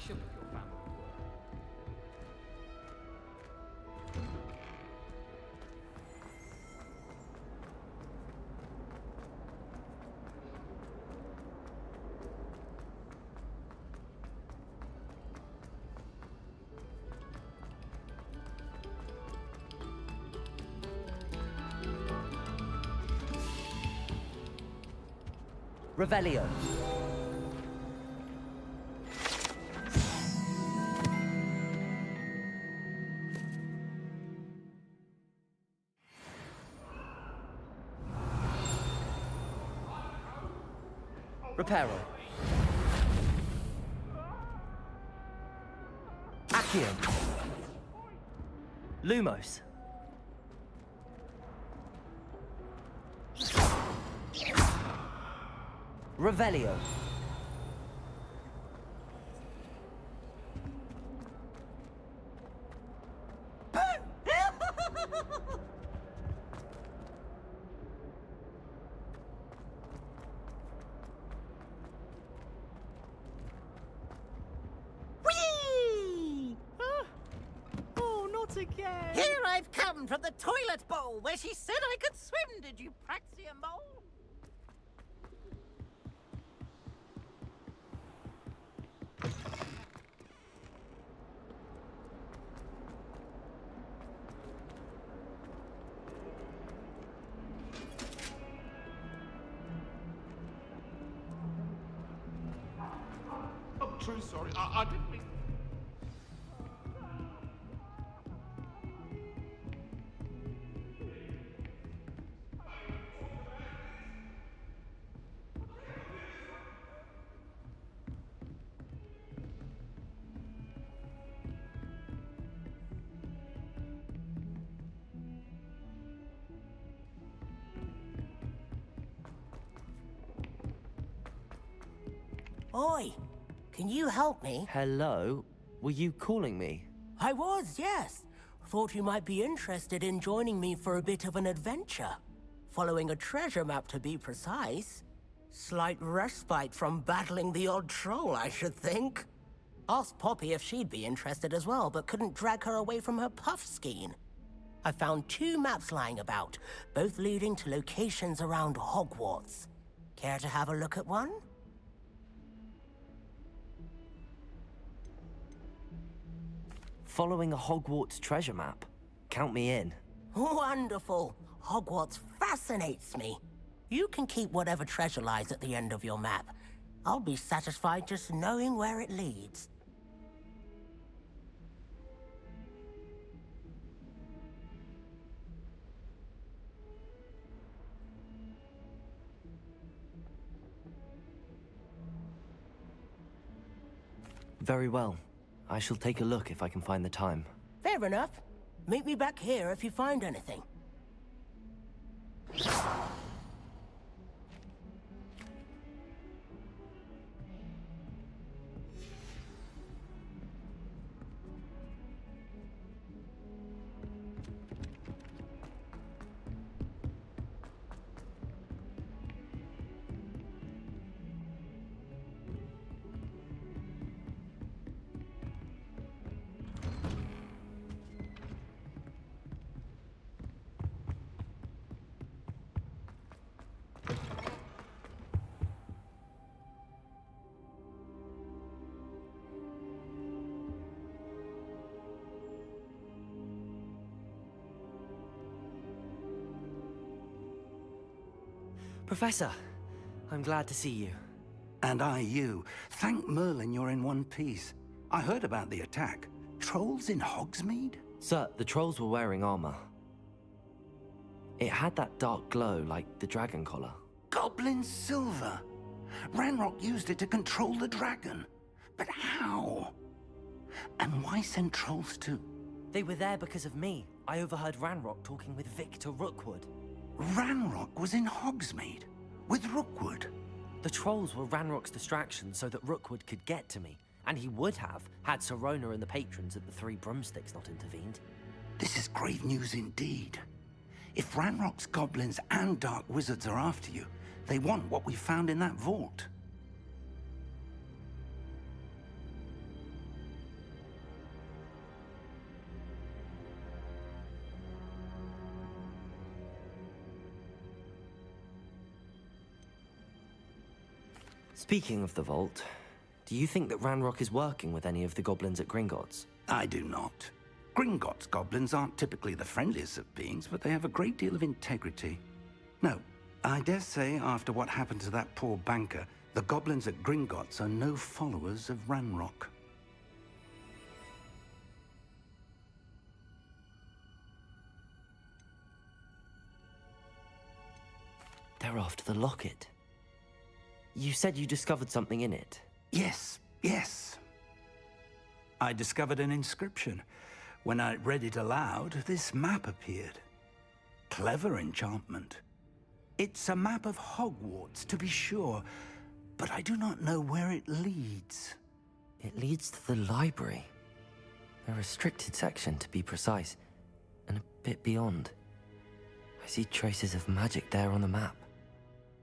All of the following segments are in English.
connection with your family. Revelio. Reparo. Accio. Lumos. Revelio. Whee! Oh, not again! Here I've come from the toilet bowl where she said I could swim, did you praxia mole? I'm truly sorry. I didn't mean... Oi, can you help me? Hello? Were you calling me? I was, yes. Thought you might be interested in joining me for a bit of an adventure. Following a treasure map, to be precise. Slight respite from battling the odd troll, I should think. Asked Poppy if she'd be interested as well, but couldn't drag her away from her puff skein. I found 2 maps lying about, both leading to locations around Hogwarts. Care to have a look at one? Following a Hogwarts treasure map? Count me in. Wonderful. Hogwarts fascinates me. You can keep whatever treasure lies at the end of your map. I'll be satisfied just knowing where it leads. Very well. I shall take a look if I can find the time. Fair enough. Meet me back here if you find anything. Professor, I'm glad to see you. And I you. Thank Merlin you're in one piece. I heard about the attack. Trolls in Hogsmeade? Sir, the trolls were wearing armor. It had that dark glow like the dragon collar. Goblin silver! Ranrock used it to control the dragon. But how? And why send trolls too? They were there because of me. I overheard Ranrock talking with Victor Rookwood. Ranrock was in Hogsmeade? With Rookwood? The trolls were Ranrock's distraction so that Rookwood could get to me. And he would have, had Sirona and the patrons at the Three Broomsticks not intervened. This is grave news indeed. If Ranrock's goblins and dark wizards are after you, they want what we found in that vault. Speaking of the vault, do you think that Ranrock is working with any of the goblins at Gringotts? I do not. Gringotts goblins aren't typically the friendliest of beings, but they have a great deal of integrity. No, I dare say after what happened to that poor banker, the goblins at Gringotts are no followers of Ranrock. They're after the locket. You said you discovered something in it. Yes, yes. I discovered an inscription. When I read it aloud, this map appeared. Clever enchantment. It's a map of Hogwarts, to be sure, but I do not know where it leads. It leads to the library. A restricted section, to be precise, and a bit beyond. I see traces of magic there on the map.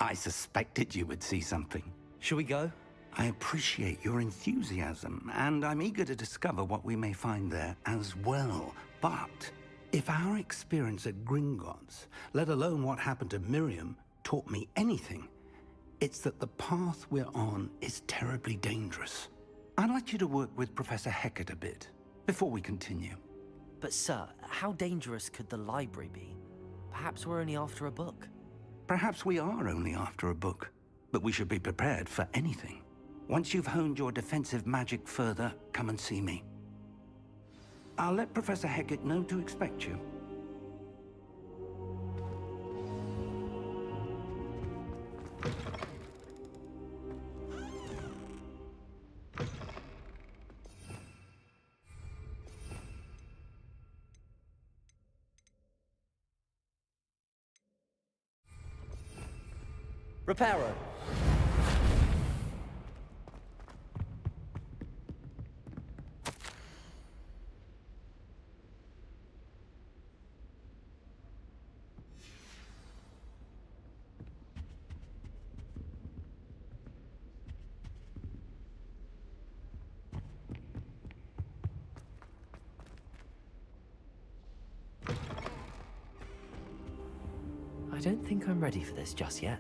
I suspected you would see something. Shall we go? I appreciate your enthusiasm, and I'm eager to discover what we may find there as well. But if our experience at Gringotts, let alone what happened to Miriam, taught me anything, it's that the path we're on is terribly dangerous. I'd like you to work with Professor Hecat a bit before we continue. But sir, how dangerous could the library be? Perhaps we're only after a book. Perhaps we are only after a book, but we should be prepared for anything. Once you've honed your defensive magic further, come and see me. I'll let Professor Hecat know to expect you. Reparo. I don't think I'm ready for this just yet.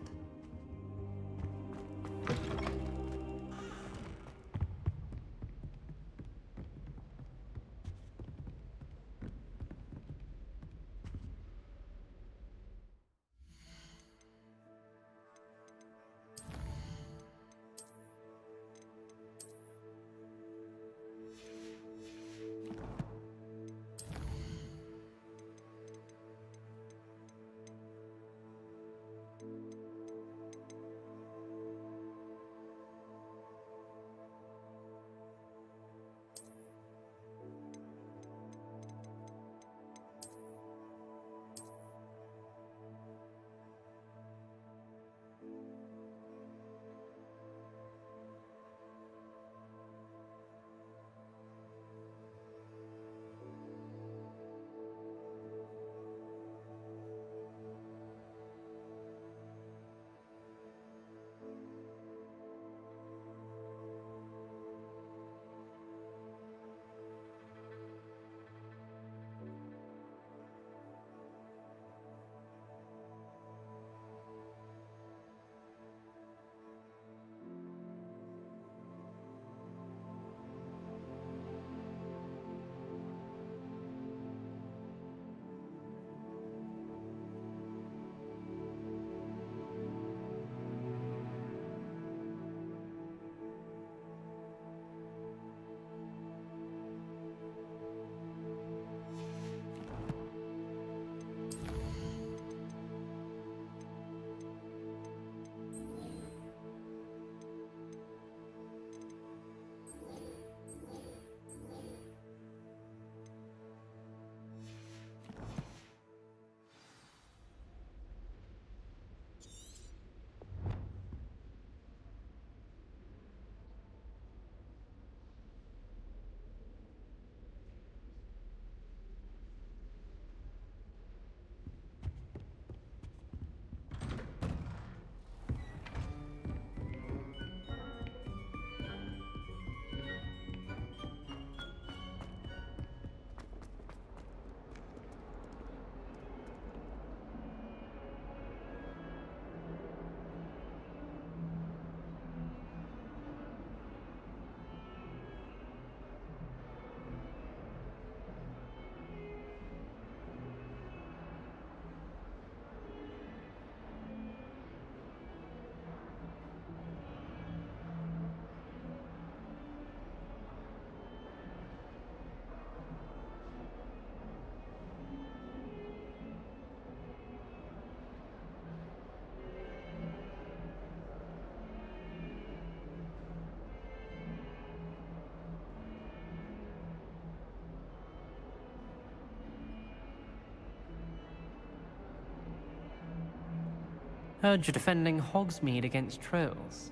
Heard you're defending Hogsmeade against trolls.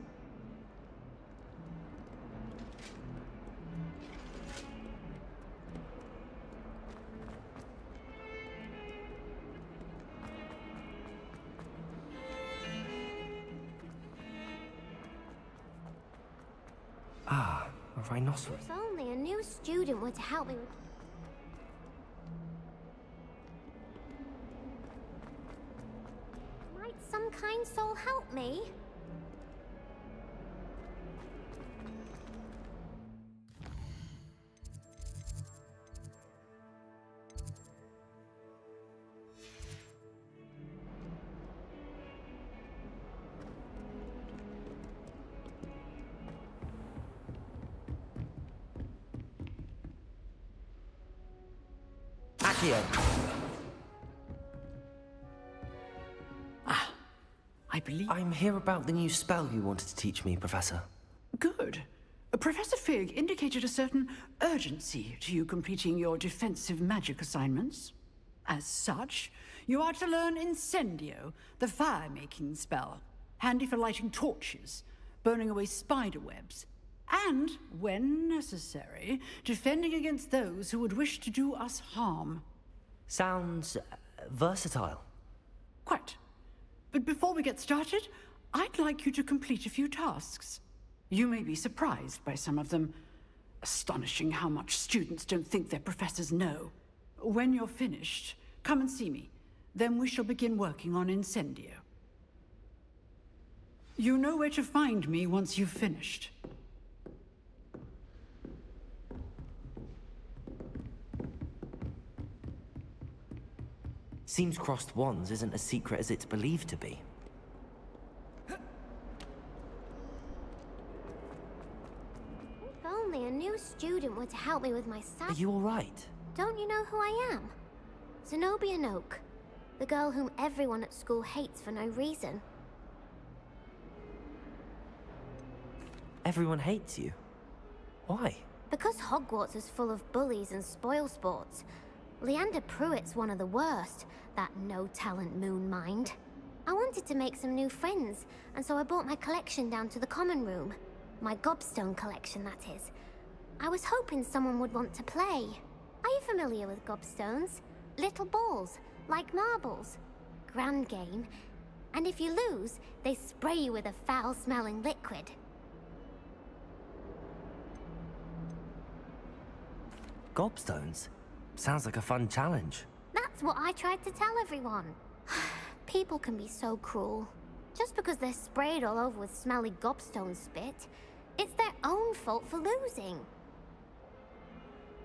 Ah, a rhinoceros. If only a new student were to help me with... Might some kind soul help me? Accio! I believe... I'm here about the new spell you wanted to teach me, Professor. Good. Professor Fig indicated a certain urgency to you completing your defensive magic assignments. As such, you are to learn Incendio, the fire-making spell, handy for lighting torches, burning away spider webs, and, when necessary, defending against those who would wish to do us harm. Sounds versatile. Quite. But before we get started, I'd like you to complete a few tasks. You may be surprised by some of them. Astonishing how much students don't think their professors know. When you're finished, come and see me. Then we shall begin working on Incendio. You know where to find me once you've finished. Seems crossed wands isn't as secret as it's believed to be. If only a new student were to help me with my Are you alright? Don't you know who I am? Zenobia Noak, the girl whom everyone at school hates for no reason. Everyone hates you. Why? Because Hogwarts is full of bullies and spoilsports. Leander Pruitt's one of the worst, that no-talent moon mind. I wanted to make some new friends, and so I brought my collection down to the common room. My gobstone collection, that is. I was hoping someone would want to play. Are you familiar with gobstones? Little balls, like marbles. Grand game. And if you lose, they spray you with a foul-smelling liquid. Gobstones? Sounds like a fun challenge. That's what I tried to tell everyone. People can be so cruel. Just because they're sprayed all over with smelly gobstone spit, it's their own fault for losing.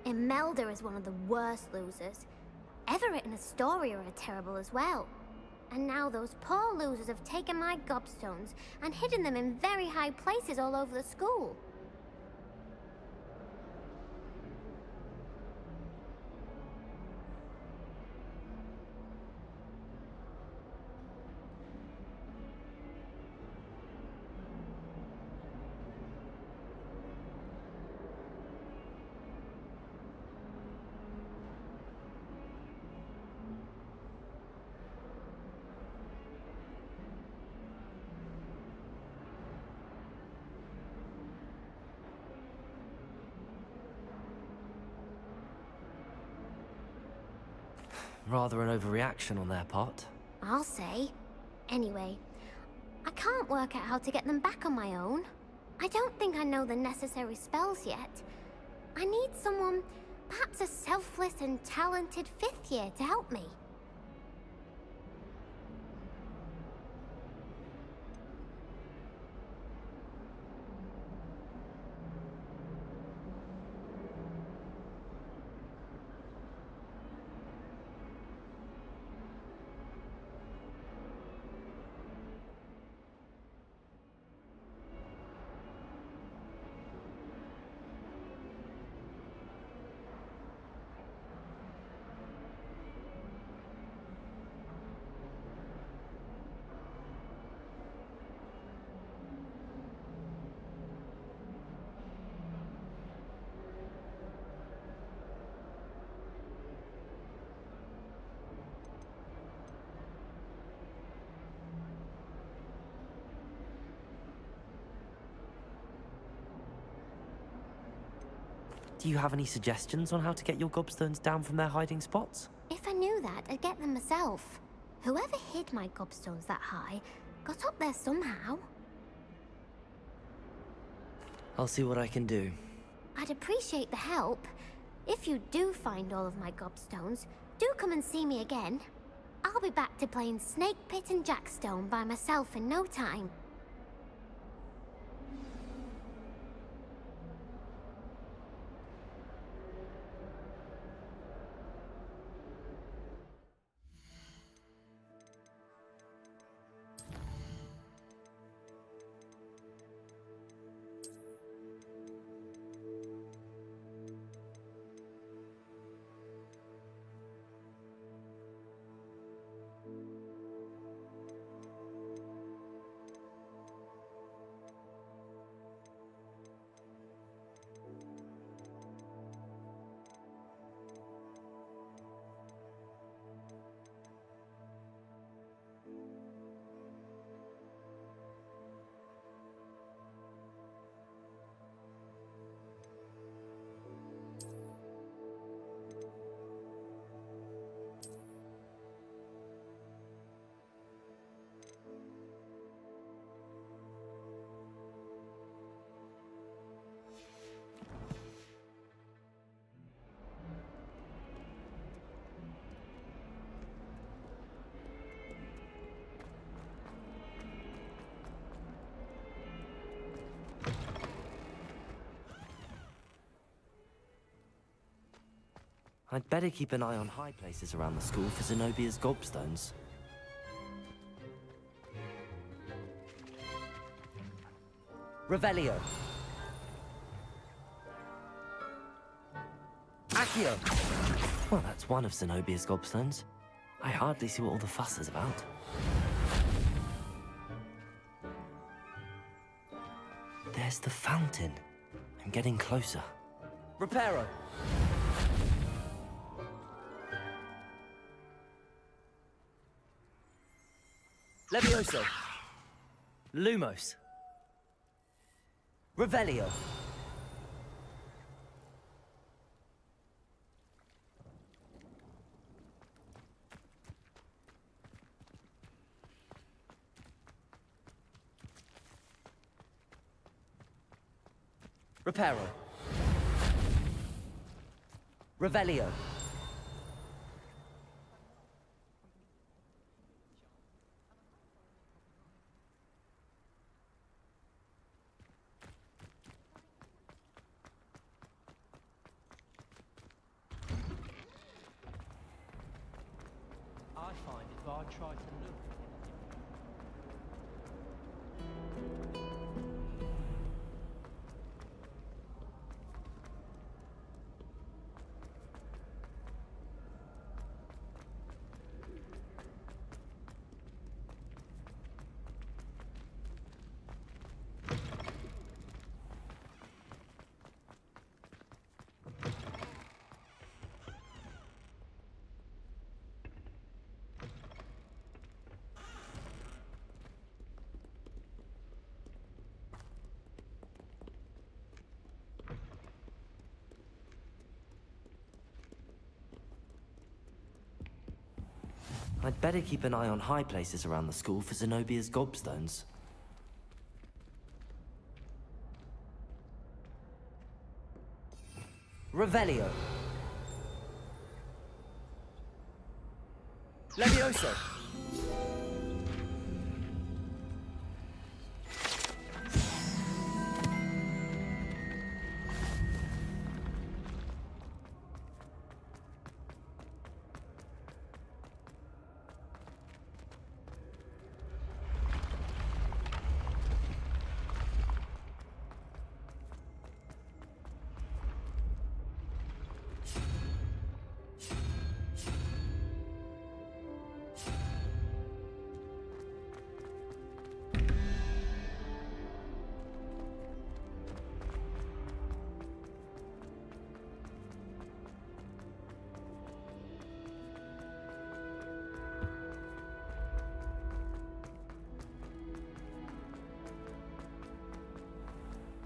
Imelda is one of the worst losers. Everett and Astoria are terrible as well. And now those poor losers have taken my gobstones and hidden them in very high places all over the school. Rather an overreaction on their part. I'll say. Anyway, I can't work out how to get them back on my own. I don't think I know the necessary spells yet. I need someone, perhaps a selfless and talented fifth year to help me. Do you have any suggestions on how to get your gobstones down from their hiding spots? If I knew that, I'd get them myself. Whoever hid my gobstones that high got up there somehow. I'll see what I can do. I'd appreciate the help. If you do find all of my gobstones, do come and see me again. I'll be back to playing Snake Pit and Jackstone by myself in no time. I'd better keep an eye on high places around the school for Zenobia's gobstones. Revelio. Accio! Well, that's one of Zenobia's gobstones. I hardly see what all the fuss is about. There's the fountain. I'm getting closer. Reparo! Levioso! Lumos! Revelio! Reparo. Revelio. I find if I try to look. I'd better keep an eye on high places around the school for Zenobia's gobstones. Revelio. Levioso.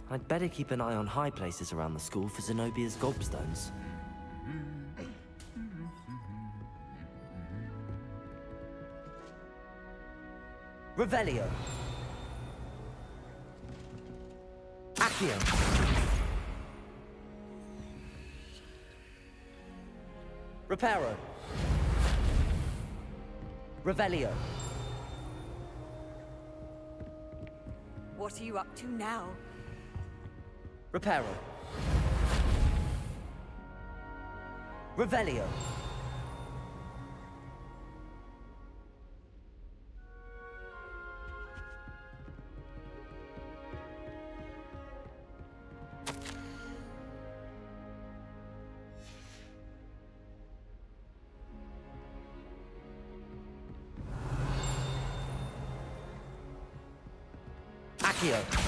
I'd better keep an eye on high places around the school for Zenobia's gobstones. Revelio. Accio. Reparo. Revelio. What are you up to now? Reparo. Revelio. Accio.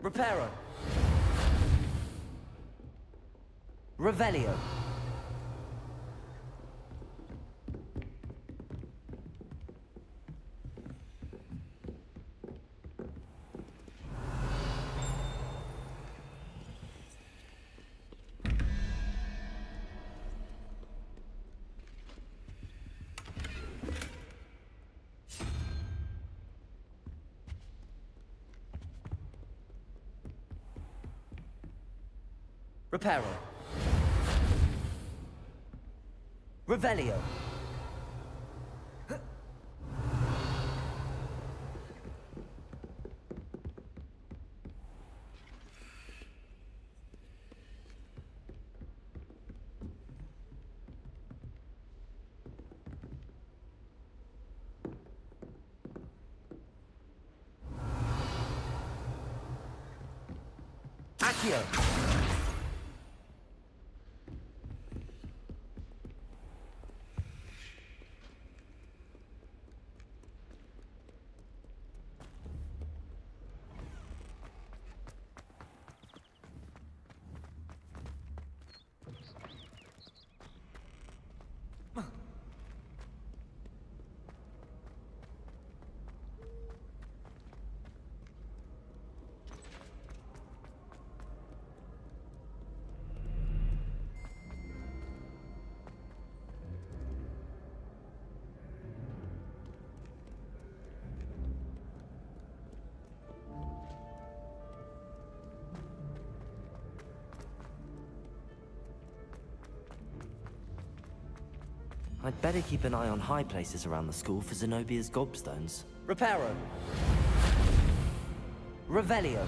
Reparo. Revelio. Reparo. Revelio. Accio. I'd better keep an eye on high places around the school for Zenobia's gobstones. Reparo. Revelio.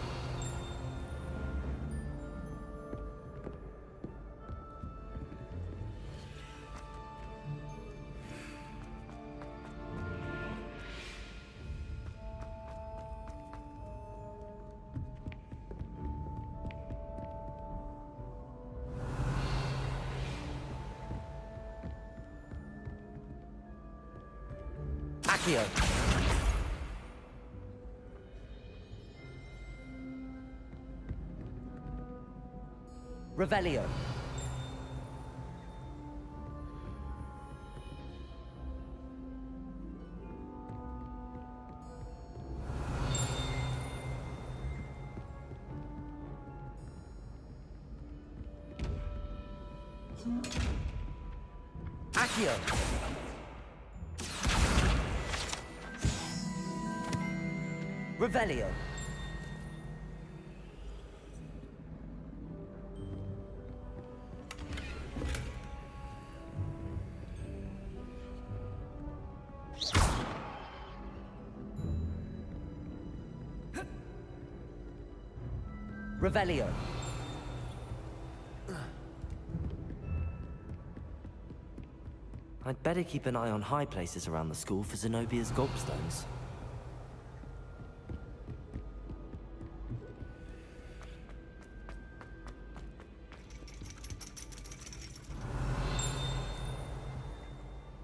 Accio. Revelio. Accio. Revelio. Revelio. I'd better keep an eye on high places around the school for Zenobia's gobstones.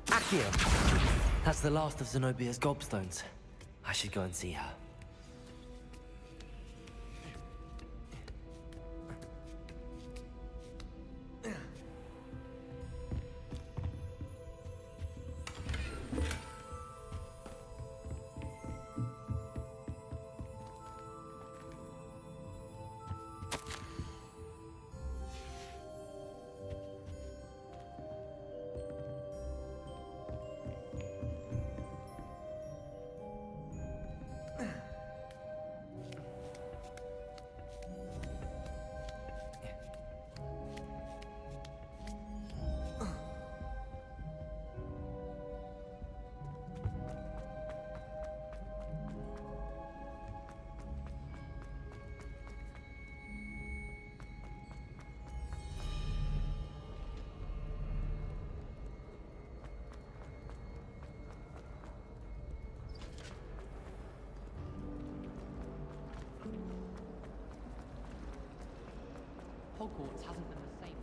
Accio! That's the last of Zenobia's gobstones. I should go and see her. Hogwarts hasn't been the same.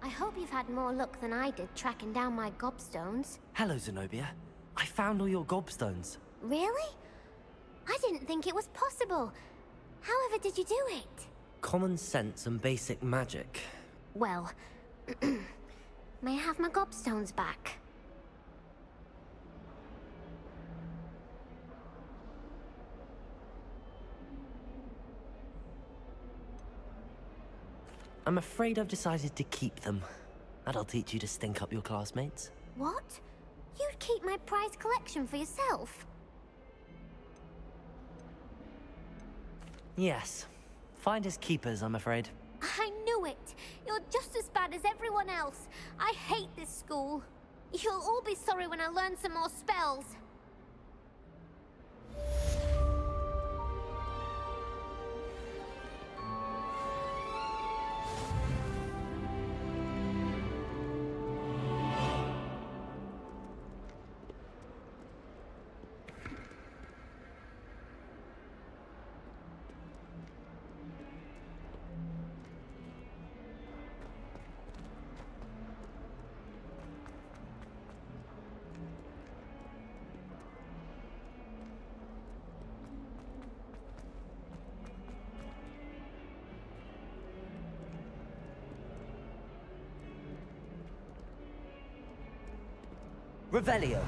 I hope you've had more luck than I did tracking down my gobstones. Hello, Zenobia. I found all your gobstones. Really? I didn't think it was possible. However did you do it? Common sense and basic magic. Well, may I have my gobstones back? I'm afraid I've decided to keep them. That'll teach you to stink up your classmates. What? You'd keep my prized collection for yourself? Yes. Finders keepers, I'm afraid. I knew it! You're just as bad as everyone else. I hate this school. You'll all be sorry when I learn some more spells. Revelio.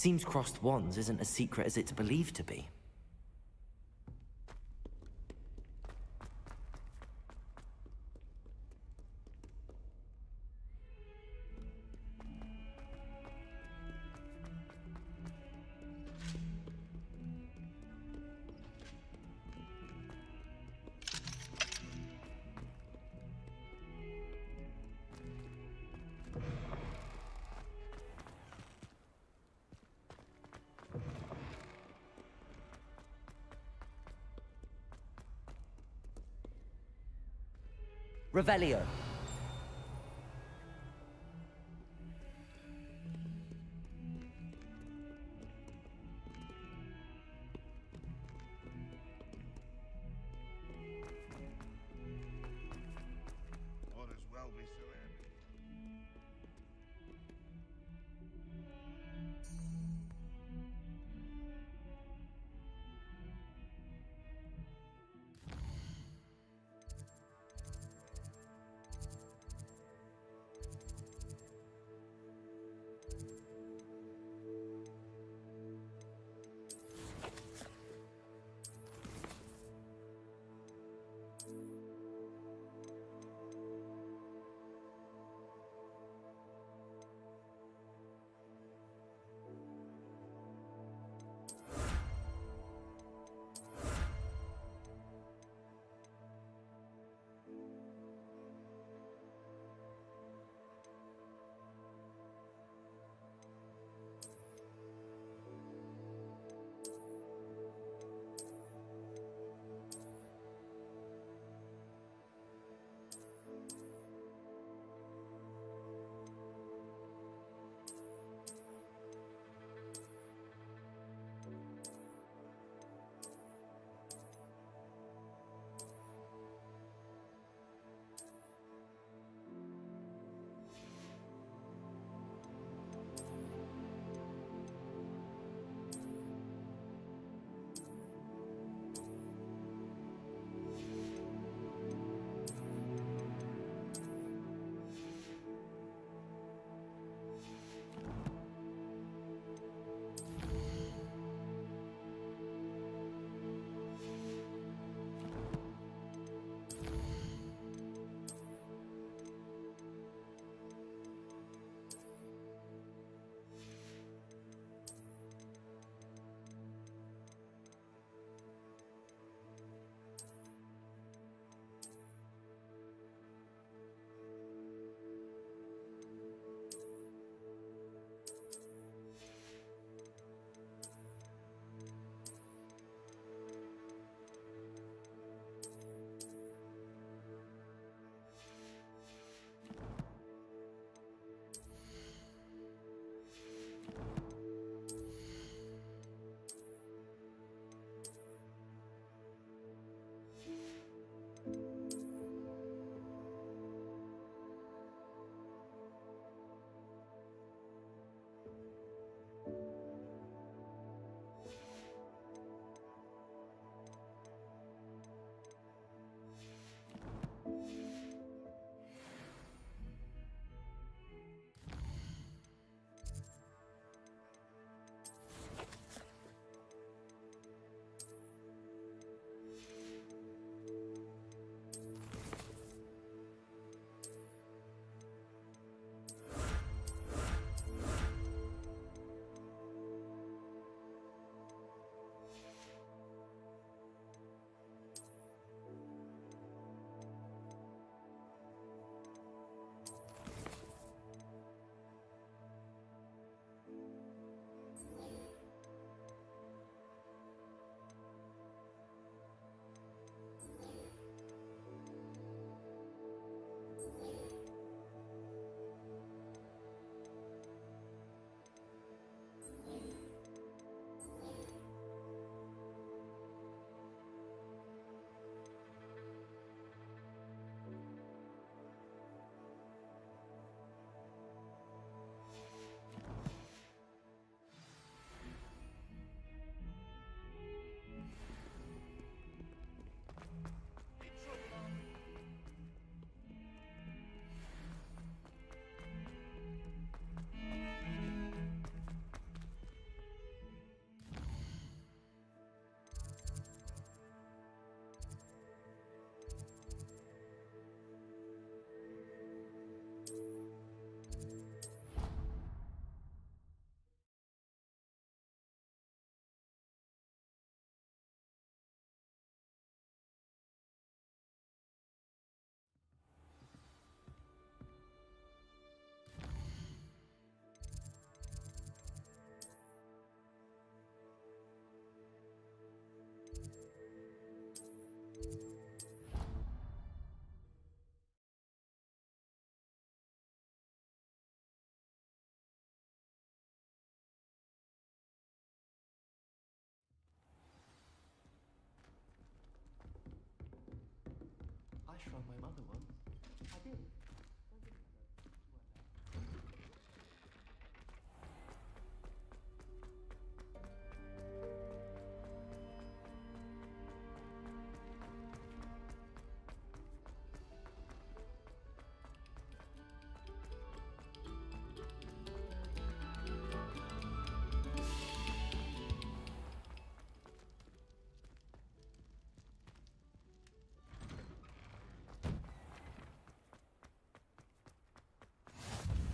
Seems crossed wands isn't as secret as it's believed to be. Revelio. All is well be surrounded.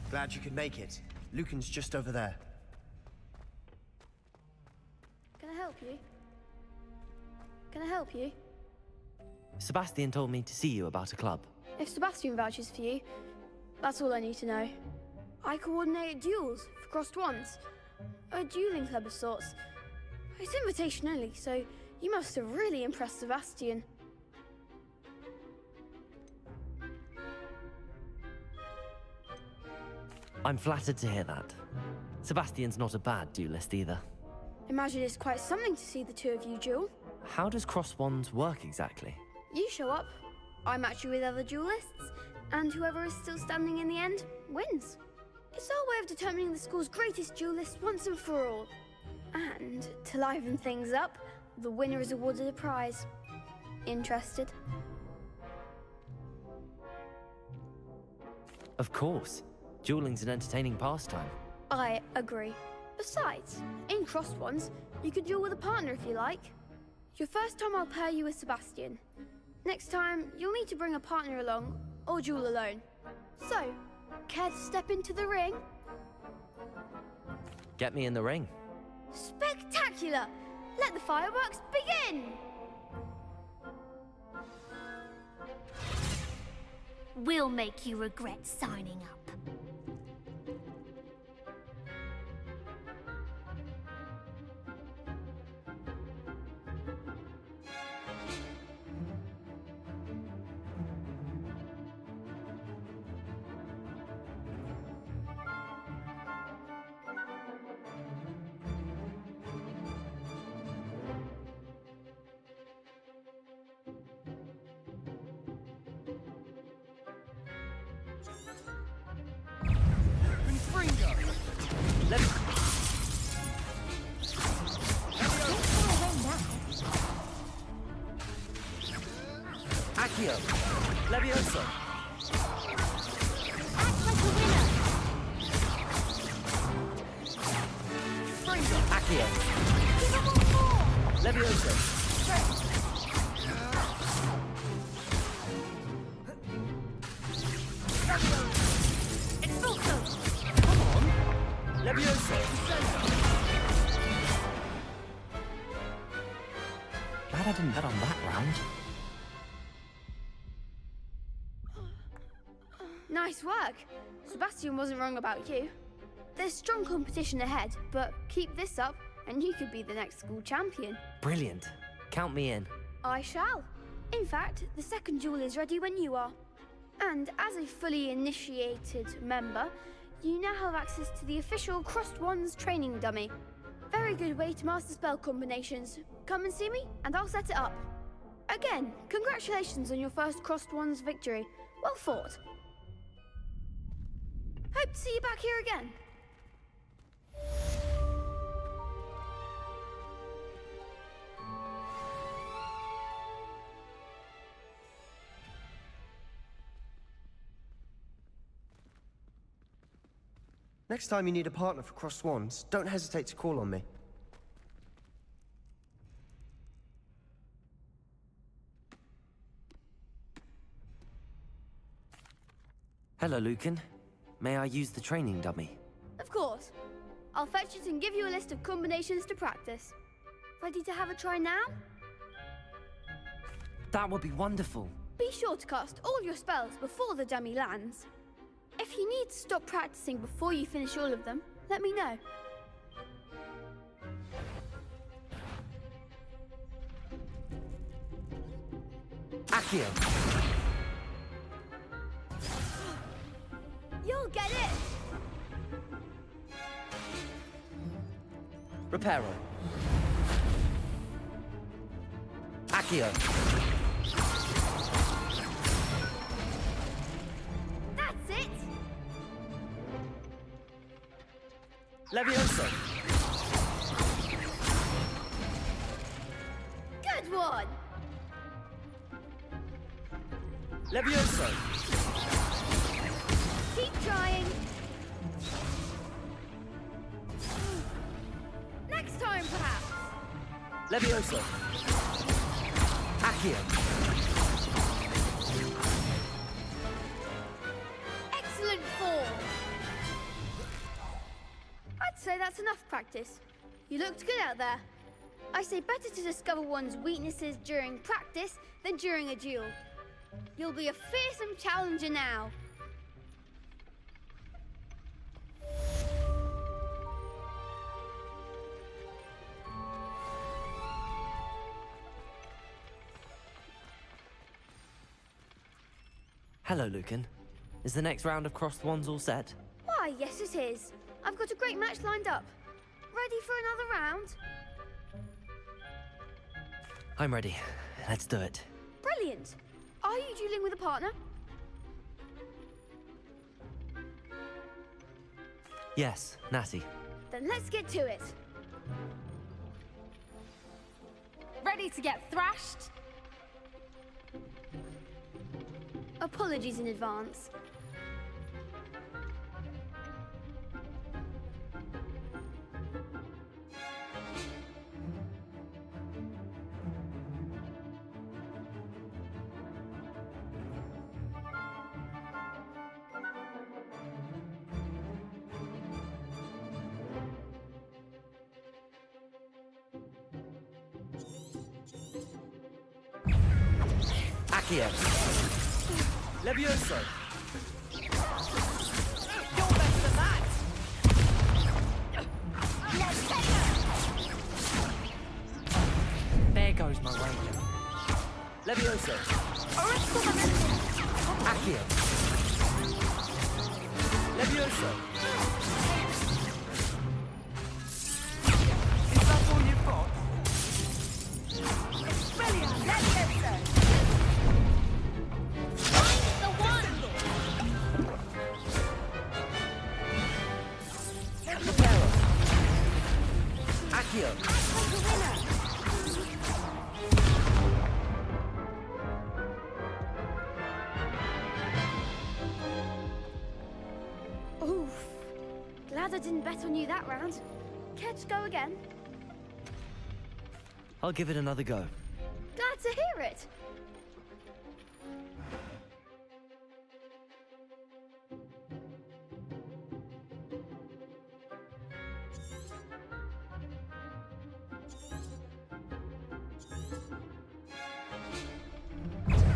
Glad you could make it. Lucan's just over there. Can I help you? Can I help you? Sebastian told me to see you about a club. If Sebastian vouches for you, that's all I need to know. I coordinate duels for crossed wands. A dueling club of sorts. It's invitation only, so you must have really impressed Sebastian. I'm flattered to hear that. Sebastian's not a bad duelist either. Imagine it's quite something to see the two of you duel. How does cross wands work exactly? You show up, I match you with other duelists, and whoever is still standing in the end wins. It's our way of determining the school's greatest duelist once and for all. And to liven things up, the winner is awarded a prize. Interested? Of course. Dueling's an entertaining pastime. I agree. Besides, in crossed ones, you can duel with a partner if you like. Your first time I'll pair you with Sebastian. Next time, you'll need to bring a partner along, or duel alone. So, care to step into the ring? Get me in the ring. Spectacular! Let the fireworks begin! We'll make you regret signing up. Accio! Levioso! Act like a winner! Accio! Give them all more! Levioso! Expulso! Come on! Levioso! Glad I didn't bet on that round. Nice work. Sebastian wasn't wrong about you. There's strong competition ahead, but keep this up and you could be the next school champion. Brilliant. Count me in. I shall. In fact, the second duel is ready when you are. And as a fully initiated member, you now have access to the official Crossed Wands training dummy. Very good way to master spell combinations. Come and see me, and I'll set it up. Again, congratulations on your first Crossed Wands victory. Well fought. Hope to see you back here again. Next time you need a partner for crossed wands, don't hesitate to call on me. Hello, Lucan. May I use the training dummy? Of course. I'll fetch it and give you a list of combinations to practice. Ready to have a try now? That would be wonderful. Be sure to cast all your spells before the dummy lands. If you need to stop practicing before you finish all of them, let me know. Accio! You'll get it! Reparo. Accio. Levioso! Good one! Levioso! Keep trying. Next time, perhaps. Levioso! Accio! Excellent form. I'd say that's enough practice. You looked good out there. I say better to discover one's weaknesses during practice than during a duel. You'll be a fearsome challenger now. Hello, Lucan. Is the next round of Crossed Wands all set? Why, yes it is. I've got a great match lined up. Ready for another round? I'm ready. Let's do it. Brilliant. Are you dueling with a partner? Yes, Natty. Then let's get to it. Ready to get thrashed? Apologies in advance. Accio! Levioso! You're better than that! There goes my wager. Levioso! Accio! Levioso! Is that all you've got? Brilliant! Levioso! Accio! Oof. Glad I didn't bet on you that round. Care to go again? I'll give it another go. Glad to hear it.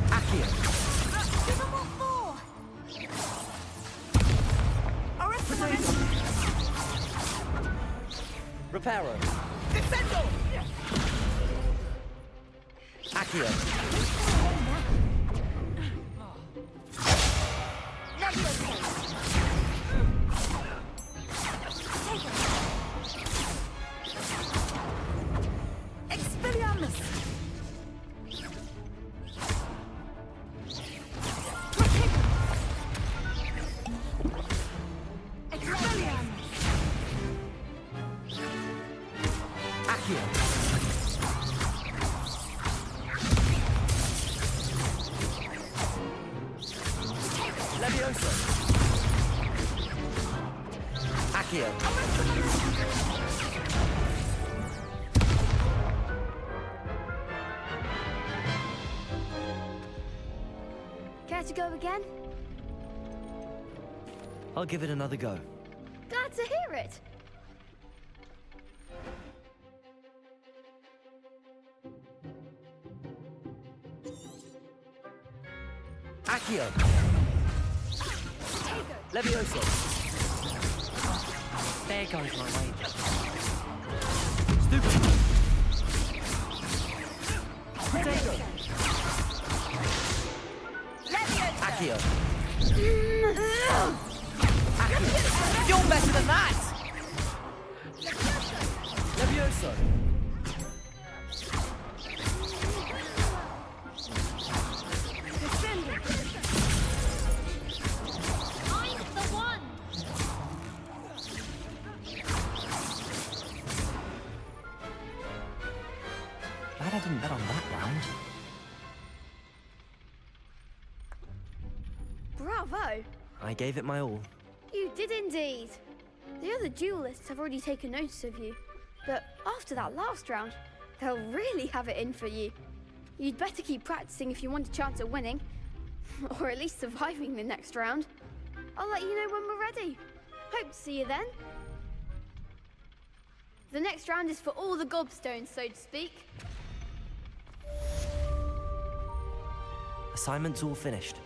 Accio! Give them what for! Reparo! Defendo! Accio! Expelliarmus! Expelliarmus! Accio! Levioso! Accio! Care to go again? I'll give it another go. Glad to hear it. Accio! Levioso! There goes my wager. Stupid! Accio! Accio! You're better than that! Levioso! I'm the one! Glad I didn't bet on that round. Bravo! I gave it my all. You did indeed. The other duelists have already taken notice of you, but after that last round, they'll really have it in for you. You'd better keep practicing if you want a chance at winning, or at least surviving the next round. I'll let you know when we're ready. Hope to see you then. The next round is for all the gobstones, so to speak. Assignment's all finished.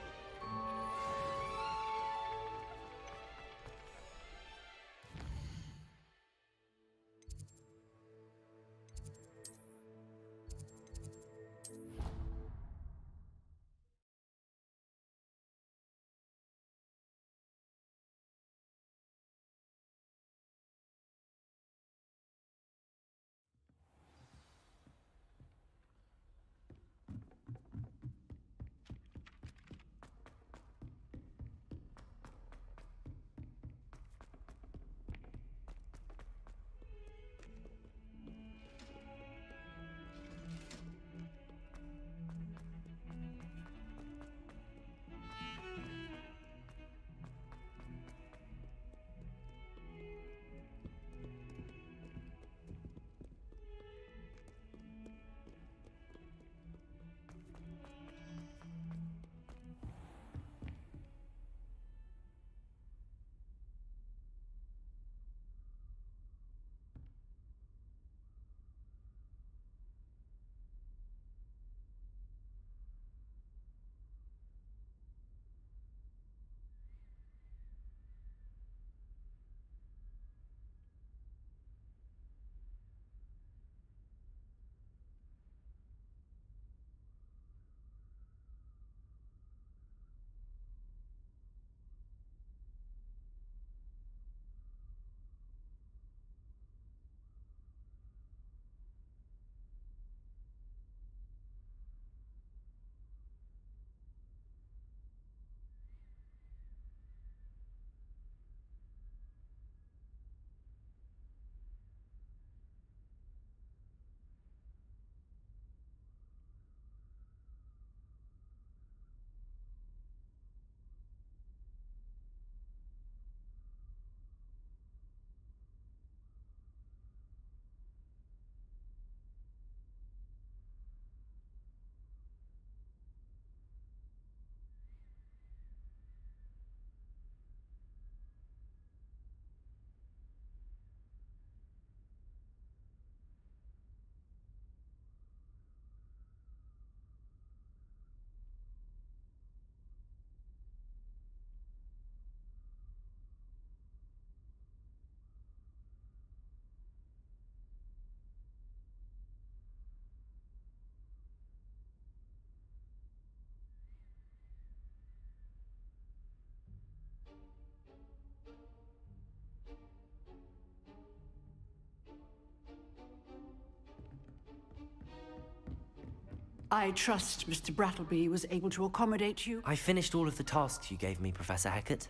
I trust Mr. Brattleby was able to accommodate you. I finished all of the tasks you gave me, Professor Hecat.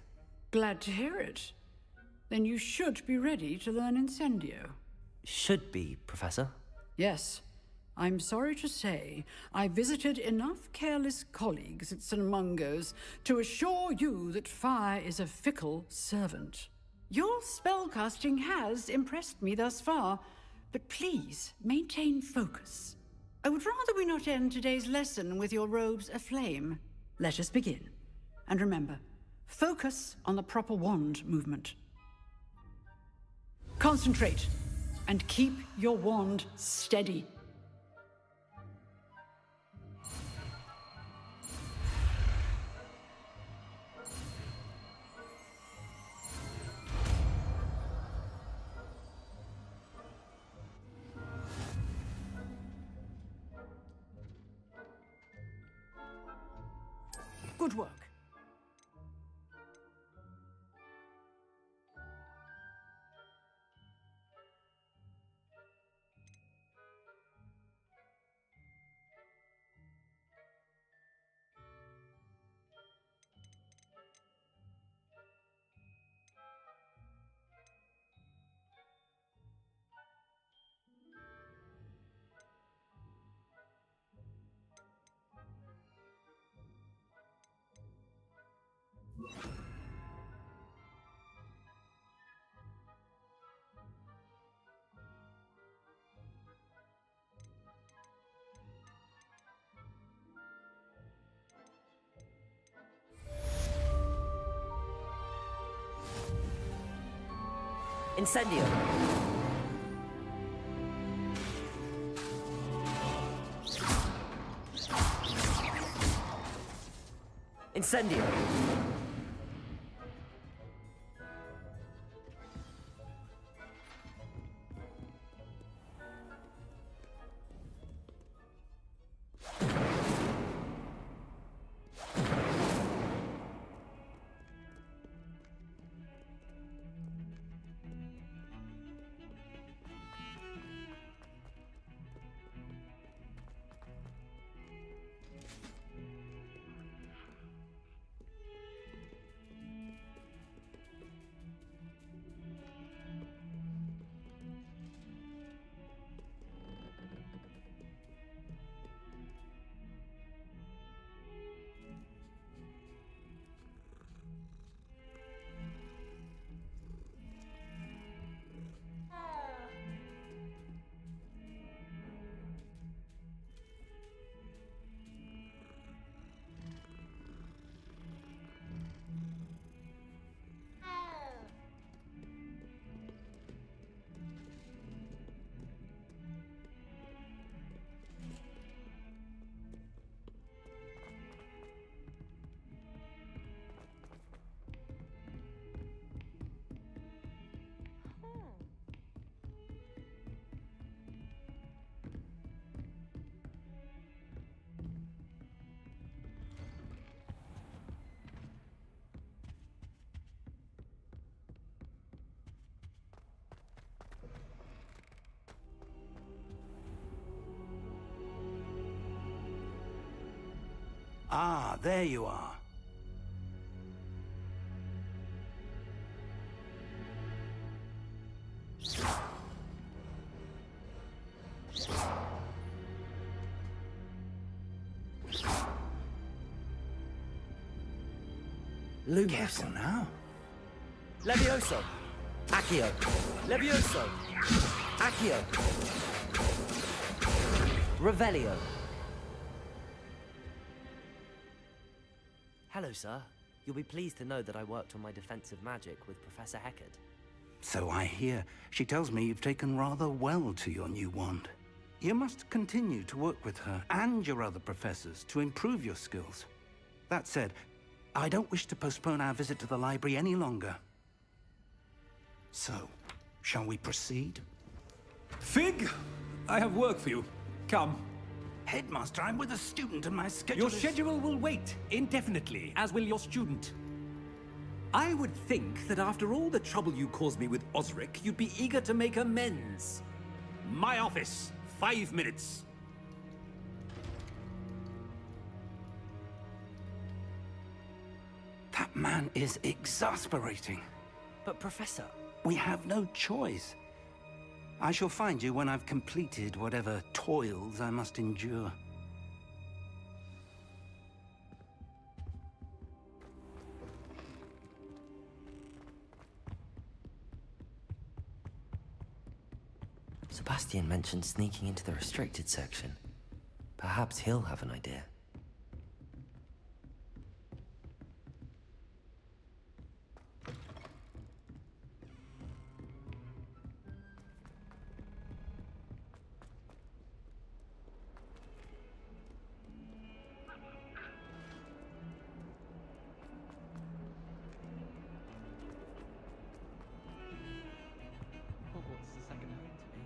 Glad to hear it. Then you should be ready to learn Incendio. Should be, Professor. Yes. I'm sorry to say, I visited enough careless colleagues at St. Mungo's to assure you that fire is a fickle servant. Your spellcasting has impressed me thus far, but please maintain focus. I would rather we not end today's lesson with your robes aflame. Let us begin. And remember, focus on the proper wand movement. Concentrate, and keep your wand steady. Good work. Incendio! Incendio! Ah, there you are. Lumos. Careful now. Levioso! Accio! Levioso! Accio! Revelio! Hello, sir. You'll be pleased to know that I worked on my defensive magic with Professor Heckard. So I hear. She tells me you've taken rather well to your new wand. You must continue to work with her and your other professors to improve your skills. That said, I don't wish to postpone our visit to the library any longer. So, shall we proceed? Fig, I have work for you. Come. Headmaster, I'm with a student and my schedule Your schedule will wait indefinitely, as will your student. I would think that after all the trouble you caused me with Osric, you'd be eager to make amends. My office, 5 minutes. That man is exasperating. But, Professor... We have no choice. I shall find you when I've completed whatever toils I must endure. Sebastian mentioned sneaking into the restricted section. Perhaps he'll have an idea. Hogwarts is a second home to me.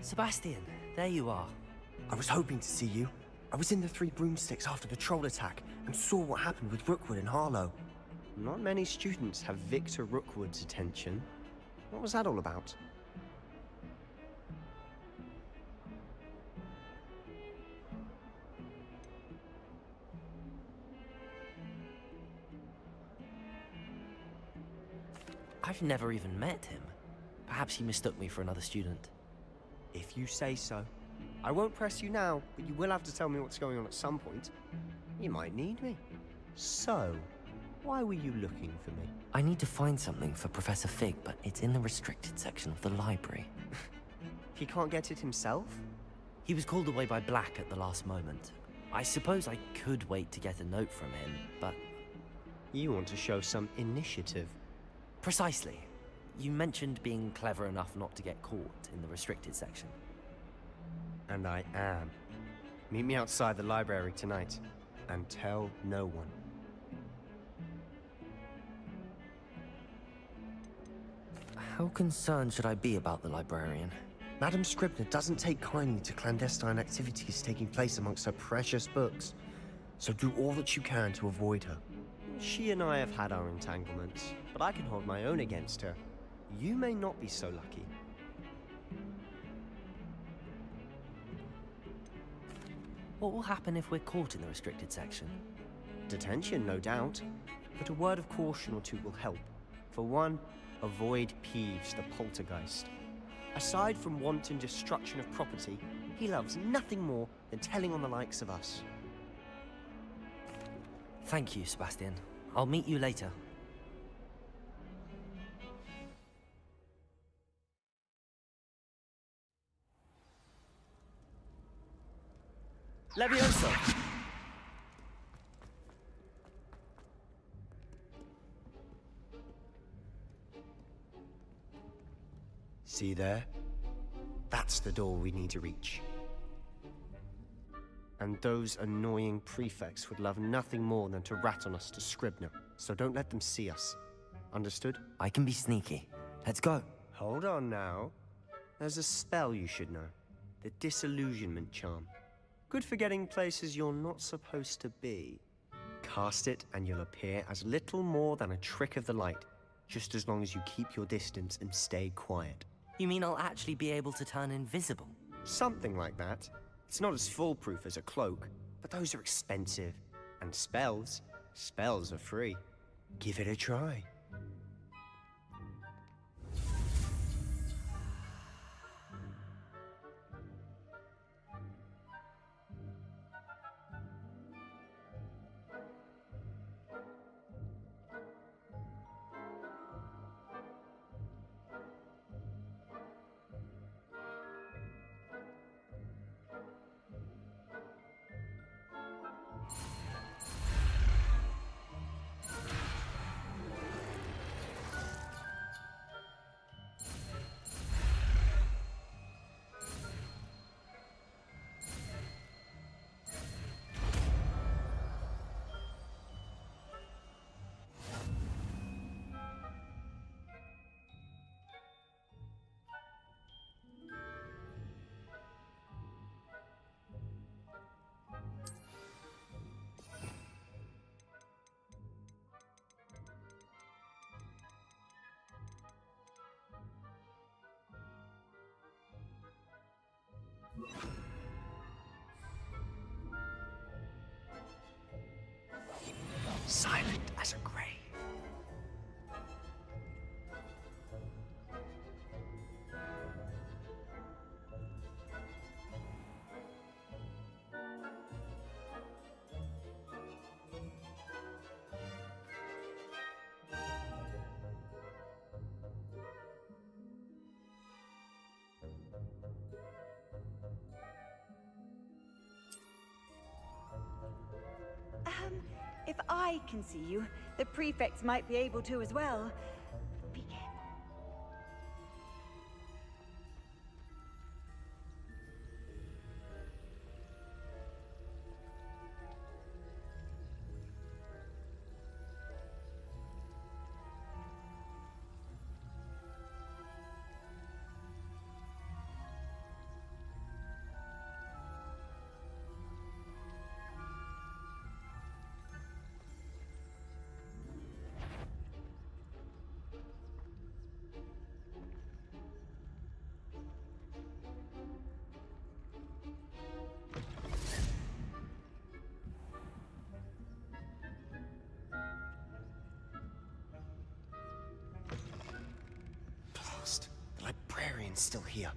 Sebastian, there you are. I was hoping to see you. I was in the Three Broomsticks after the troll attack and saw what happened with Rookwood and Harlow. Not many students have Victor Rookwood's attention. What was that all about? I've never even met him. Perhaps he mistook me for another student. If you say so. I won't press you now, but you will have to tell me what's going on at some point. You might need me. So, why were you looking for me? I need to find something for Professor Fig, but it's in the restricted section of the library. He can't get it himself? He was called away by Black at the last moment. I suppose I could wait to get a note from him, but... You want to show some initiative. Precisely. You mentioned being clever enough not to get caught in the restricted section. And I am. Meet me outside the library tonight, and tell no one. How concerned should I be about the librarian? Madam Scribner doesn't take kindly to clandestine activities taking place amongst her precious books, so do all that you can to avoid her. She and I have had our entanglements, but I can hold my own against her. You may not be so lucky. What will happen if we're caught in the restricted section? Detention, no doubt, but a word of caution or two will help. For one, avoid Peeves, the poltergeist. Aside from wanton destruction of property, he loves nothing more than telling on the likes of us. Thank you, Sebastian. I'll meet you later. Levioso! See there? That's the door we need to reach. And those annoying prefects would love nothing more than to rat on us to Scribner, so don't let them see us. Understood? I can be sneaky. Let's go. Hold on now. There's a spell you should know. The Disillusionment Charm. Good for getting places you're not supposed to be. Cast it and you'll appear as little more than a trick of the light, just as long as you keep your distance and stay quiet. You mean I'll actually be able to turn invisible? Something like that. It's not as foolproof as a cloak, but those are expensive. And spells are free. Give it a try. Silent as a grave. If I can see you, the prefects might be able to as well. Be careful. The librarian's still here.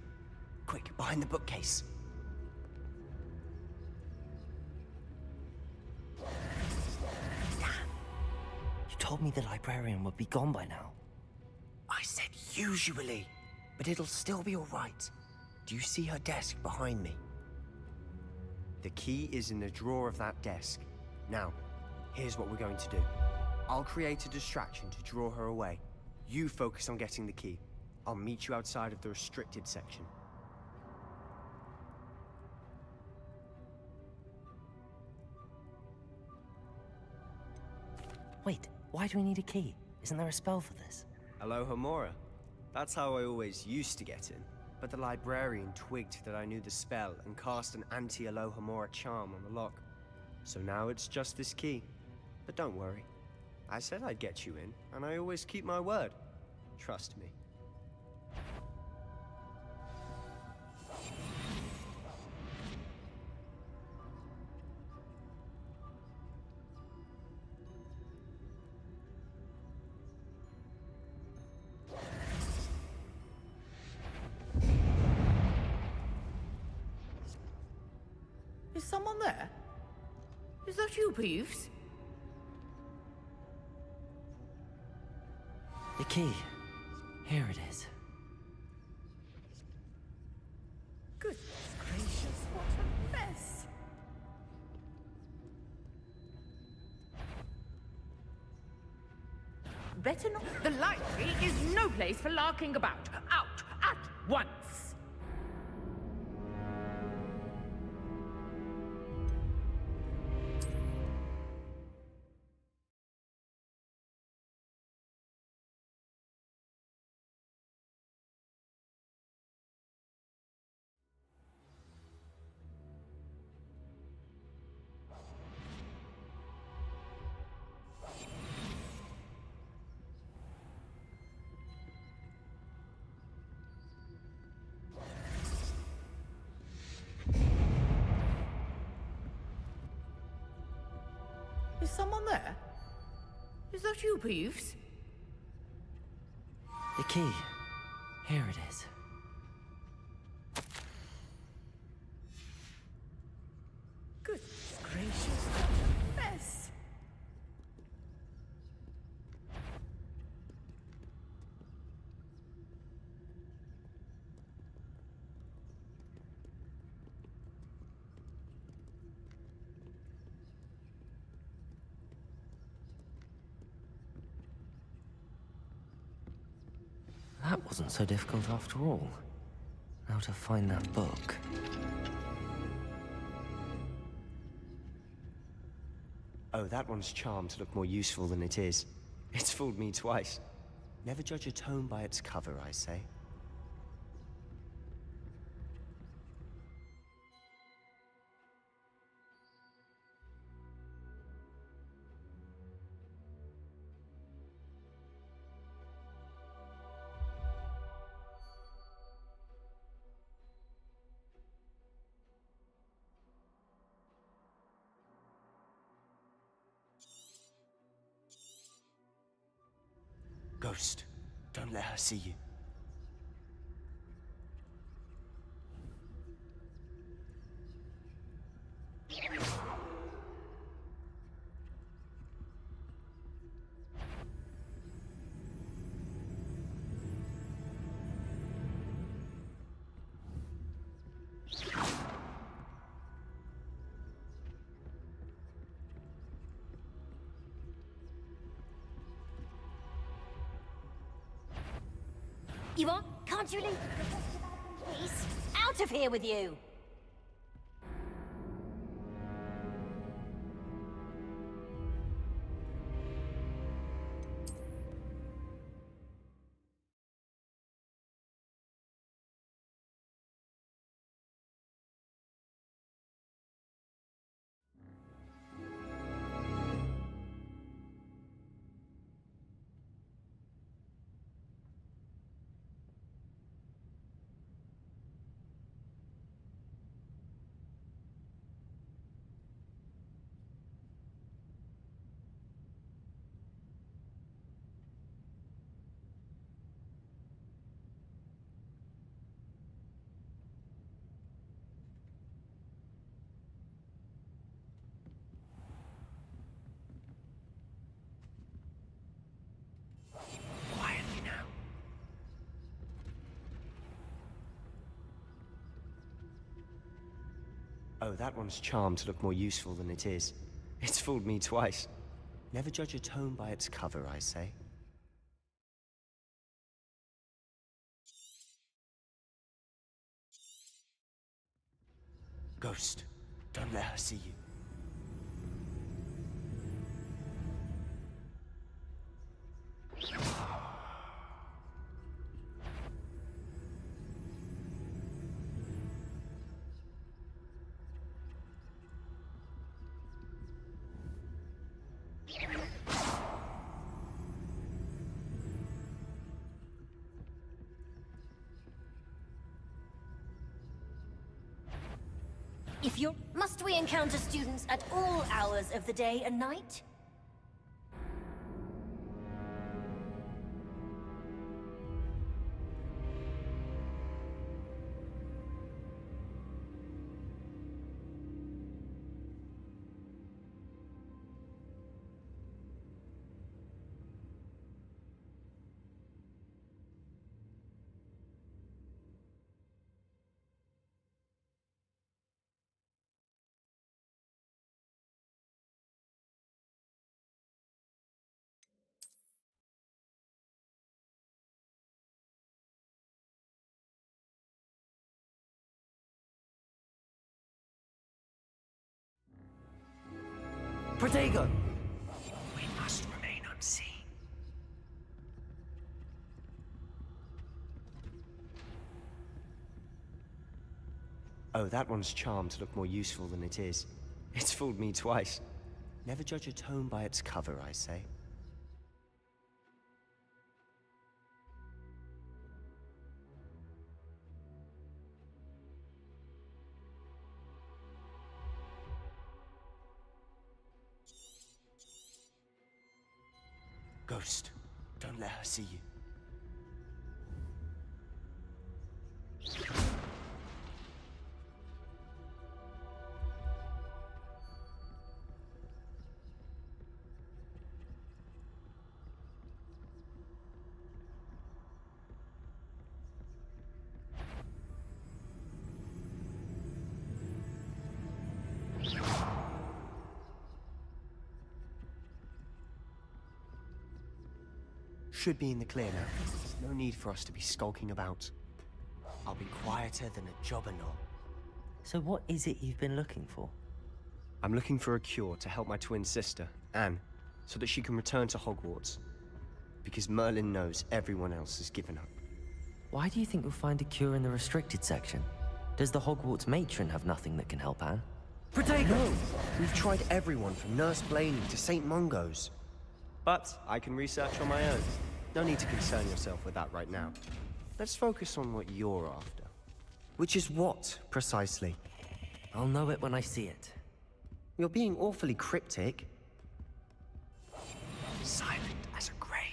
Quick, behind the bookcase. You told me the librarian would be gone by now. I said usually, but it'll still be all right. Do you see her desk behind me? The key is in the drawer of that desk. Now, here's what we're going to do. I'll create a distraction to draw her away. You focus on getting the key. I'll meet you outside of the restricted section. Wait, why do we need a key? Isn't there a spell for this? Alohomora. That's how I always used to get in. But the librarian twigged that I knew the spell and cast an anti-Alohomora charm on the lock. So now it's just this key. But don't worry. I said I'd get you in, and I always keep my word. Trust me. Is someone there? Is that you, Peeves? The key. Here it is. Goodness gracious, what a mess! Better not. The library is no place for larking about. Out at once! Is someone there? Is that you, Peeves? The key. Here it is. Goodness gracious, what a mess! That wasn't so difficult after all. Now to find that book. Oh, that one's charmed to look more useful than it is. It's fooled me twice. Never judge a tome by its cover, I say. Ghost, don't let her see you. You are? Can't you leave? Please, out of here with you! Quietly now. Oh, that one's charmed to look more useful than it is. It's fooled me twice. Never judge a tome by its cover, I say. Ghost, don't let her see you. If you're... Must we encounter students at all hours of the day and night? Protego! We must remain unseen. Oh, that one's charmed to look more useful than it is. It's fooled me twice. Never judge a tome by its cover, I say. Ghost, don't let her see you. Should be in the clear now. No need for us to be skulking about. I'll be quieter than a jobberknoll. So what is it you've been looking for? I'm looking for a cure to help my twin sister, Anne, so that she can return to Hogwarts. Because Merlin knows everyone else has given up. Why do you think you'll find a cure in the restricted section? Does the Hogwarts matron have nothing that can help Anne? Protego! No! We've tried everyone from Nurse Blaney to St. Mungo's. But I can research on my own. No need to concern yourself with that right now. Let's focus on what you're after. Which is what, precisely? I'll know it when I see it. You're being awfully cryptic. Silent as a grave.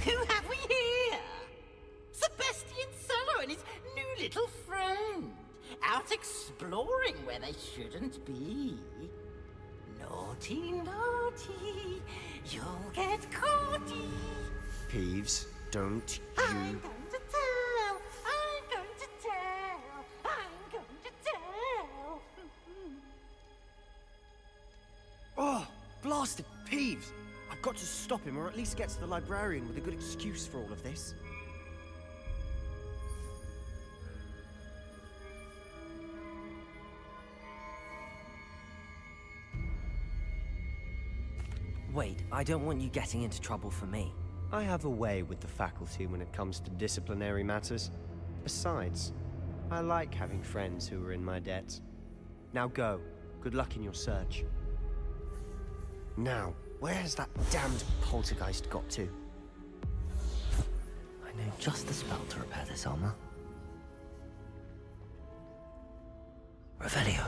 Who have we here? Sebastian Sallow and his new little friend. Out exploring where they shouldn't be. Naughty, naughty. You'll get caughty. Peeves, don't you... I'm going to tell. I'm going to tell. I'm going to tell. Oh, blasted Peeves! I've got to stop him, or at least get to the librarian with a good excuse for all of this. Wait, I don't want you getting into trouble for me. I have a way with the faculty when it comes to disciplinary matters. Besides, I like having friends who are in my debt. Now go. Good luck in your search. Now, where has that damned poltergeist got to? I know just the spell to repair this armor. Revelio.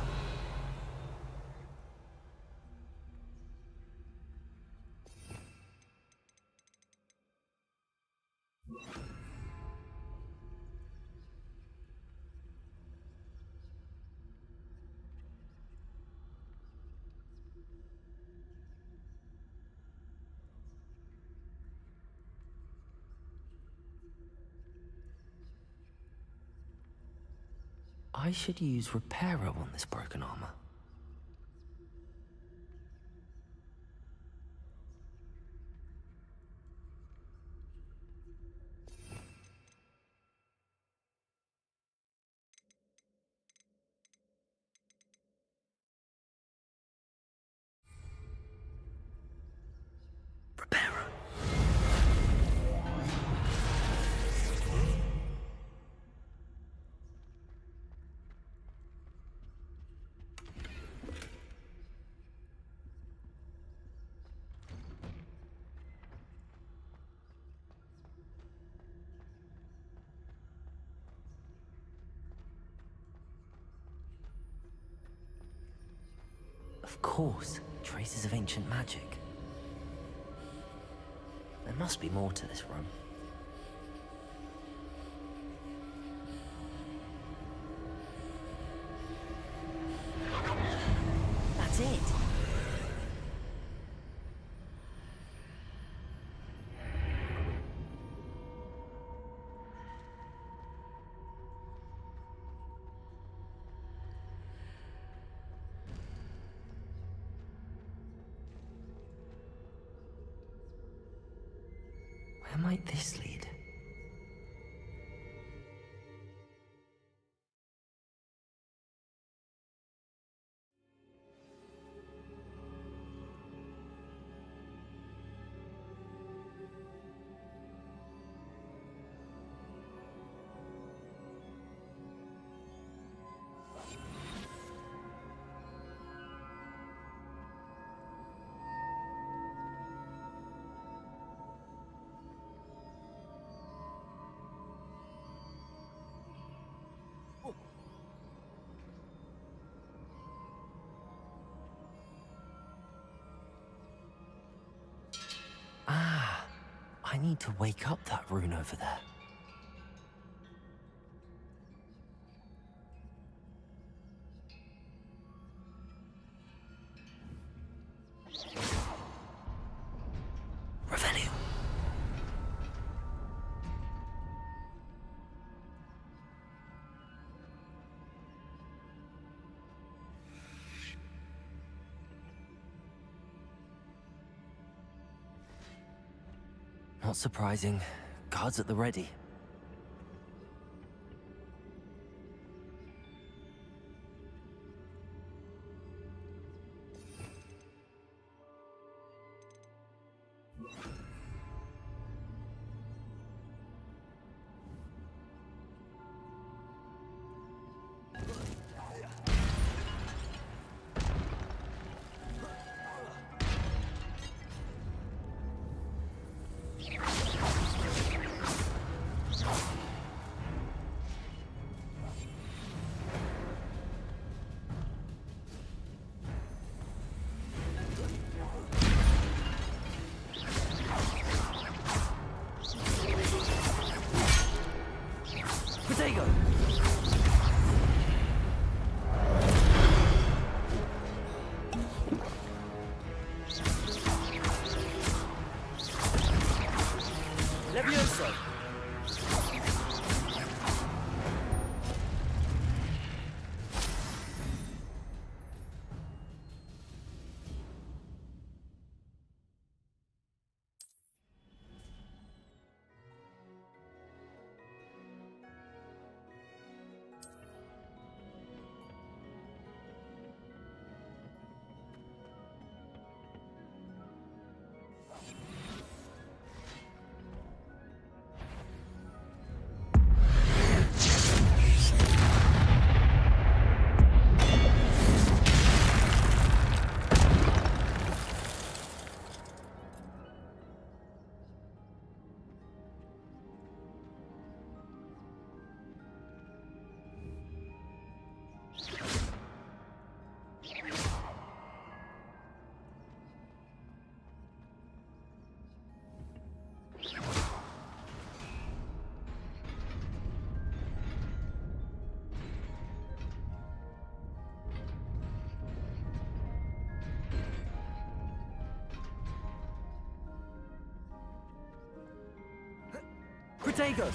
I should use Repairer on this broken armor. Repairer. Of course, traces of ancient magic. There must be more to this room. That's it. Where might this lead? Ah, I need to wake up that rune over there. Revelio. Not surprising. Guards at the ready. Potato! Levioso! Protego!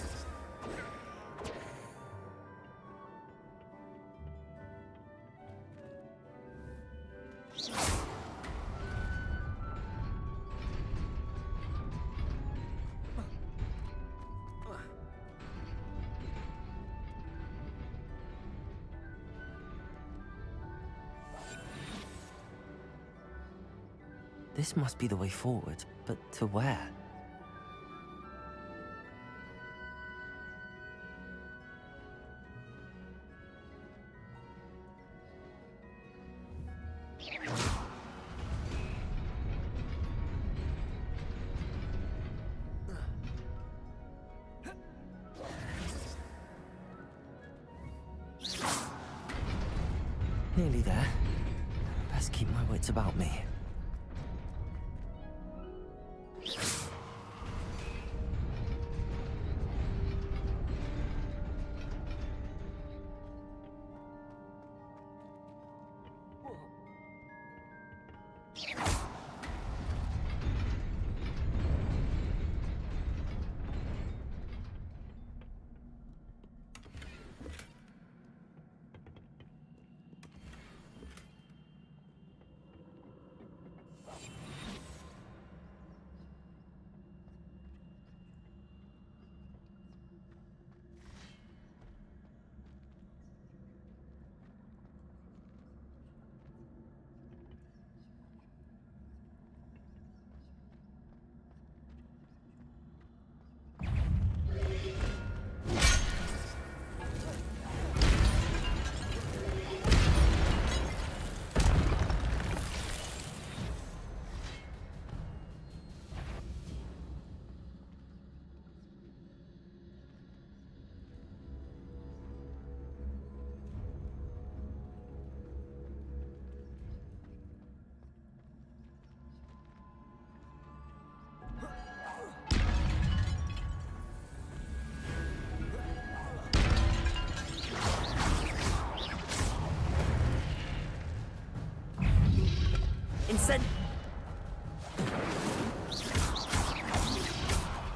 This must be the way forward, but to where? Nearly there. Best keep my wits about me.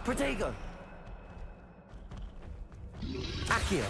Protego! Accio!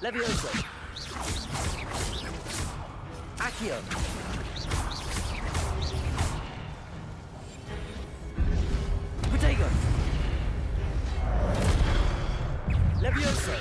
Levioso. Accio. Protego. Levioso.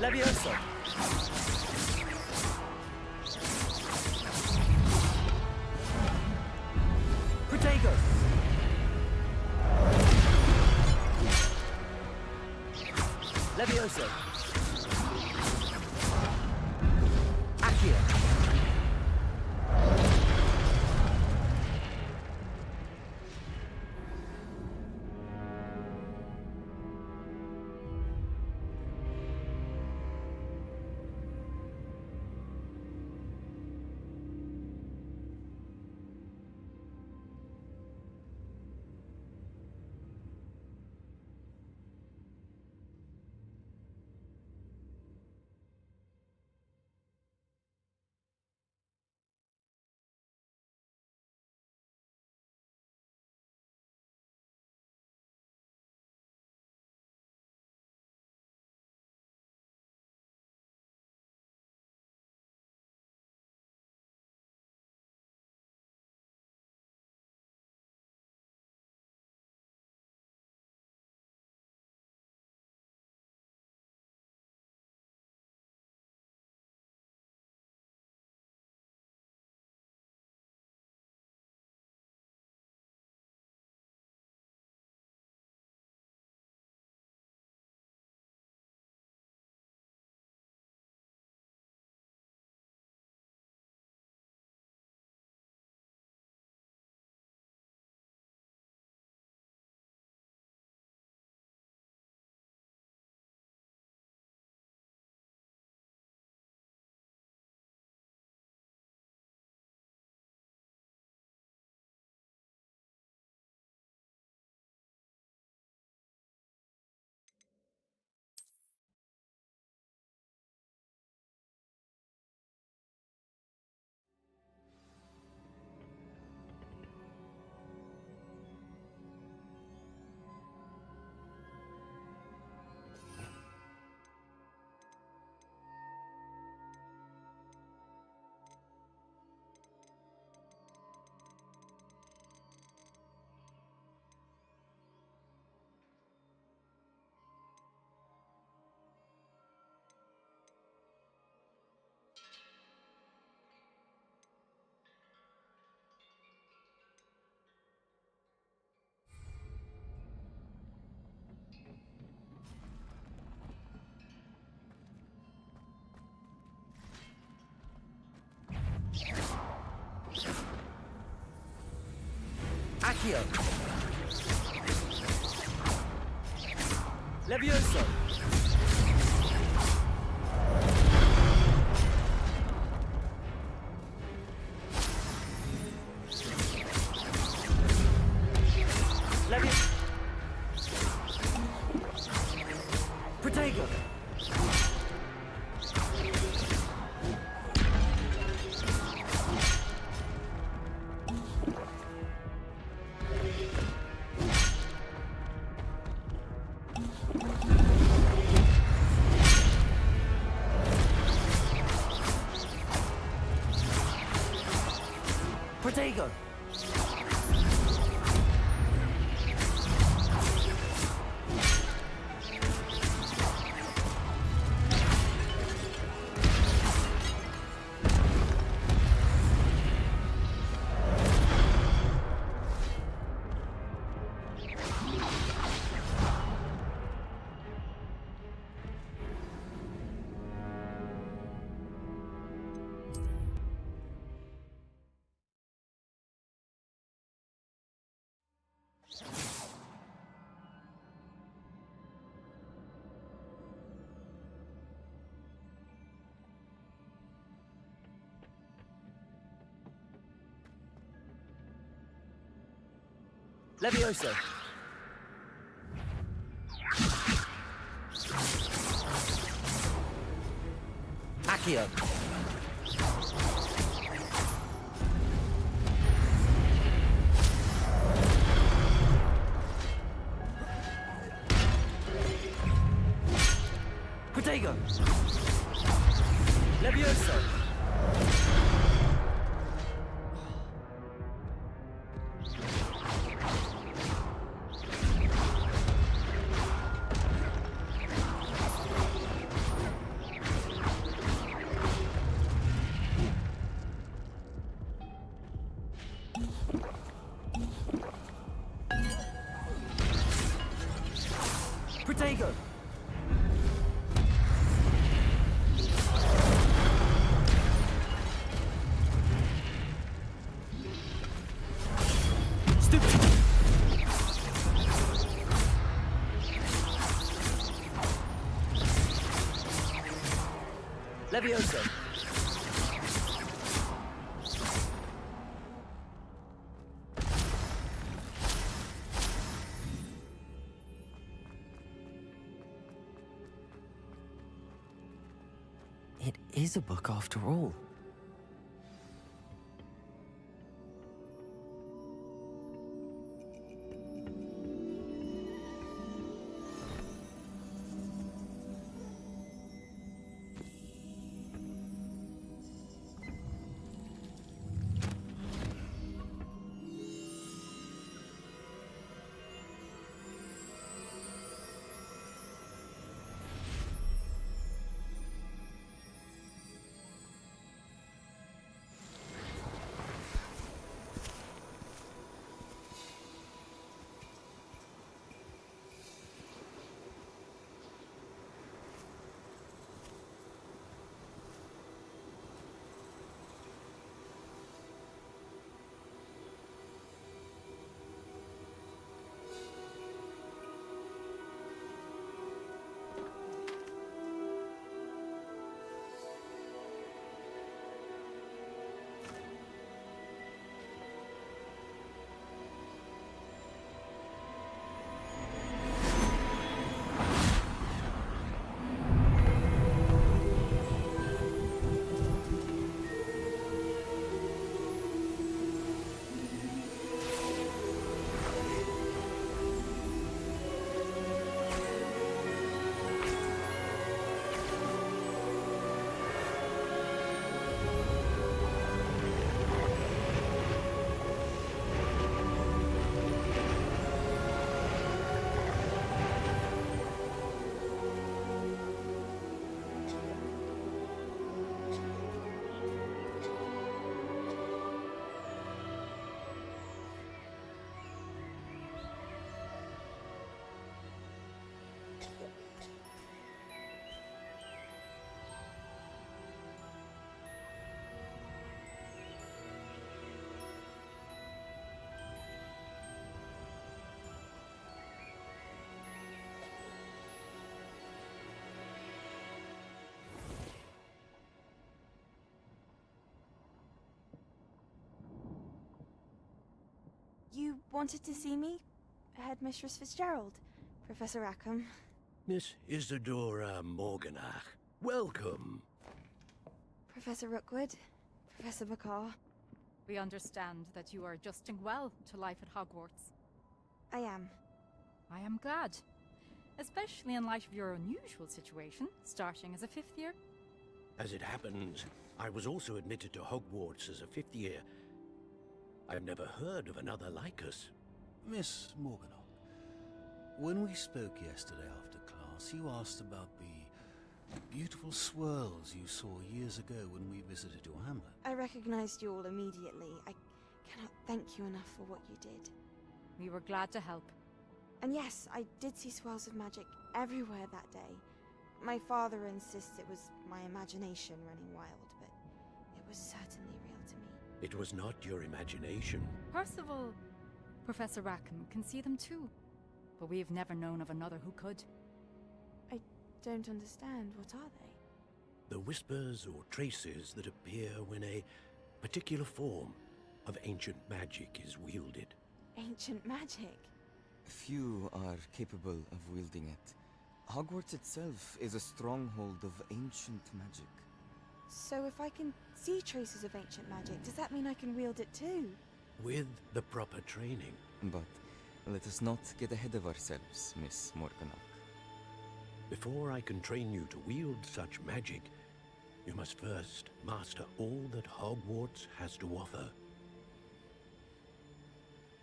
Levioso. Protego. Levioso. Accio. Accio. Levioso. Levioso. Protego. Protego. Levioso! Accio! Protego! Levioso! Protego! Levioso! It is a book after all. You wanted to see me? Headmistress Fitzgerald, Professor Rackham. Miss Isadora Morganach, welcome. Professor Rookwood, Professor McCaw. We understand that you are adjusting well to life at Hogwarts. I am. I am glad. Especially in light of your unusual situation, starting as a 5th year. As it happens, I was also admitted to Hogwarts as a 5th year. I've never heard of another like us. Miss Morganock, when we spoke yesterday after class, you asked about the beautiful swirls you saw years ago when we visited your hamlet. I recognized you all immediately. I cannot thank you enough for what you did. We were glad to help. And yes, I did see swirls of magic everywhere that day. My father insists it was my imagination running wild, but it was certainly real to me. It was not your imagination. Percival, Professor Rackham can see them too, but we have never known of another who could. I don't understand. What are they? The whispers or traces that appear when a particular form of ancient magic is wielded. ancient magic. Few are capable of wielding it. Hogwarts itself is a stronghold of ancient magic. So if I can see traces of ancient magic, does that mean I can wield it too? With the proper training. But let us not get ahead of ourselves, Miss Morganach. Before I can train you to wield such magic, you must first master all that Hogwarts has to offer.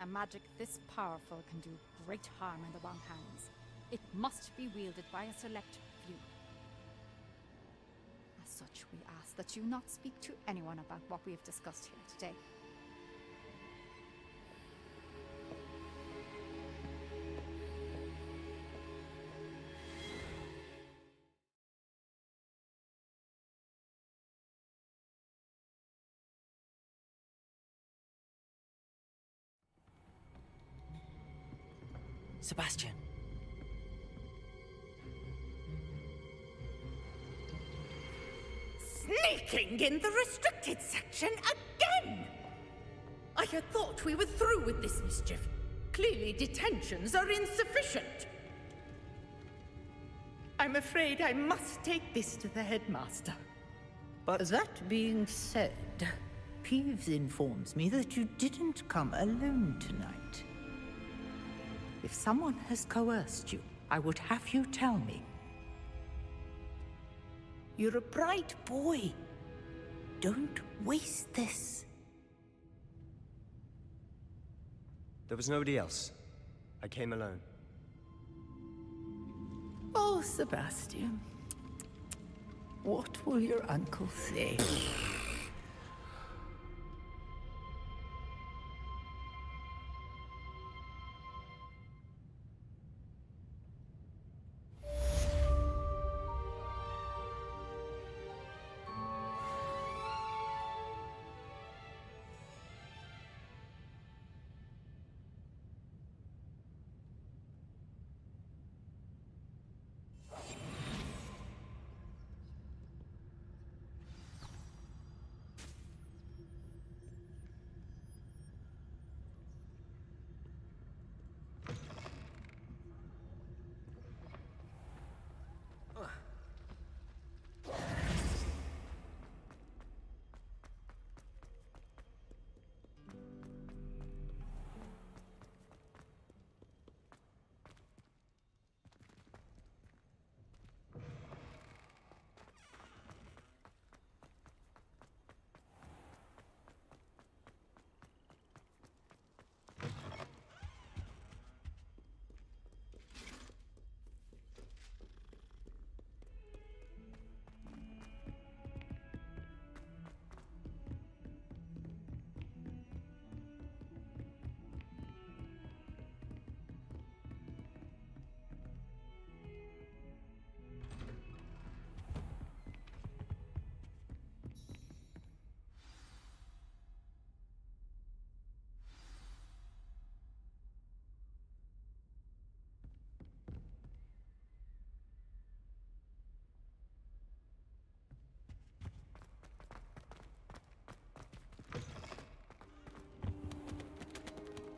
A magic this powerful can do great harm in the wrong hands. It must be wielded by a select few. As such, we ask that you not speak to anyone about what we have discussed here today. Sebastian. Sneaking in the restricted section again! I had thought we were through with this mischief. Clearly detentions are insufficient. I'm afraid I must take this to the headmaster. But that being said, Peeves informs me that you didn't come alone tonight. If someone has coerced you, I would have you tell me. You're a bright boy. Don't waste this. There was nobody else. I came alone. Oh, Sebastian. What will your uncle say?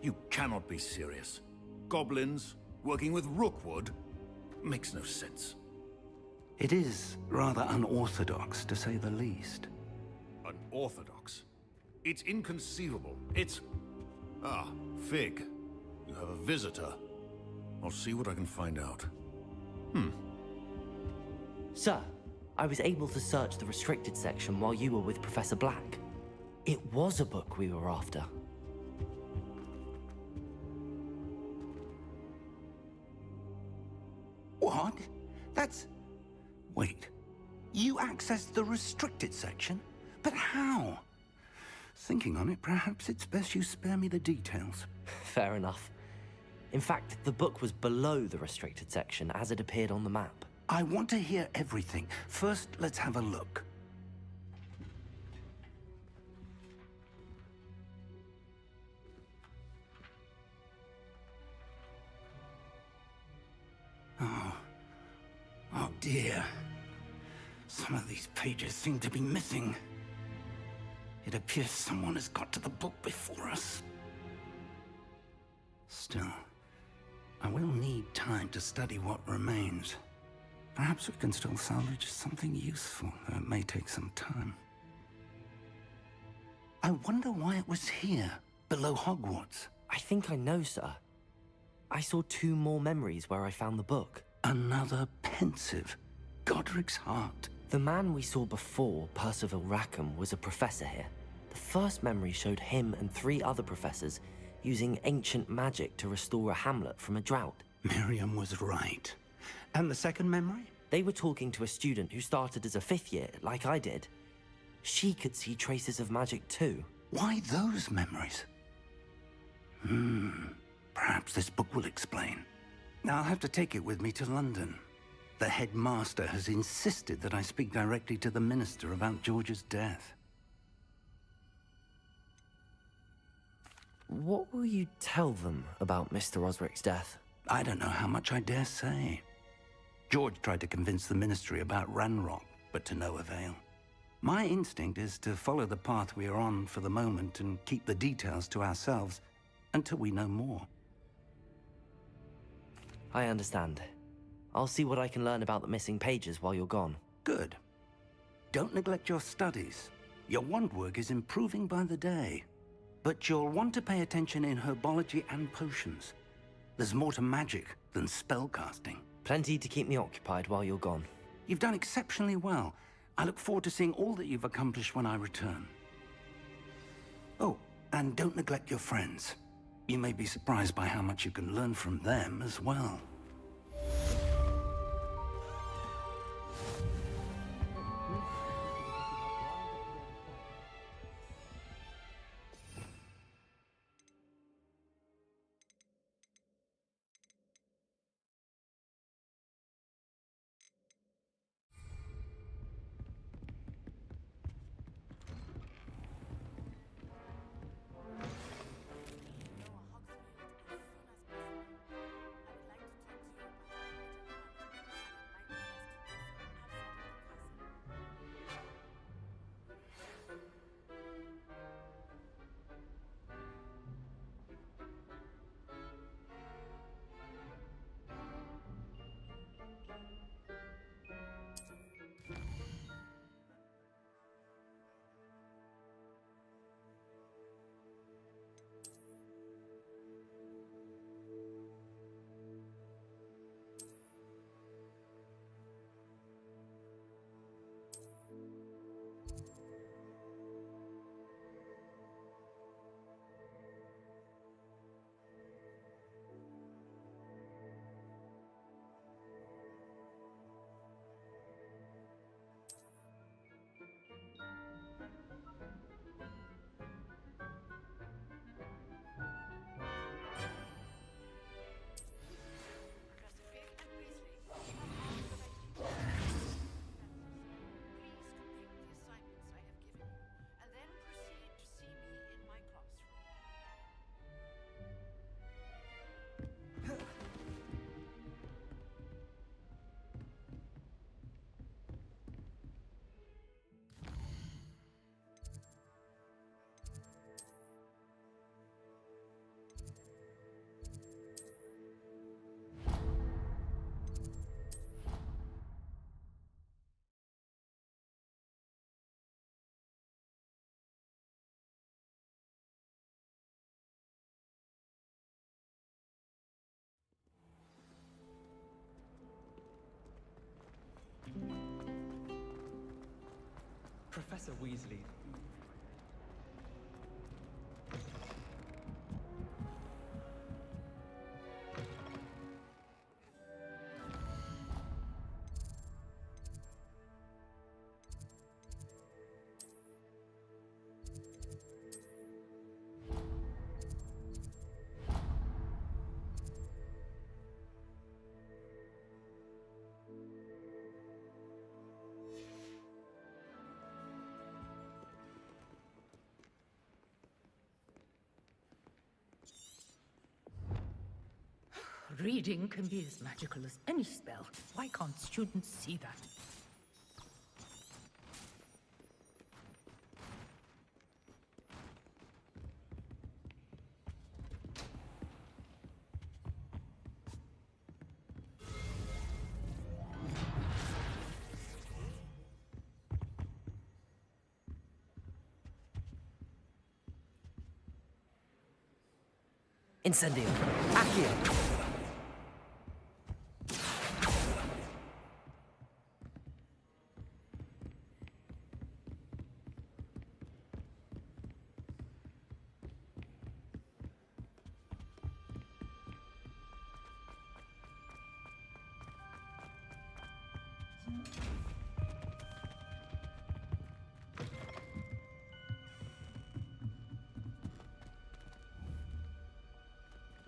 You cannot be serious. Goblins working with Rookwood makes no sense. It is rather unorthodox, to say the least. Unorthodox? It's inconceivable. It's... Ah, Fig. You have a visitor. I'll see what I can find out. Sir, I was able to search the restricted section while you were with Professor Black. It was a book we were after. What? That's... Wait. You accessed the restricted section? But how? Thinking on it, perhaps it's best you spare me the details. Fair enough. In fact, the book was below the restricted section as it appeared on the map. I want to hear everything. First, let's have a look. Oh dear. Some of these pages seem to be missing. It appears someone has got to the book before us. Still, I will need time to study what remains. Perhaps we can still salvage something useful, though it may take some time. I wonder why it was here, below Hogwarts. I think I know, sir. I saw 2 more memories where I found the book. Another pensive. Godric's heart. The man we saw before, Percival Rackham, was a professor here. The first memory showed him and 3 other professors using ancient magic to restore a hamlet from a drought. Miriam was right. And the second memory? They were talking to a student who started as a 5th year, like I did. She could see traces of magic too. Why those memories? Perhaps this book will explain. Now I'll have to take it with me to London. The headmaster has insisted that I speak directly to the minister about George's death. What will you tell them about Mr. Osric's death? I don't know how much I dare say. George tried to convince the ministry about Ranrock, but to no avail. My instinct is to follow the path we are on for the moment and keep the details to ourselves until we know more. I understand. I'll see what I can learn about the missing pages while you're gone. Good. Don't neglect your studies. Your wand work is improving by the day. But you'll want to pay attention in herbology and potions. There's more to magic than spellcasting. Plenty to keep me occupied while you're gone. You've done exceptionally well. I look forward to seeing all that you've accomplished when I return. Oh, and don't neglect your friends. You may be surprised by how much you can learn from them as well. Professor Weasley. Reading can be as magical as any spell. Why can't students see that? Incendio. Accio.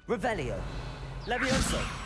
Revelio. Levioso.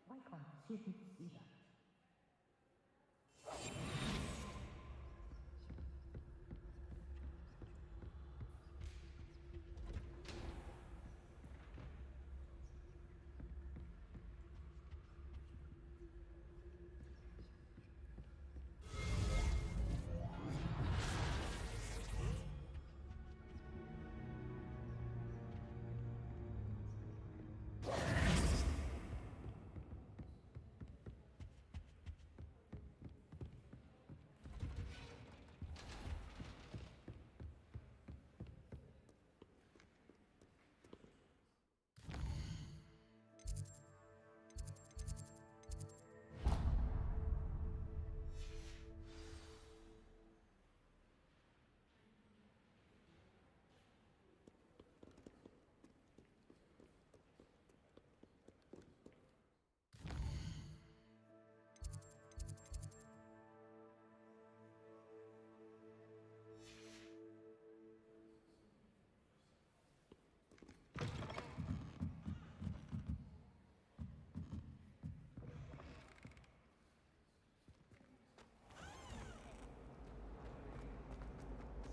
Why can't students see that?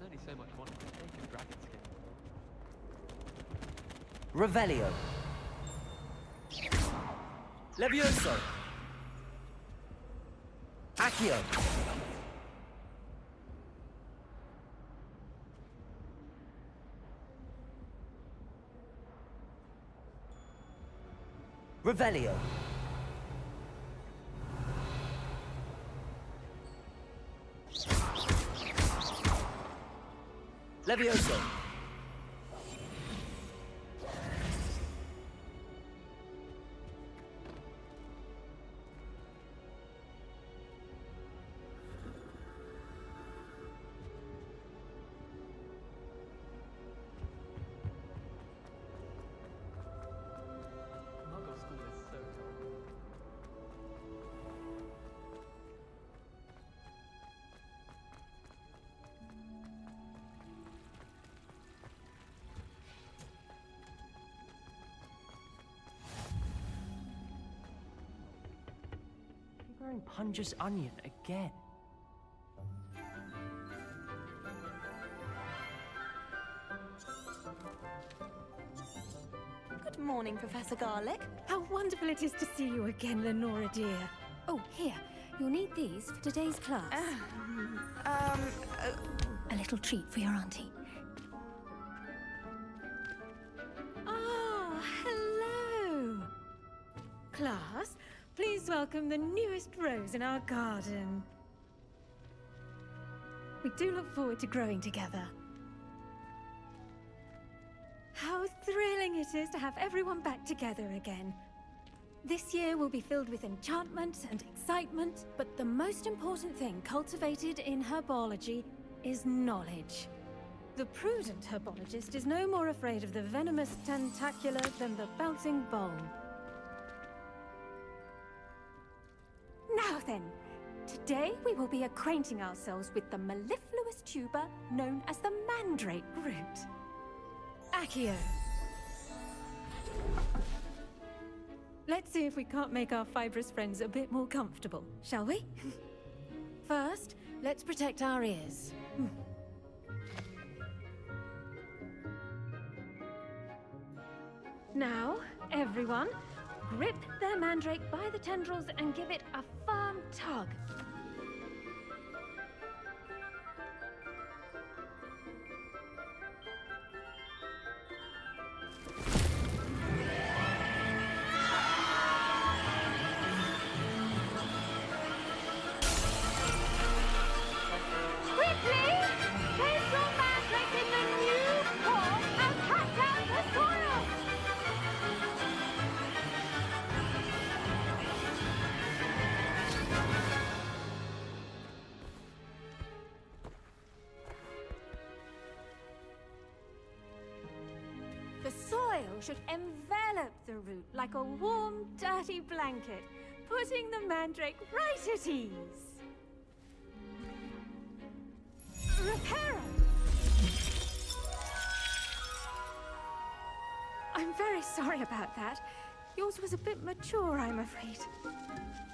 There's only so much one can take of dragon skin. Revelio. Levioso. Accio. Revelio. Levioso. Muggle school is so dull. You're wearing Punja's onion again. Good morning, Professor Garlick. How wonderful it is to see you again, Lenora dear. Oh, here. You'll need these for today's class. A little treat for your auntie. Ah, hello. Class, please welcome the newest rose in our garden. We do look forward to growing together. How thrilling it is to have everyone back together again. This year will be filled with enchantment and excitement, but the most important thing cultivated in herbology is knowledge. The prudent herbologist is no more afraid of the venomous tentacula than the bouncing bulb. Now then, today we will be acquainting ourselves with the mellifluous tuber known as the mandrake root. Accio. Let's see if we can't make our fibrous friends a bit more comfortable, shall we? First, let's protect our ears. Now, everyone, grip their mandrake by the tendrils and give it a firm tug. The soil should envelop the root like a warm, dirty blanket, putting the mandrake right at ease. Reparo! I'm very sorry about that. Yours was a bit mature, I'm afraid.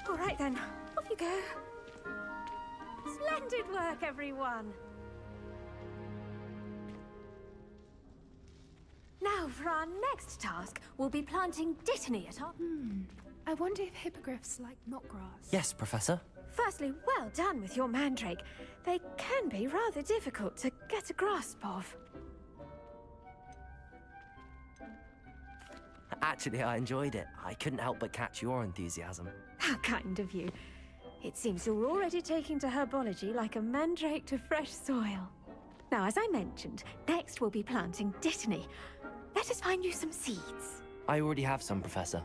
All right then, off you go. Splendid work, everyone. Now, for our next task, we'll be planting dittany at our... I wonder if hippogriffs like knotgrass. Yes, Professor. Firstly, well done with your mandrake. They can be rather difficult to get a grasp of. Actually, I enjoyed it. I couldn't help but catch your enthusiasm. How kind of you. It seems you're already taking to herbology like a mandrake to fresh soil. Now, as I mentioned, next we'll be planting dittany. Let us find you some seeds. I already have some, Professor.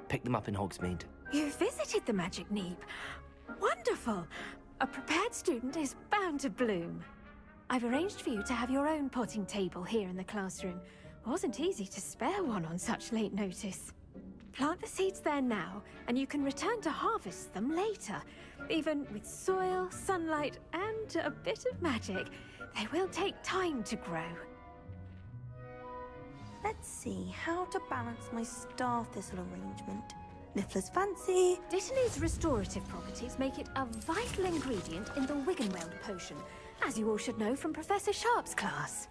Picked them up in Hogsmeade. You visited the Magic Neep. Wonderful! A prepared student is bound to bloom. I've arranged for you to have your own potting table here in the classroom. Wasn't easy to spare one on such late notice. Plant the seeds there now, and you can return to harvest them later. Even with soil, sunlight, and a bit of magic, they will take time to grow. Let's see how to balance my star thistle arrangement. Niffler's fancy. Dittany's restorative properties make it a vital ingredient in the Wiggenweld potion, as you all should know from Professor Sharp's class.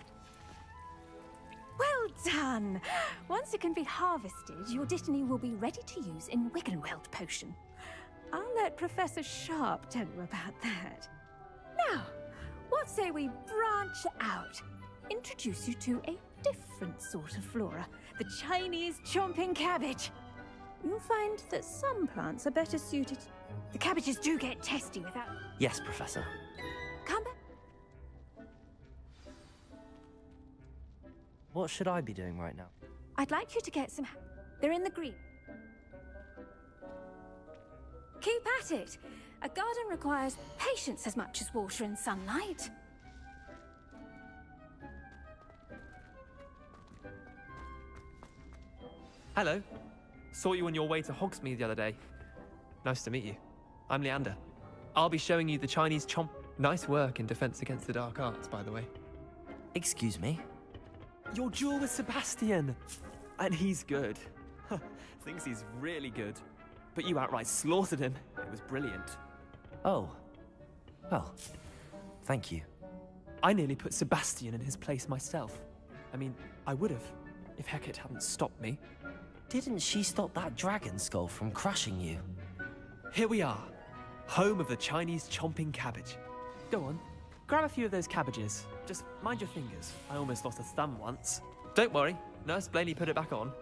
Well done! Once it can be harvested, your dittany will be ready to use in Wiggenweld potion. I'll let Professor Sharp tell you about that. Now, what say we branch out? Introduce you to a different sort of flora, the Chinese chomping cabbage. you'll find that some plants are better suited. The cabbages do get testy without... Yes, Professor. Come back. What should I be doing right now? I'd like you to get some... They're in the green. Keep at it. A garden requires patience as much as water and sunlight. Hello. Saw you on your way to Hogsmeade the other day. Nice to meet you. I'm Leander. I'll be showing you the Chinese chomp. Nice work in Defense Against the Dark Arts, by the way. Excuse me? Your duel with Sebastian! And he's good. Thinks he's really good. But you outright slaughtered him. It was brilliant. Oh. Well, thank you. I nearly put Sebastian in his place myself. I mean, I would have, if Hecate hadn't stopped me. Didn't she stop that dragon skull from crushing you? Here we are. Home of the Chinese chomping cabbage. Go on, grab a few of those cabbages. Just mind your fingers. I almost lost a thumb once. Don't worry, Nurse Blaney put it back on.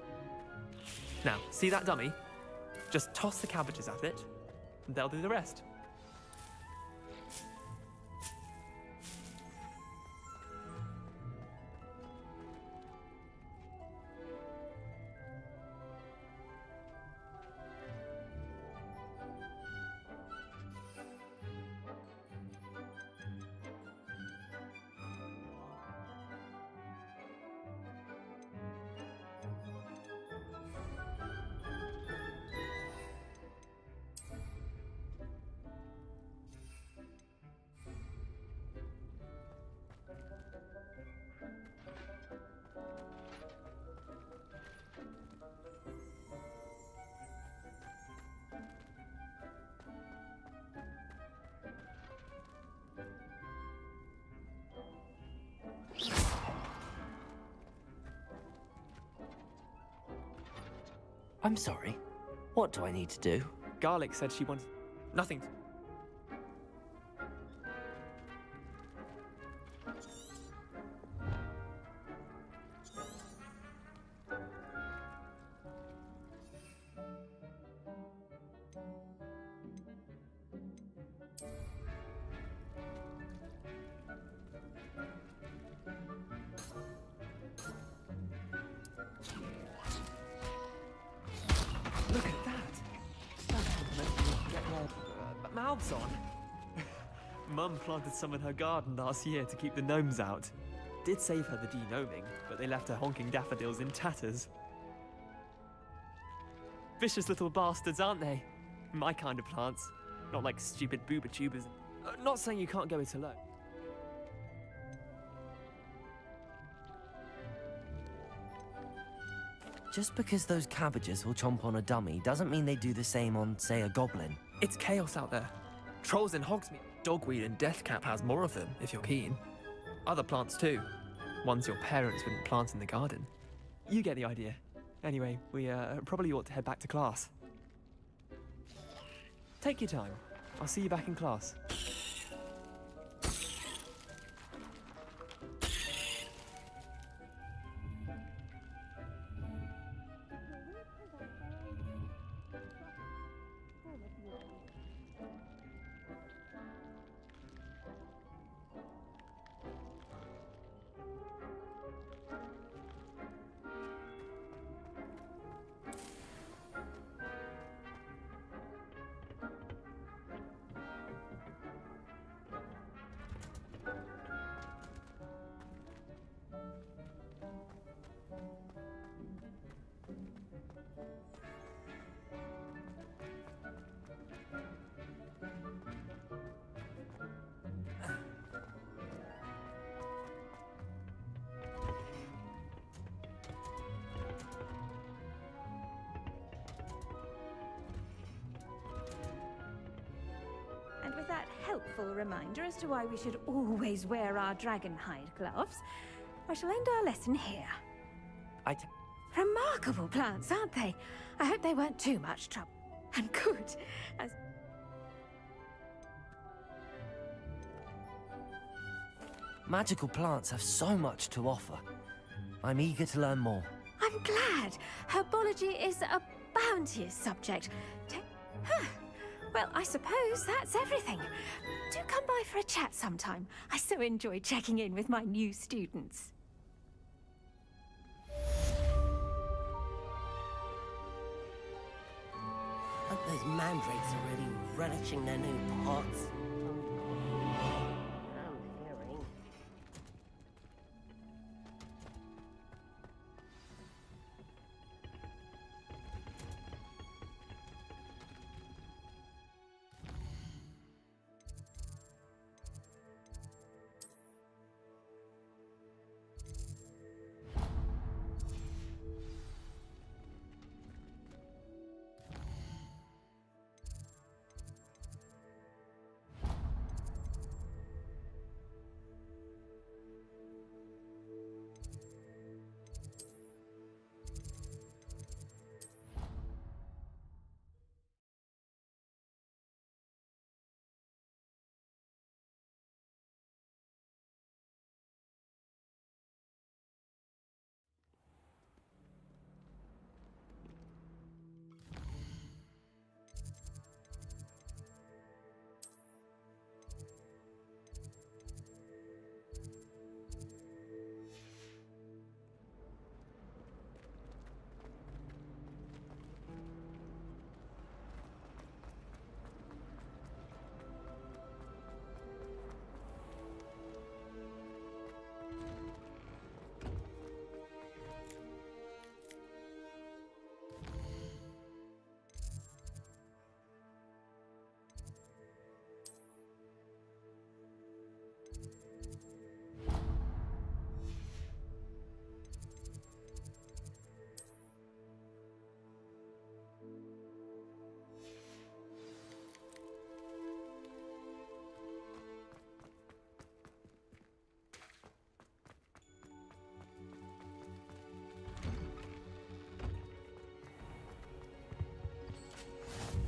Now, see that dummy? Just toss the cabbages at it, and they'll do the rest. I'm sorry. What do I need to do? Garlic said she wanted... nothing. Look at that! That's meant to get their mouths on. Mum planted some in her garden last year to keep the gnomes out. Did save her the de-gnoming, but they left her honking daffodils in tatters. Vicious little bastards, aren't they? My kind of plants. Not like stupid booba tubers. Not saying you can't go it alone. Just because those cabbages will chomp on a dummy doesn't mean they do the same on, say, a goblin. It's chaos out there. Trolls in Hogsmeade. Dogweed and Deathcap has more of them, if you're keen. Other plants too. Ones your parents wouldn't plant in the garden. You get the idea. Anyway, we probably ought to head back to class. Take your time. I'll see you back in class. And with that helpful reminder as to why we should always wear our dragonhide gloves, I shall end our lesson here. Remarkable plants, aren't they? I hope they weren't too much trouble. And good, as... Magical plants have so much to offer. I'm eager to learn more. I'm glad. Herbology is a bounteous subject. Well, I suppose that's everything. Do come by for a chat sometime. I so enjoy checking in with my new students. Hope those mandrakes are really relishing their new pots.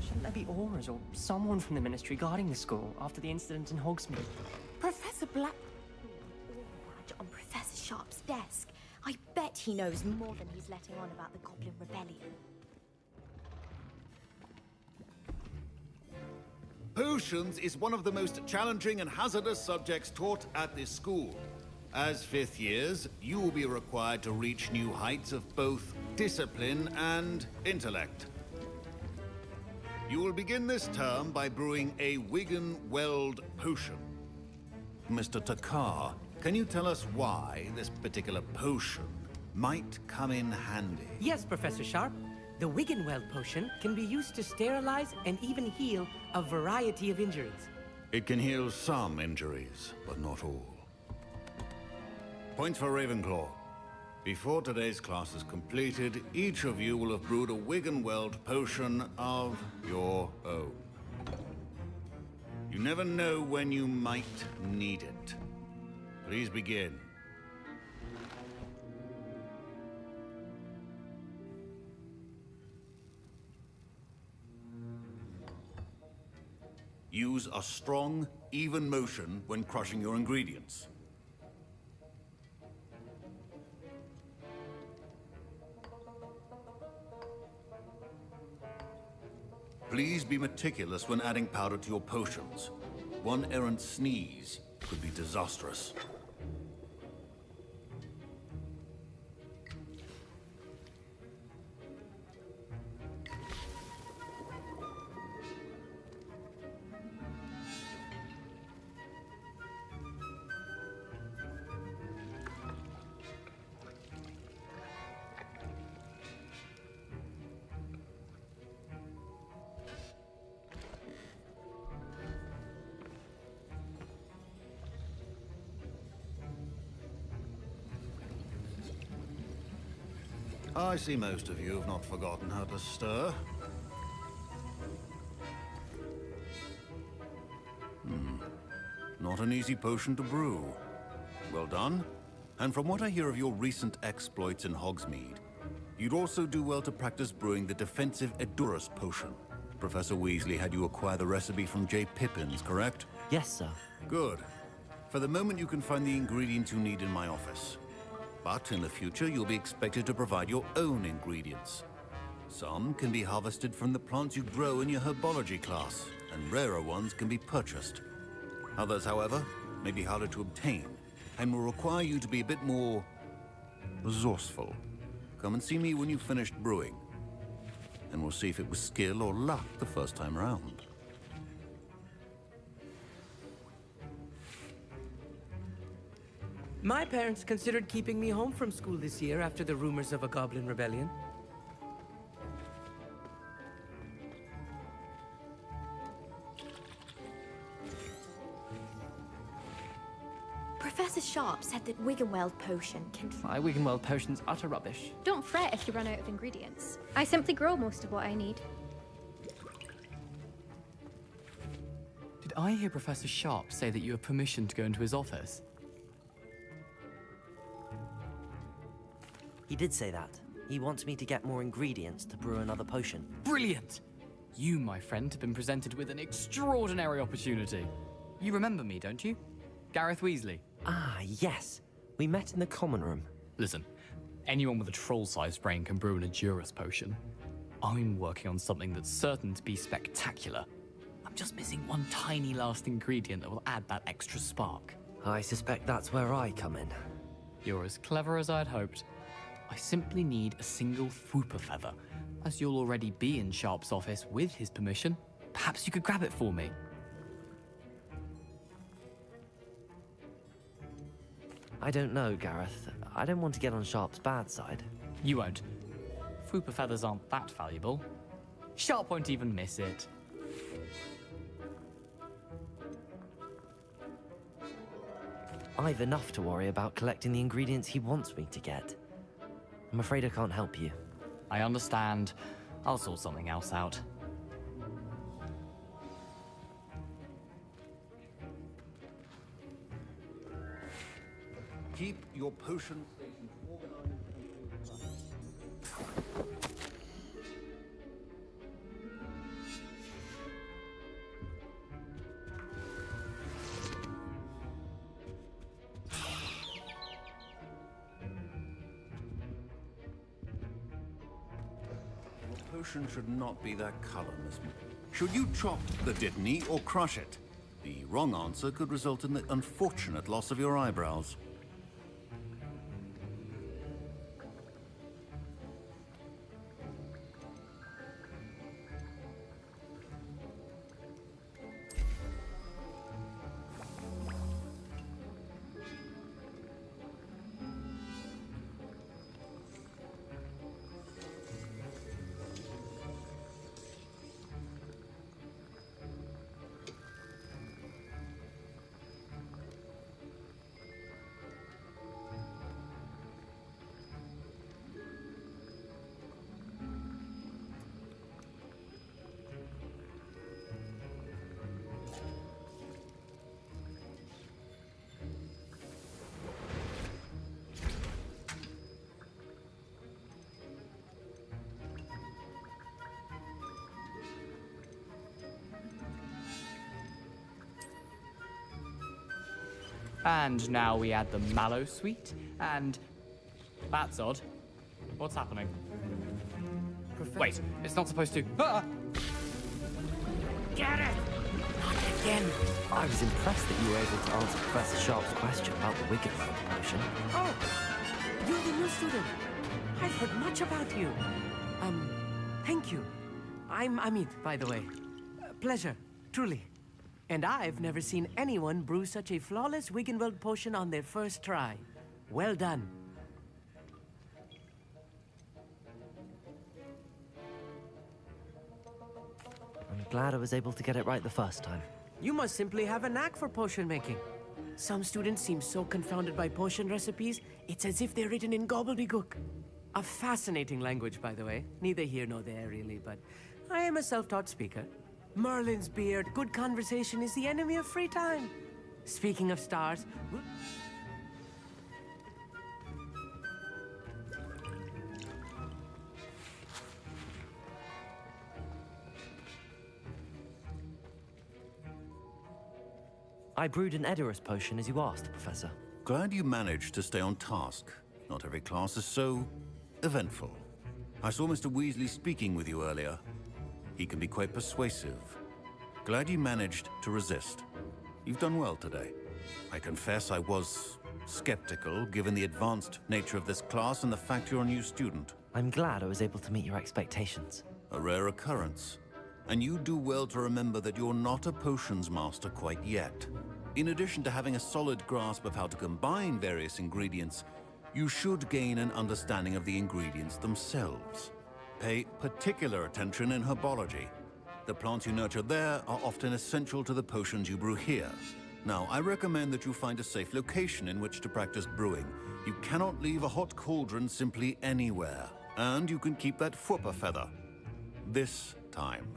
Shouldn't there be Aurors or someone from the Ministry guarding the school after the incident in Hogsmeade? Professor Black... on Professor Sharp's desk. I bet he knows more than he's letting on about the Goblin Rebellion. Potions is one of the most challenging and hazardous subjects taught at this school. As fifth years, you will be required to reach new heights of both discipline and intellect. You will begin this term by brewing a Wigan-Weld potion. Mr. Takar, can you tell us why this particular potion might come in handy? Yes, Professor Sharp. The Wiggenweld potion can be used to sterilize and even heal a variety of injuries. It can heal some injuries, but not all. Point for Ravenclaw. Before today's class is completed, each of you will have brewed a Wiggenweld potion of your own. You never know when you might need it. Please begin. Use a strong, even motion when crushing your ingredients. Please be meticulous when adding powder to your potions. One errant sneeze could be disastrous. I see most of you have not forgotten how to stir. Not an easy potion to brew. Well done. And from what I hear of your recent exploits in Hogsmeade, you'd also do well to practice brewing the defensive Edurus potion. Professor Weasley had you acquire the recipe from J. Pippin's, correct? Yes, sir. Good. For the moment, you can find the ingredients you need in my office. But in the future, you'll be expected to provide your own ingredients. Some can be harvested from the plants you grow in your herbology class, and rarer ones can be purchased. Others, however, may be harder to obtain, and will require you to be a bit more resourceful. Come and see me when you've finished brewing, and we'll see if it was skill or luck the first time around. My parents considered keeping me home from school this year after the rumors of a goblin rebellion. Professor Sharp said that Wiggenweld potion can... My Wiggenweld potion's utter rubbish. Don't fret if you run out of ingredients. I simply grow most of what I need. Did I hear Professor Sharp say that you have permission to go into his office? He did say that. He wants me to get more ingredients to brew another potion. Brilliant! You, my friend, have been presented with an extraordinary opportunity. You remember me, don't you? Gareth Weasley. Ah, yes. We met in the common room. Listen, anyone with a troll-sized brain can brew an Edurus potion. I'm working on something that's certain to be spectacular. I'm just missing one tiny last ingredient that will add that extra spark. I suspect that's where I come in. You're as clever as I'd hoped. I simply need a single Fwooper feather. As you'll already be in Sharp's office with his permission, perhaps you could grab it for me. I don't know, Gareth. I don't want to get on Sharp's bad side. You won't. Fwooper feathers aren't that valuable. Sharp won't even miss it. I've enough to worry about collecting the ingredients he wants me to get. I'm afraid I can't help you. I understand. I'll sort something else out. Keep your potion stations organized and Your potion should not be that color, Miss M. Should you chop the Dittany or crush it? The wrong answer could result in the unfortunate loss of your eyebrows. And now we add the mallow sweet, and... That's odd. What's happening? Wait, it's not supposed to... Ah! Get it! Not again! I was impressed that you were able to answer Professor Sharp's question about the Wiggenweld potion. Oh! You're the new student. I've heard much about you. Thank you. I'm Amit, by the way. Pleasure, truly. And I've never seen anyone brew such a flawless Wiggenweld potion on their first try. Well done. I'm glad I was able to get it right the first time. You must simply have a knack for potion making. Some students seem so confounded by potion recipes, it's as if they're written in gobbledygook. A fascinating language, by the way. Neither here nor there, really, but I am a self-taught speaker. Merlin's beard, good conversation is the enemy of free time. Speaking of stars... I brewed an Edurus potion as you asked, Professor. Glad you managed to stay on task. Not every class is so eventful. I saw Mr. Weasley speaking with you earlier. He can be quite persuasive. Glad you managed to resist. You've done well today. I confess I was skeptical, given the advanced nature of this class and the fact you're a new student. I'm glad I was able to meet your expectations. A rare occurrence. And you do well to remember that you're not a potions master quite yet. In addition to having a solid grasp of how to combine various ingredients, you should gain an understanding of the ingredients themselves. Pay particular attention in herbology. The plants you nurture there are often essential to the potions you brew here. Now, I recommend that you find a safe location in which to practice brewing. You cannot leave a hot cauldron simply anywhere. And you can keep that Fwooper feather. This time.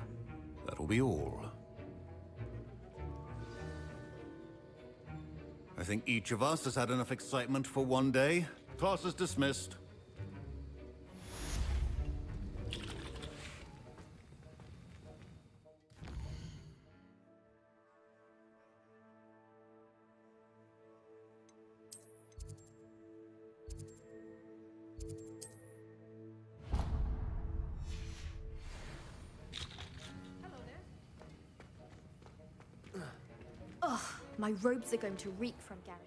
That'll be all. I think each of us has had enough excitement for one day. Class is dismissed. Ugh, my robes are going to reek from Gareth.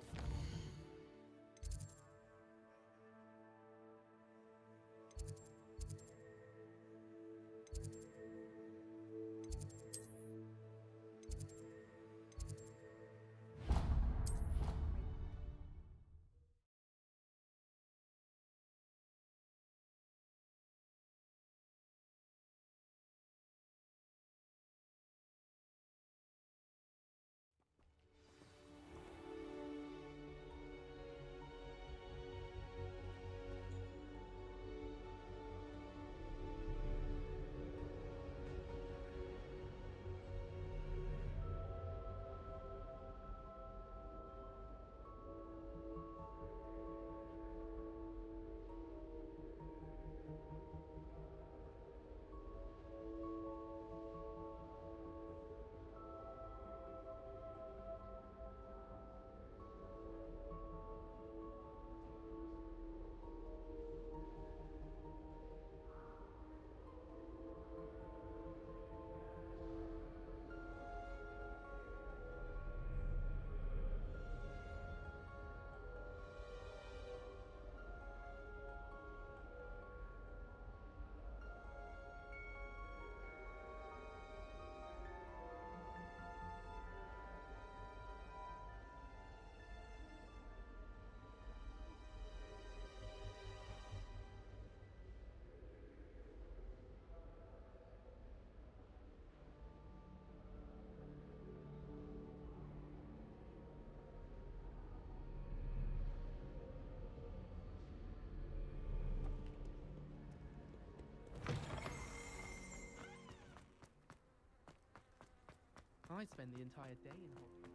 I spend the entire day in Hogwarts.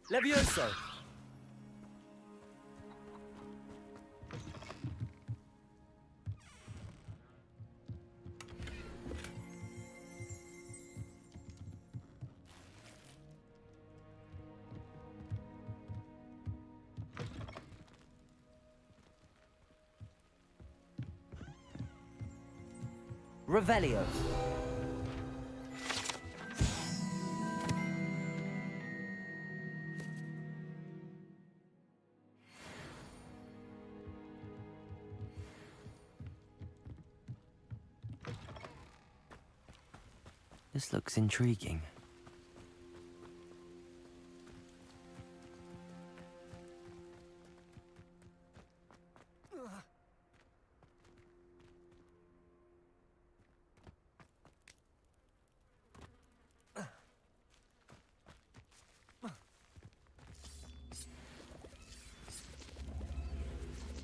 Levioso! Revelio. This looks intriguing.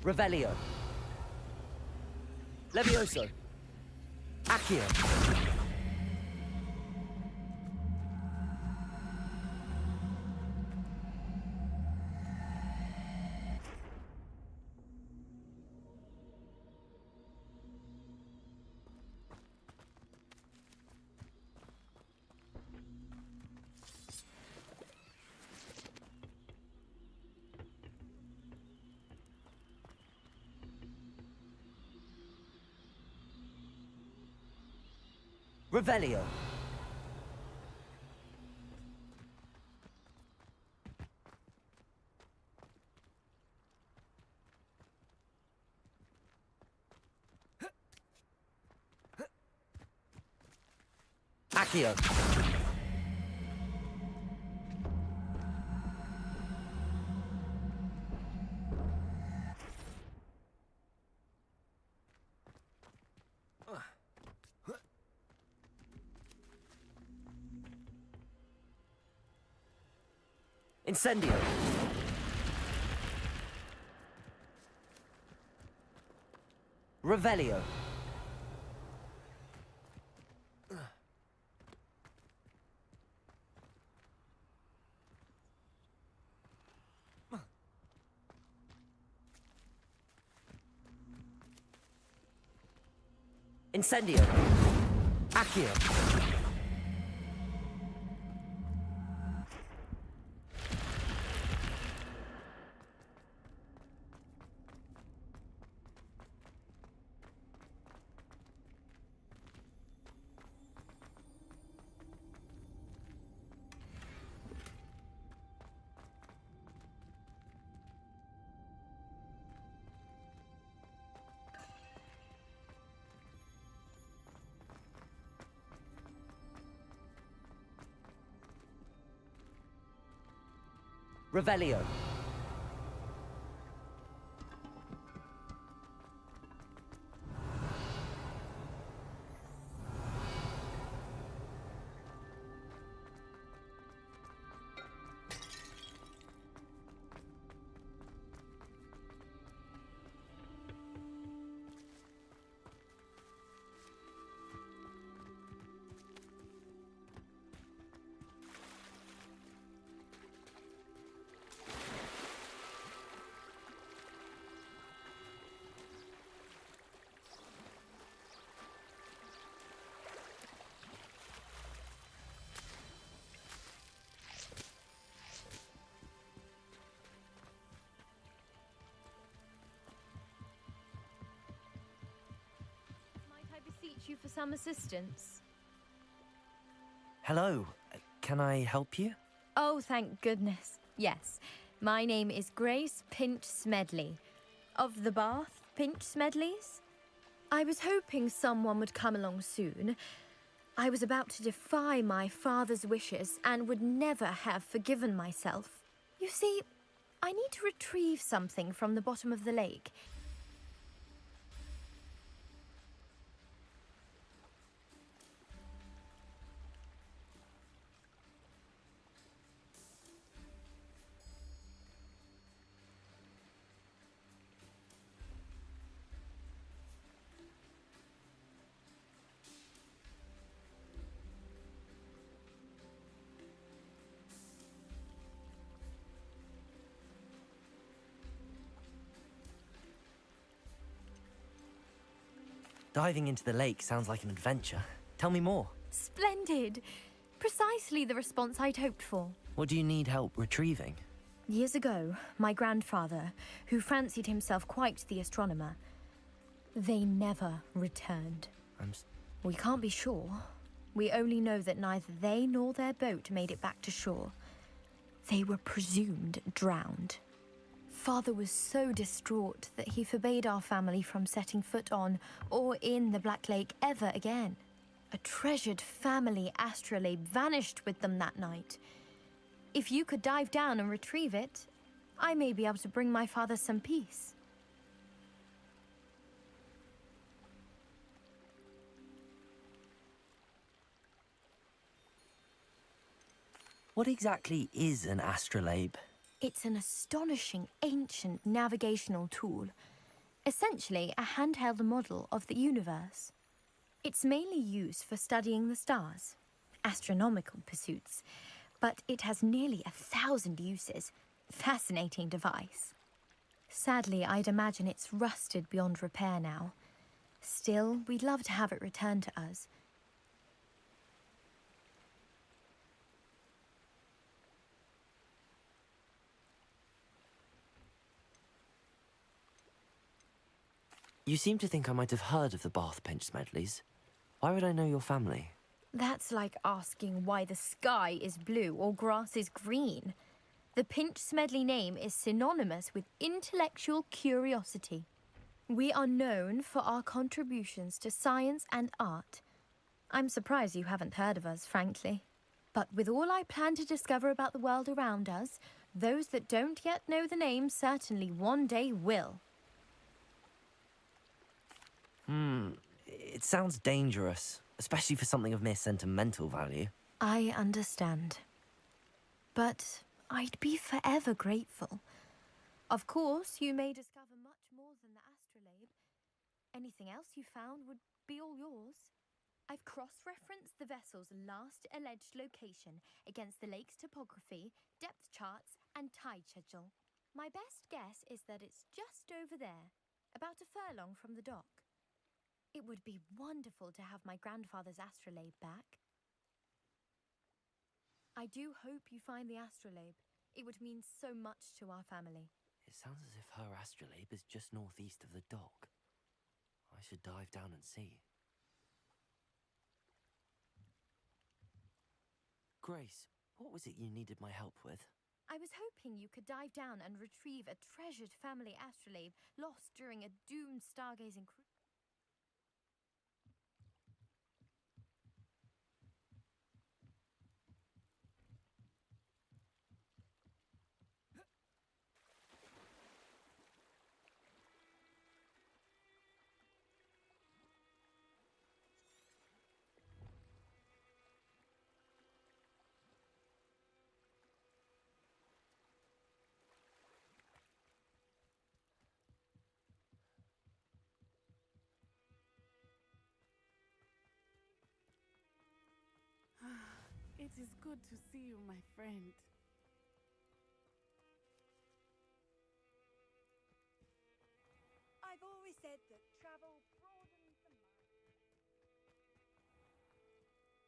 Revelio. Levioso. Accio. Revelio. Accio. Incendio. Revelio. Incendio. Accio. Revelio. Might I beseech you for some assistance? Hello. Can I help you? Oh, thank goodness. Yes. My name is Grace Pinch Smedley. Of the Bath Pinch Smedleys? I was hoping someone would come along soon. I was about to defy my father's wishes and would never have forgiven myself. You see, I need to retrieve something from the bottom of the lake. Diving into the lake sounds like an adventure. Tell me more. Splendid! Precisely the response I'd hoped for. What do you need help retrieving? Years ago, my grandfather, who fancied himself quite the astronomer, they never returned. We can't be sure. We only know that neither they nor their boat made it back to shore. They were presumed drowned. Father was so distraught that he forbade our family from setting foot on or in the Black Lake ever again. A treasured family astrolabe vanished with them that night. If you could dive down and retrieve it, I may be able to bring my father some peace. What exactly is an astrolabe? It's an astonishing ancient navigational tool. Essentially, a handheld model of the universe. It's mainly used for studying the stars, astronomical pursuits, but it has nearly 1,000 uses. Fascinating device. Sadly, I'd imagine it's rusted beyond repair now. Still, we'd love to have it returned to us. You seem to think I might have heard of the Bath Pinch Smedleys. Why would I know your family? That's like asking why the sky is blue or grass is green. The Pinch Smedley name is synonymous with intellectual curiosity. We are known for our contributions to science and art. I'm surprised you haven't heard of us, frankly. But with all I plan to discover about the world around us, those that don't yet know the name certainly one day will. It sounds dangerous, especially for something of mere sentimental value. I understand. But I'd be forever grateful. Of course, you may discover much more than the astrolabe. Anything else you found would be all yours. I've cross-referenced the vessel's last alleged location against the lake's topography, depth charts, and tide schedule. My best guess is that it's just over there, about a furlong from the dock. It would be wonderful to have my grandfather's astrolabe back. I do hope you find the astrolabe. It would mean so much to our family. It sounds as if her astrolabe is just northeast of the dock. I should dive down and see. Grace, what was it you needed my help with? I was hoping you could dive down and retrieve a treasured family astrolabe lost during a doomed stargazing cruise. It is good to see you, my friend. I've always said that travel broadens the mind.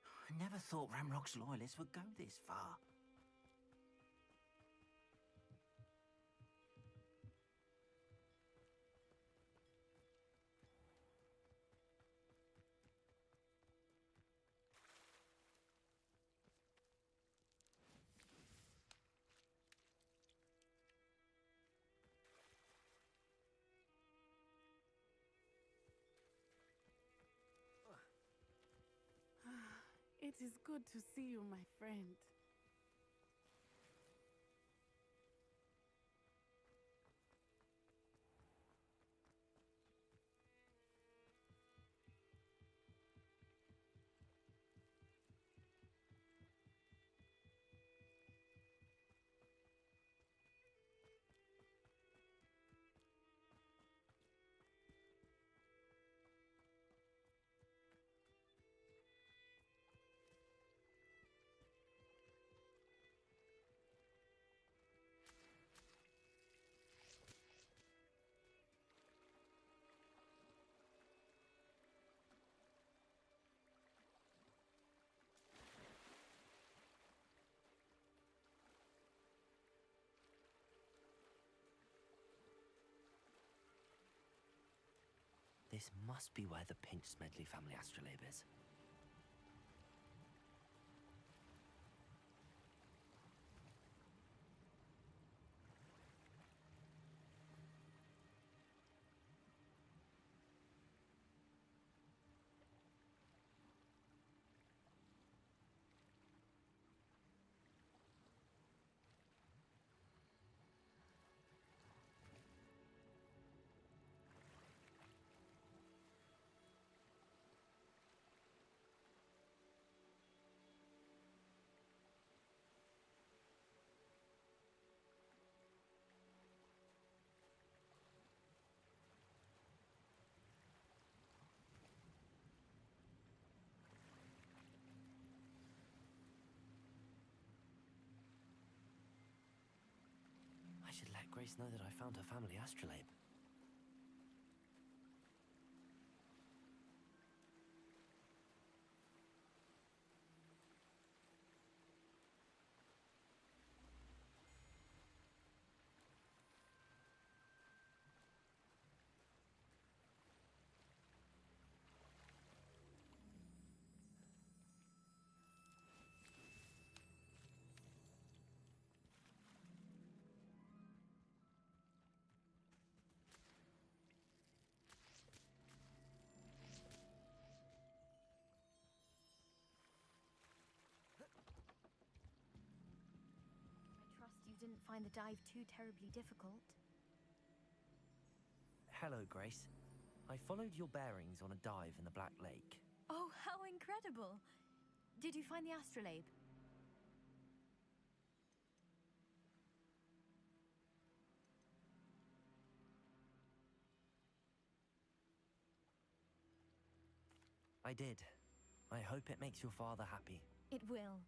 I never thought Ramrock's loyalists would go this far. It is good to see you, my friend. This must be where the Pinch Smedley family astrolabe is. I should let Grace know that I found her family astrolabe. I trust you didn't find the dive too terribly difficult. Hello, Grace. I followed your bearings on a dive in the Black Lake. Oh, how incredible! Did you find the astrolabe? I did. I hope it makes your father happy. It will.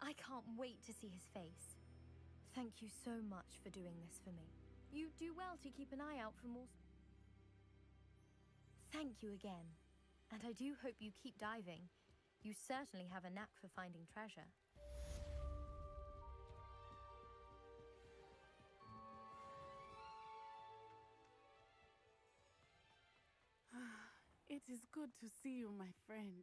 I can't wait to see his face. Thank you so much for doing this for me. You do well to keep an eye out for more... Thank you again. And I do hope you keep diving. You certainly have a knack for finding treasure. It is good to see you, my friend.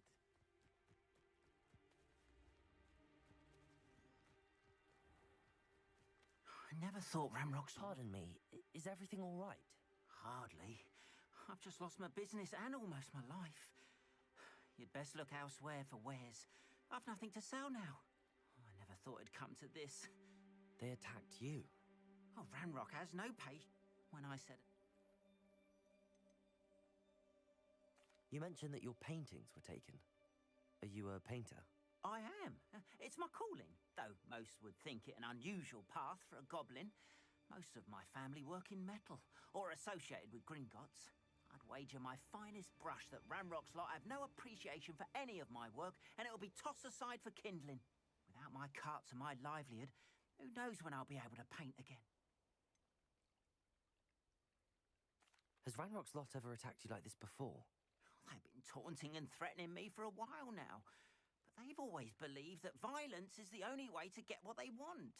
I never thought Ramrock's... Pardon me, is everything all right? Hardly. I've just lost my business and almost my life. You'd best look elsewhere for wares. I've nothing to sell now. I never thought it'd come to this. They attacked you? Oh, Ramrock has no patience. When I said... You mentioned that your paintings were taken. Are you a painter? I am. It's my calling, though most would think it an unusual path for a goblin. Most of my family work in metal, or associated with Gringotts. I'd wager my finest brush that Ramrock's lot have no appreciation for any of my work, and it'll be tossed aside for kindling. Without my carts and my livelihood, who knows when I'll be able to paint again? Has Ranrock's lot ever attacked you like this before? They've been taunting and threatening me for a while now. But they've always believed that violence is the only way to get what they want.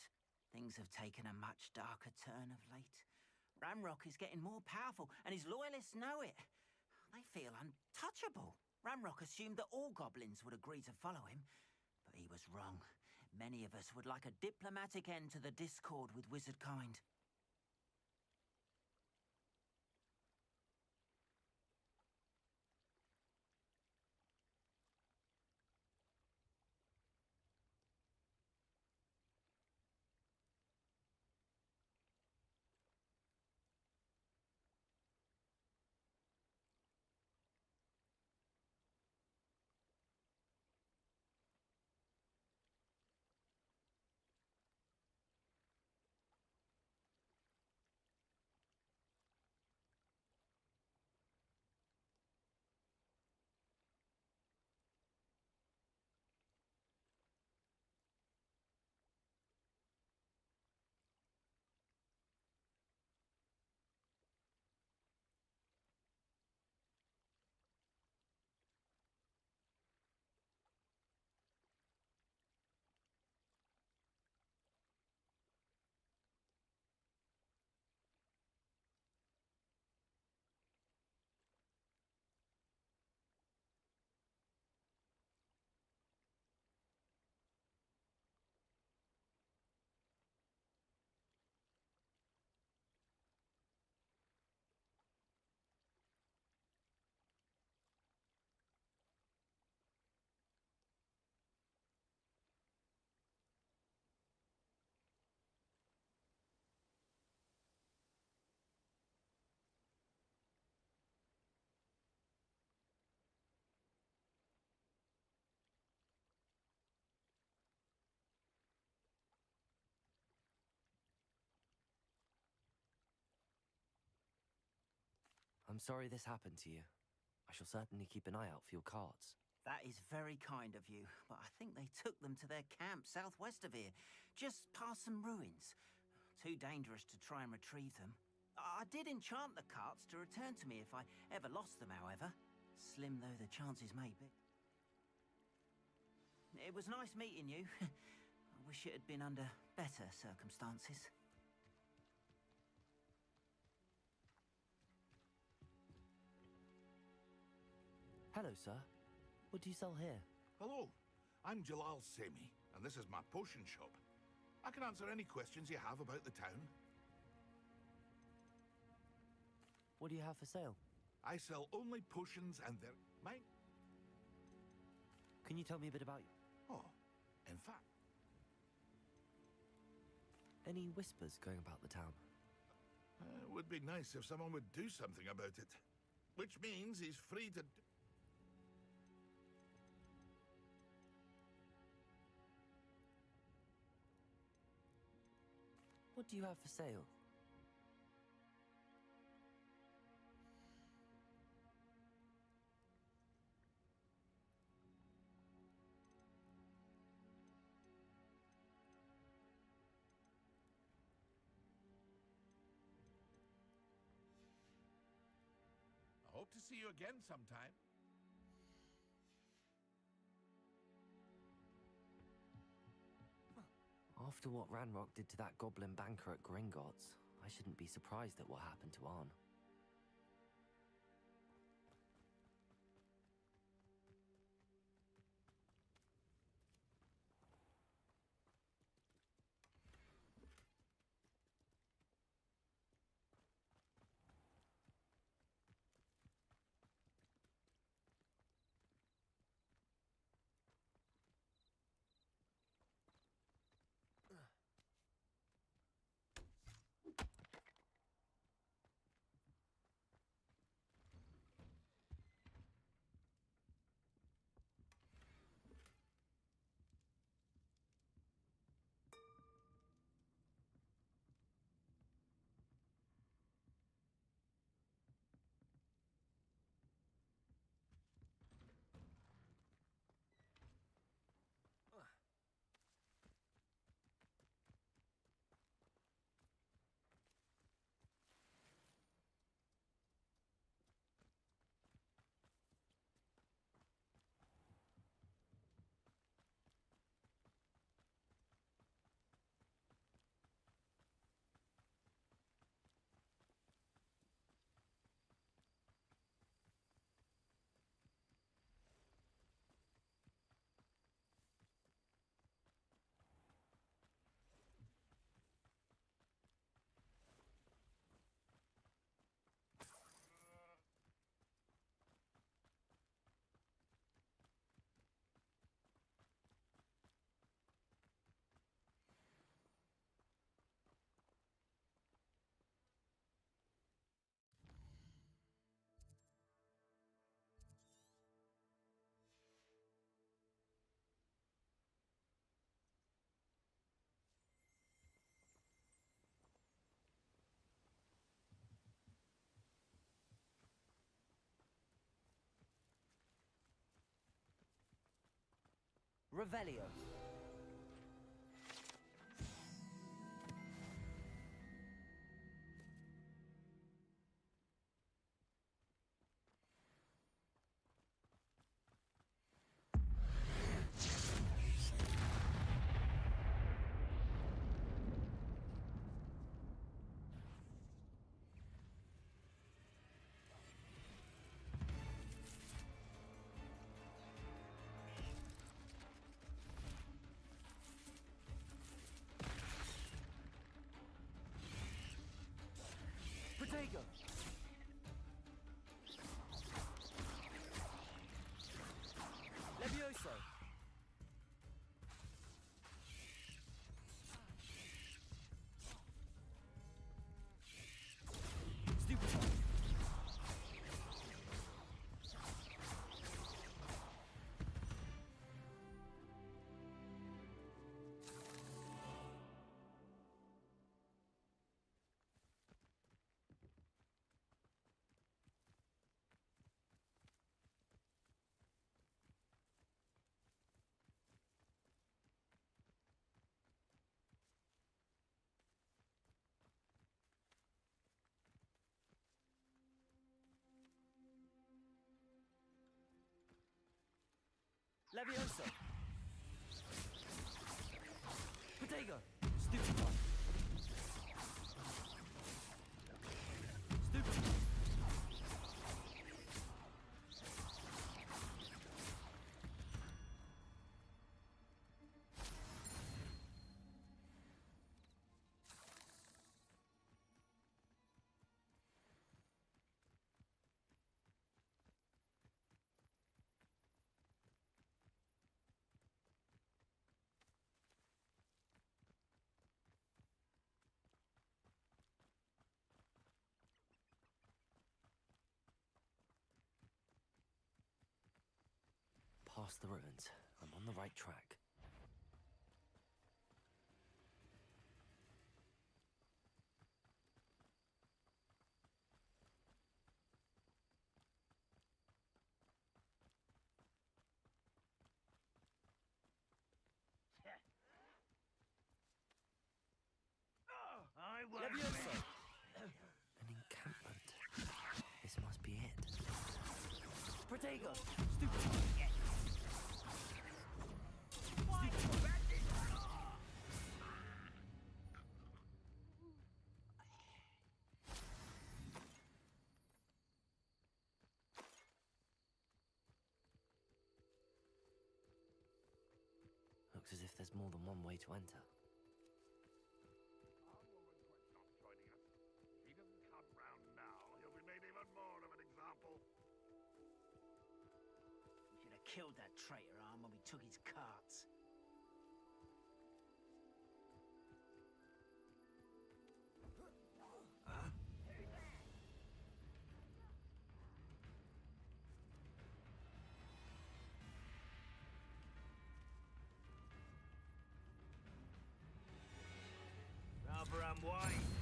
Things have taken a much darker turn of late. Ramrock is getting more powerful, and his loyalists know it. They feel untouchable. Ramrock assumed that all goblins would agree to follow him, but he was wrong. Many of us would like a diplomatic end to the discord with wizard kind. I'm sorry this happened to you. I shall certainly keep an eye out for your carts. That is very kind of you, but I think they took them to their camp southwest of here, just past some ruins. Too dangerous to try and retrieve them. I did enchant the carts to return to me if I ever lost them, however. Slim though the chances may be. It was nice meeting you. I wish it had been under better circumstances. Hello, sir. What do you sell here? Hello, I'm Jalal Semi, and this is my potion shop. I can answer any questions you have about the town. What do you have for sale? I sell only potions and they're mine. Can you tell me a bit about you? Oh, in fact. Any whispers going about the town? It would be nice if someone would do something about it. Which means he's free to... What do you have for sale? I hope to see you again sometime. After what Ranrock did to that goblin banker at Gringotts, I shouldn't be surprised at what happened to Arn. Revelio. Levioso! Protego! Stupefy! Stupefy! Past the ruins. I'm on the right track. I won't. Levioso! An encampment. This must be it. Protego! Stupefy! Looks as if there's more than one way to enter. If he doesn't come round now, he'll be made even more of an example. We should have killed that traitor arm when we took his carts. Rather unwise.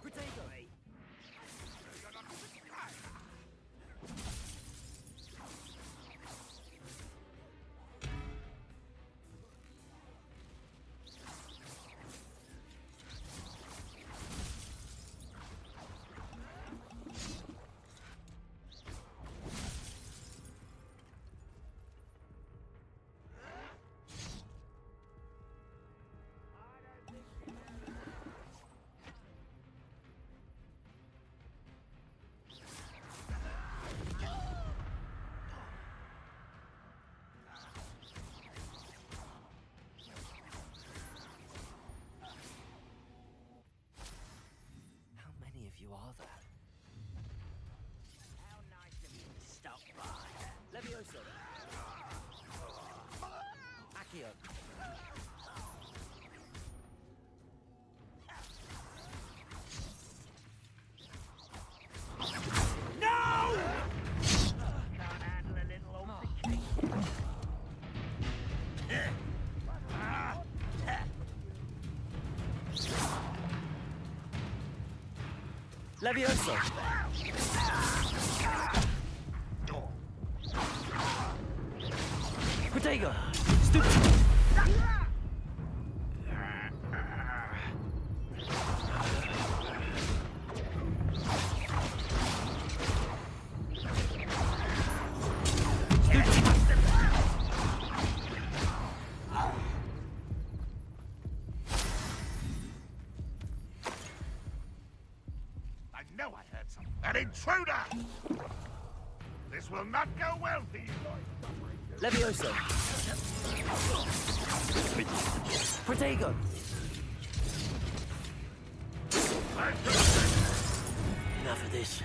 Protego! How many of you are there? How nice of you to stop by. Levioso! Accio! No! Can't handle a little altercation. Levioso! Protego! Stupid! I know I heard something. An intruder! This will not go well for you. Levioso! Protego! Enough of this.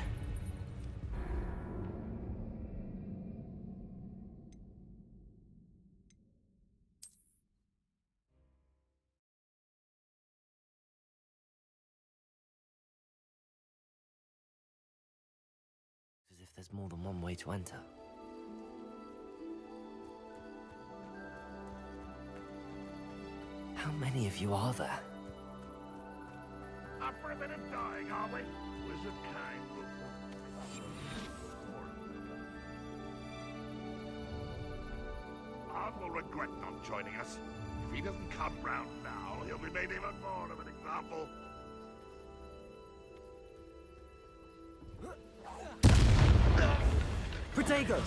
As if there's more than one way to enter. How many of you are there? Up for a bit of dying, are we? Wizard kind. Arn will regret not joining us. If he doesn't come round now, he'll be made even more of an example. Protego!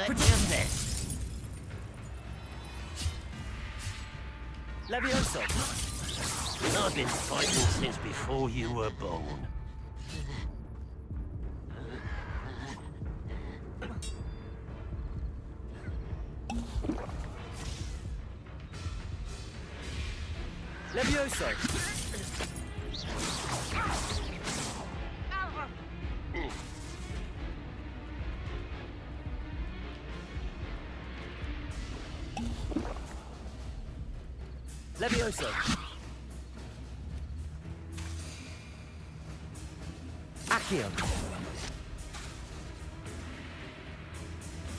at your best. Levioso! I've been fighting since before you were born. Levioso! Levioso! Accio!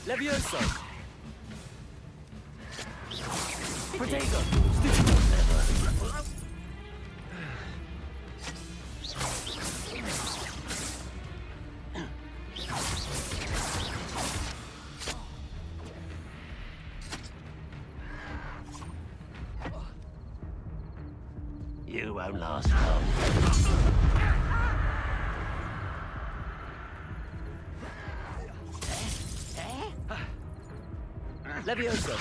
Levioso! Protego! You won't last long. Levioso!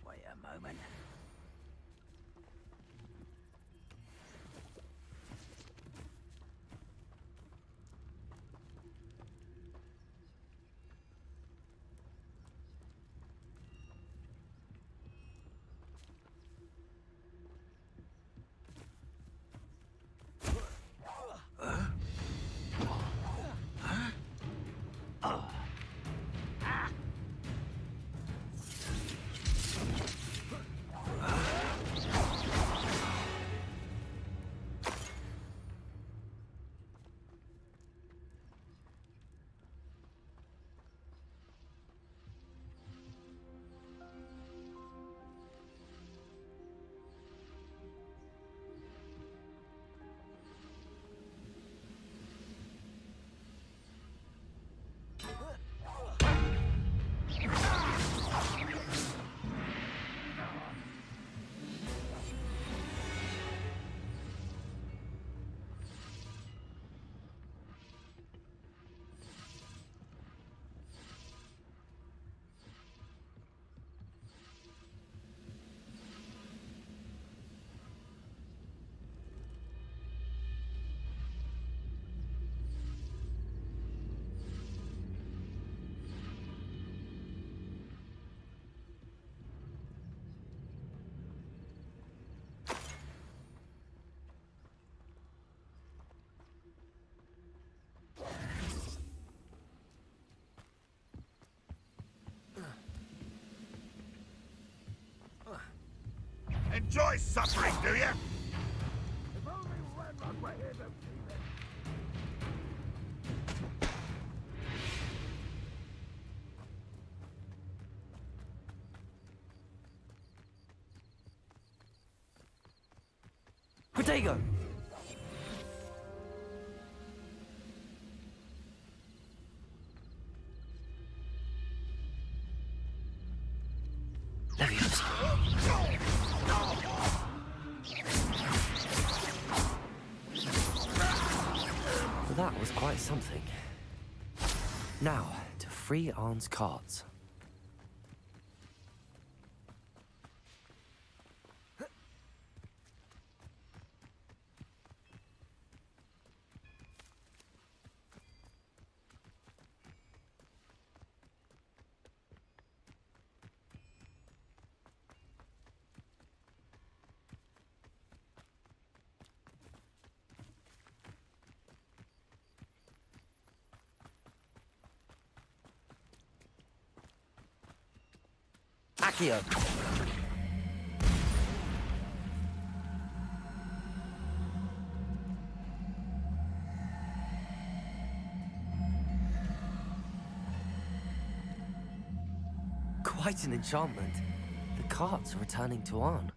Wait a moment. Enjoy suffering, do you? Protego! That was quite something. Now, to free Arn's cards. Accio! Quite an enchantment. The carts are returning to Arn.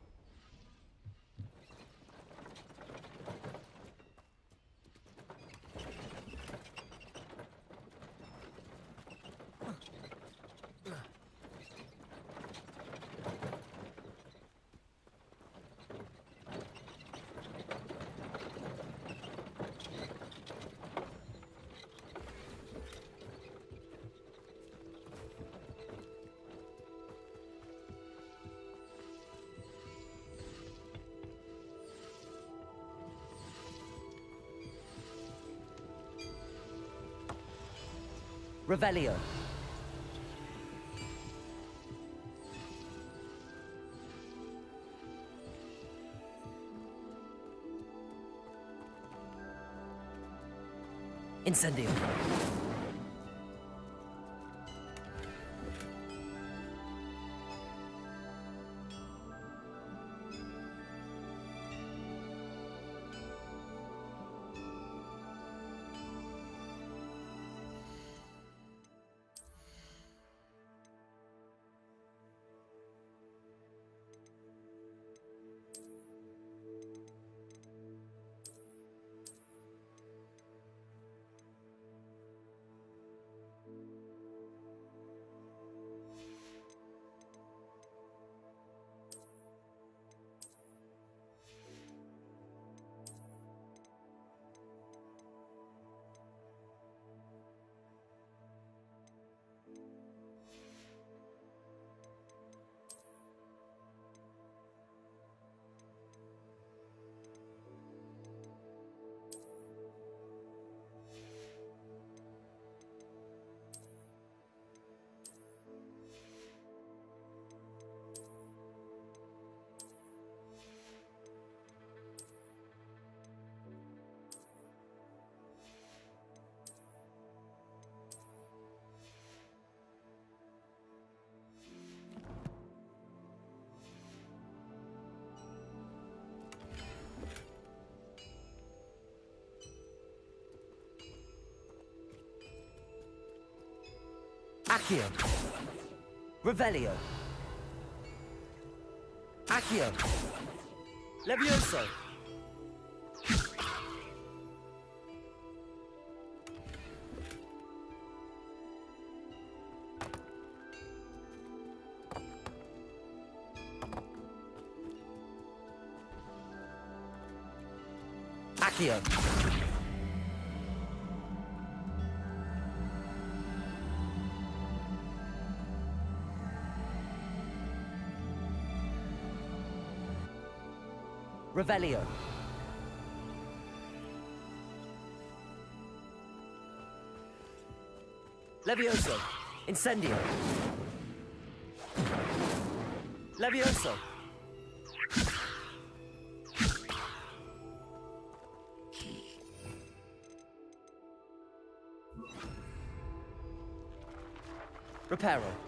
Revelio. Incendio. Accio. Revelio. Accio. Levioso. Accio. Revelio. Levioso. Incendio. Levioso. Reparo.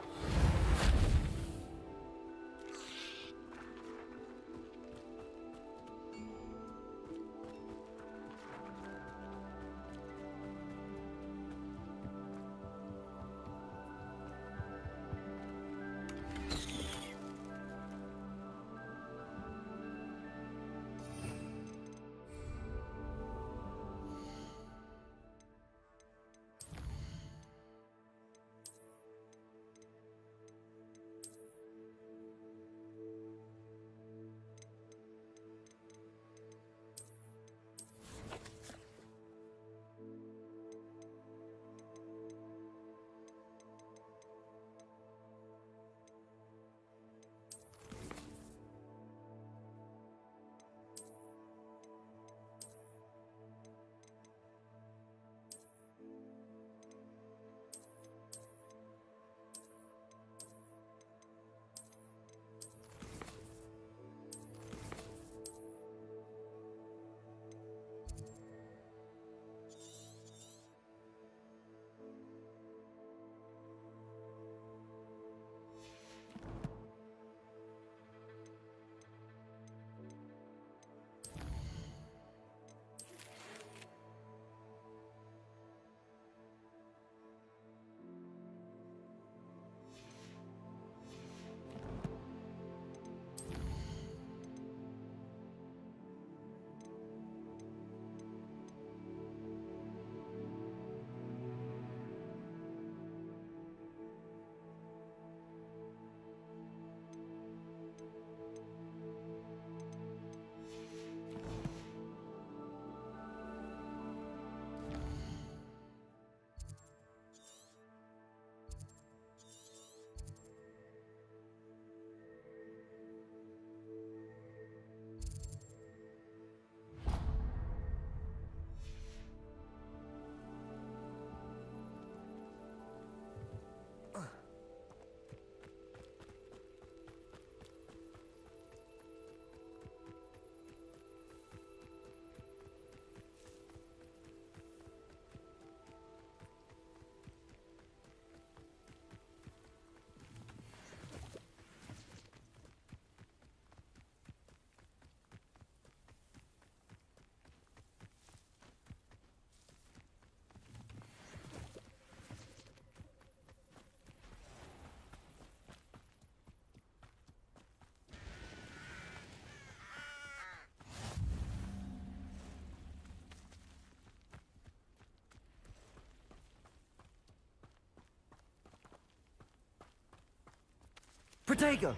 Protego!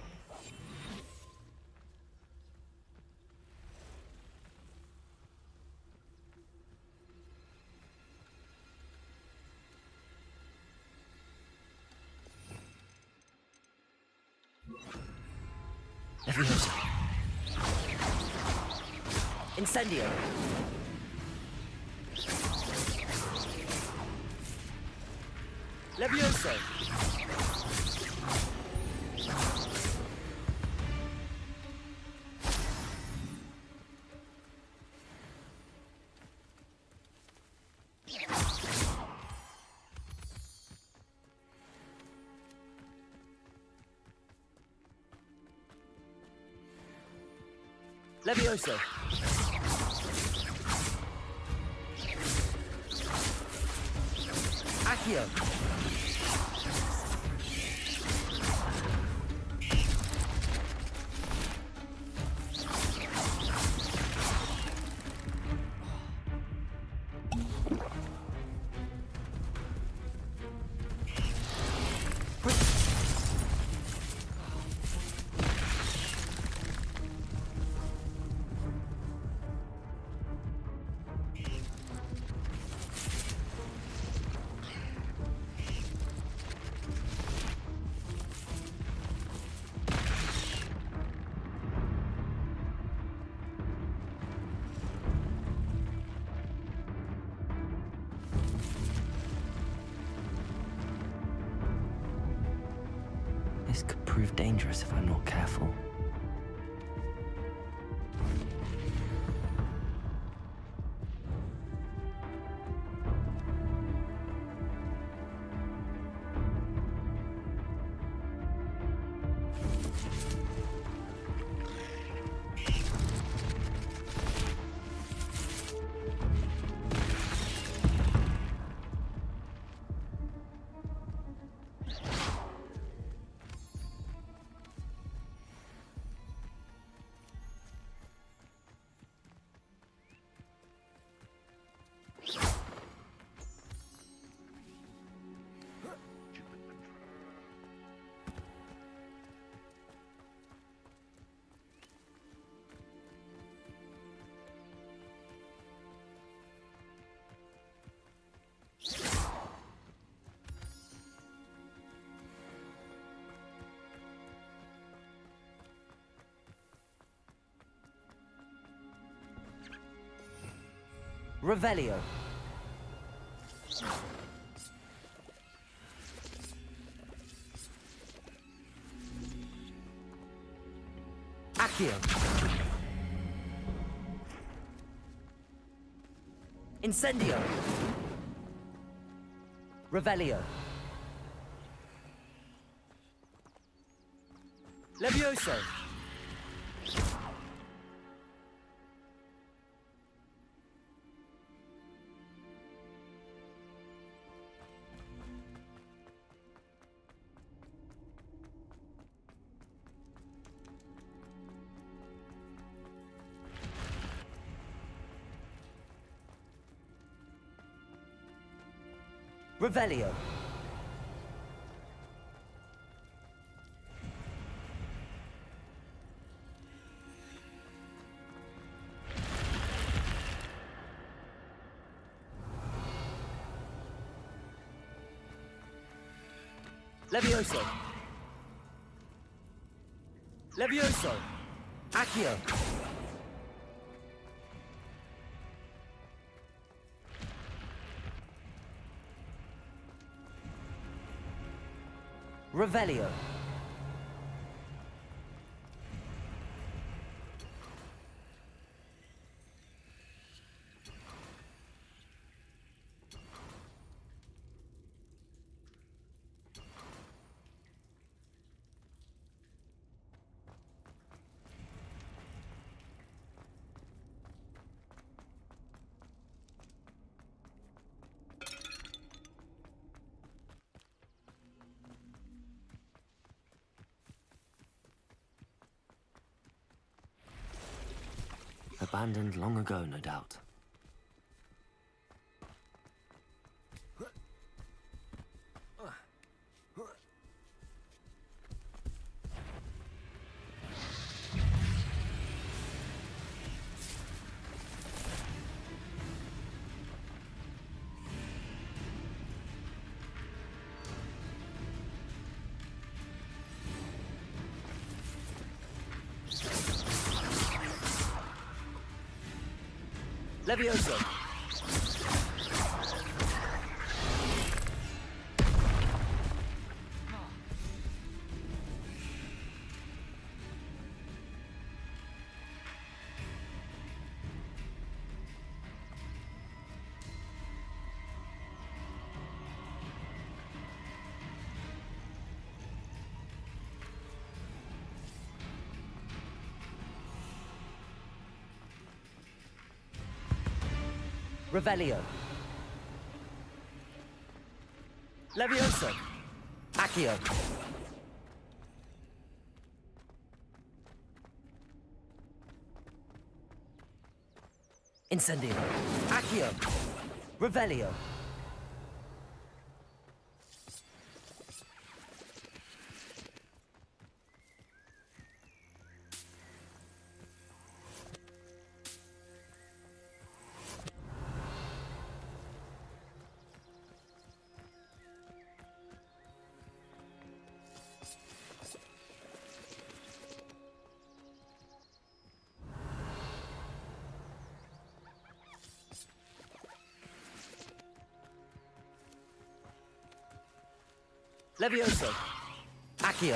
Leviosa. Incendio. Levioso. Levioso. Accio. This could prove dangerous if I'm not careful. Revelio. Accio. Incendio. Revelio. Levioso. Revelio. Levioso. Levioso. Accio. Revelio. Abandoned long ago, no doubt. Levioso! Revelio. Levioso. Accio. Incendio. Accio. Revelio. Levioso. Accio.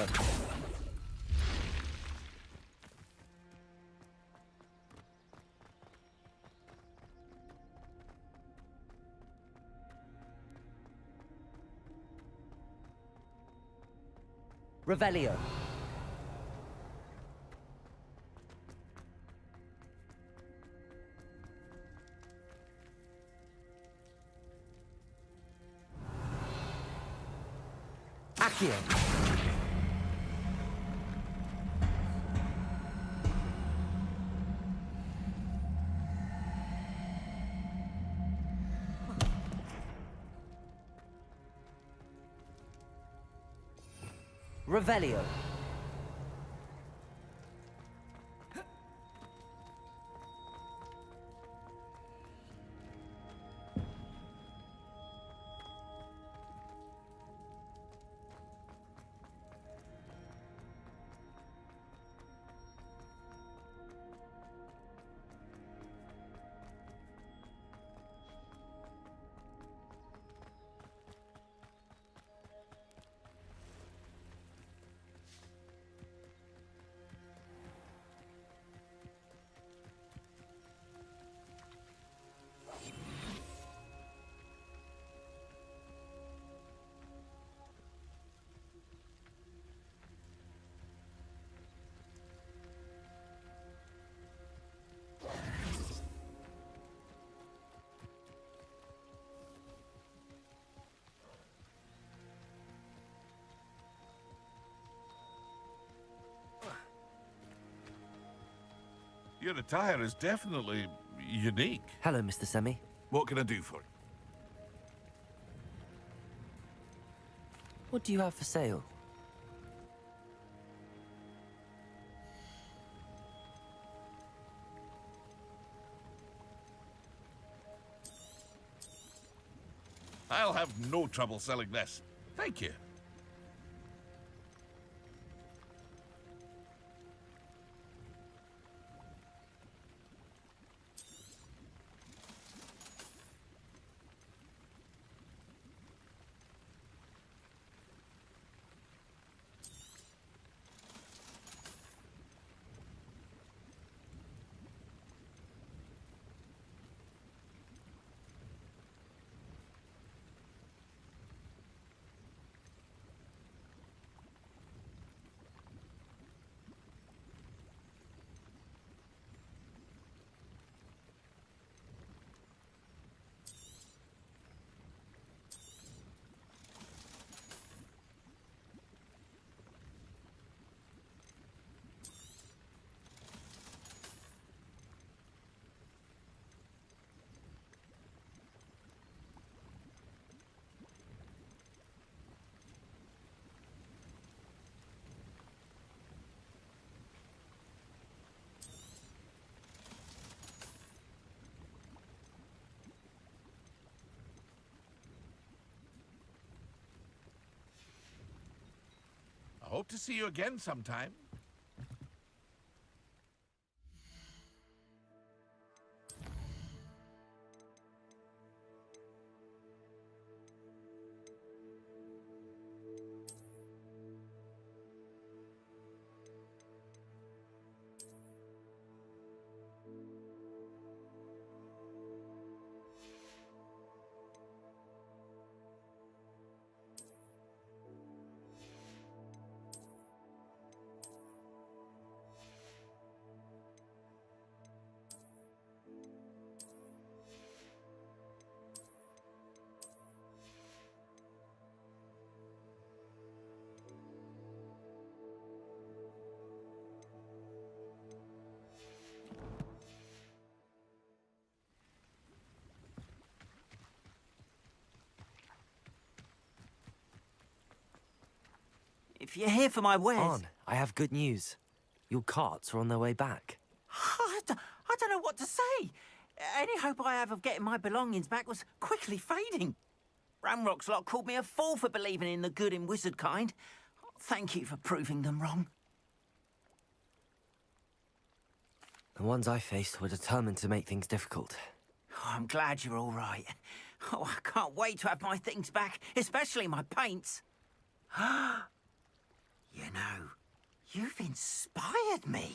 Revelio. Accio. Revelio. Your attire is definitely unique. Hello, Mr. Semi. What can I do for you? What do you have for sale? I'll have no trouble selling this. Thank you. I hope to see you again sometime. If you're here for my wares... On, I have good news. Your carts are on their way back. I don't know what to say. Any hope I have of getting my belongings back was quickly fading. Ramrock's lot called me a fool for believing in the good in wizard kind. Thank you for proving them wrong. The ones I faced were determined to make things difficult. Oh, I'm glad you're all right. Oh, I can't wait to have my things back, especially my paints. You know, you've inspired me.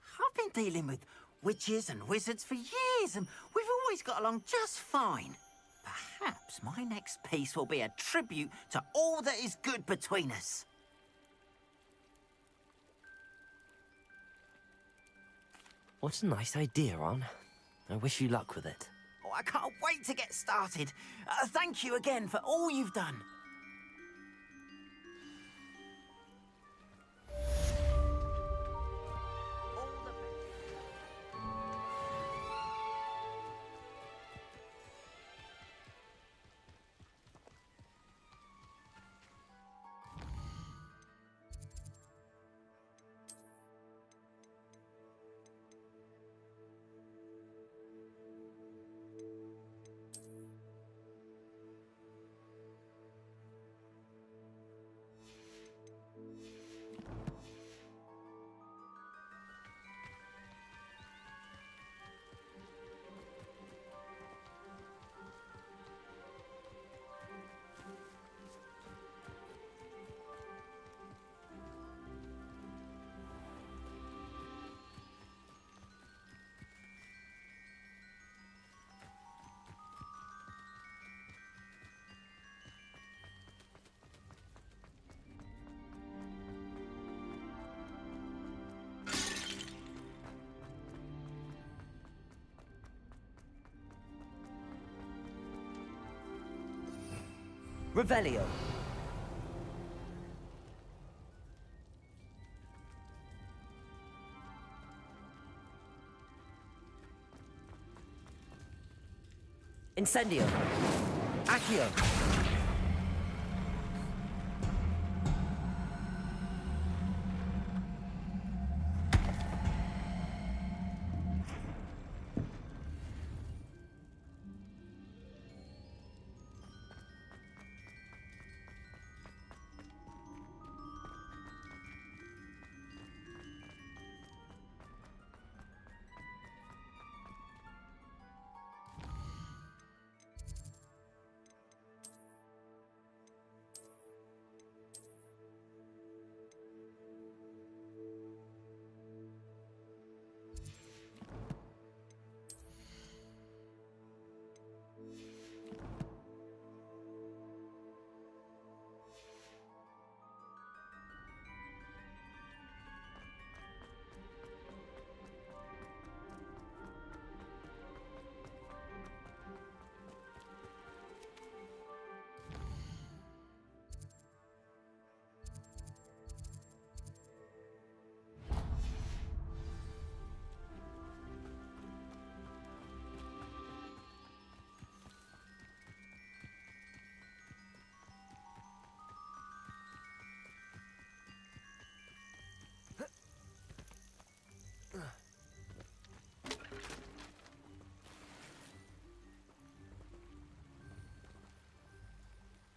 I've been dealing with witches and wizards for years, and we've always got along just fine. Perhaps my next piece will be a tribute to all that is good between us. What a nice idea, Ron. I wish you luck with it. Oh, I can't wait to get started. Thank you again for all you've done. Revelio. Incendio. Accio.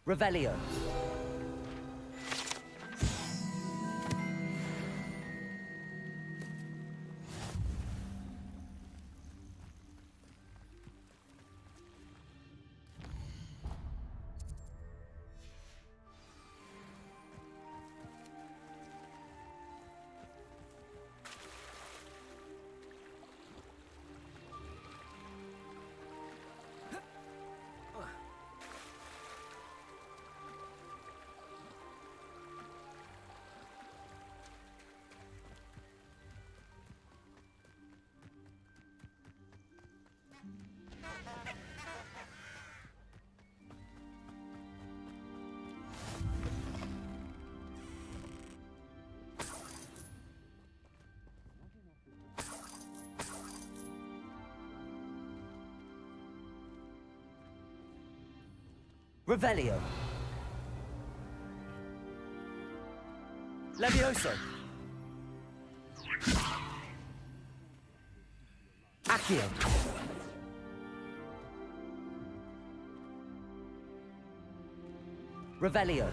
Revelio. Revelio. Levioso! Accio! Revelio!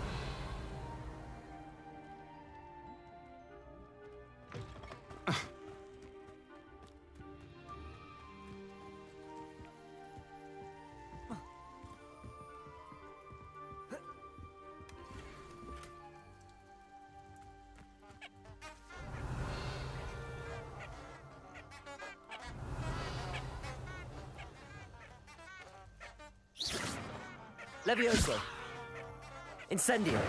Levioso! Incendio!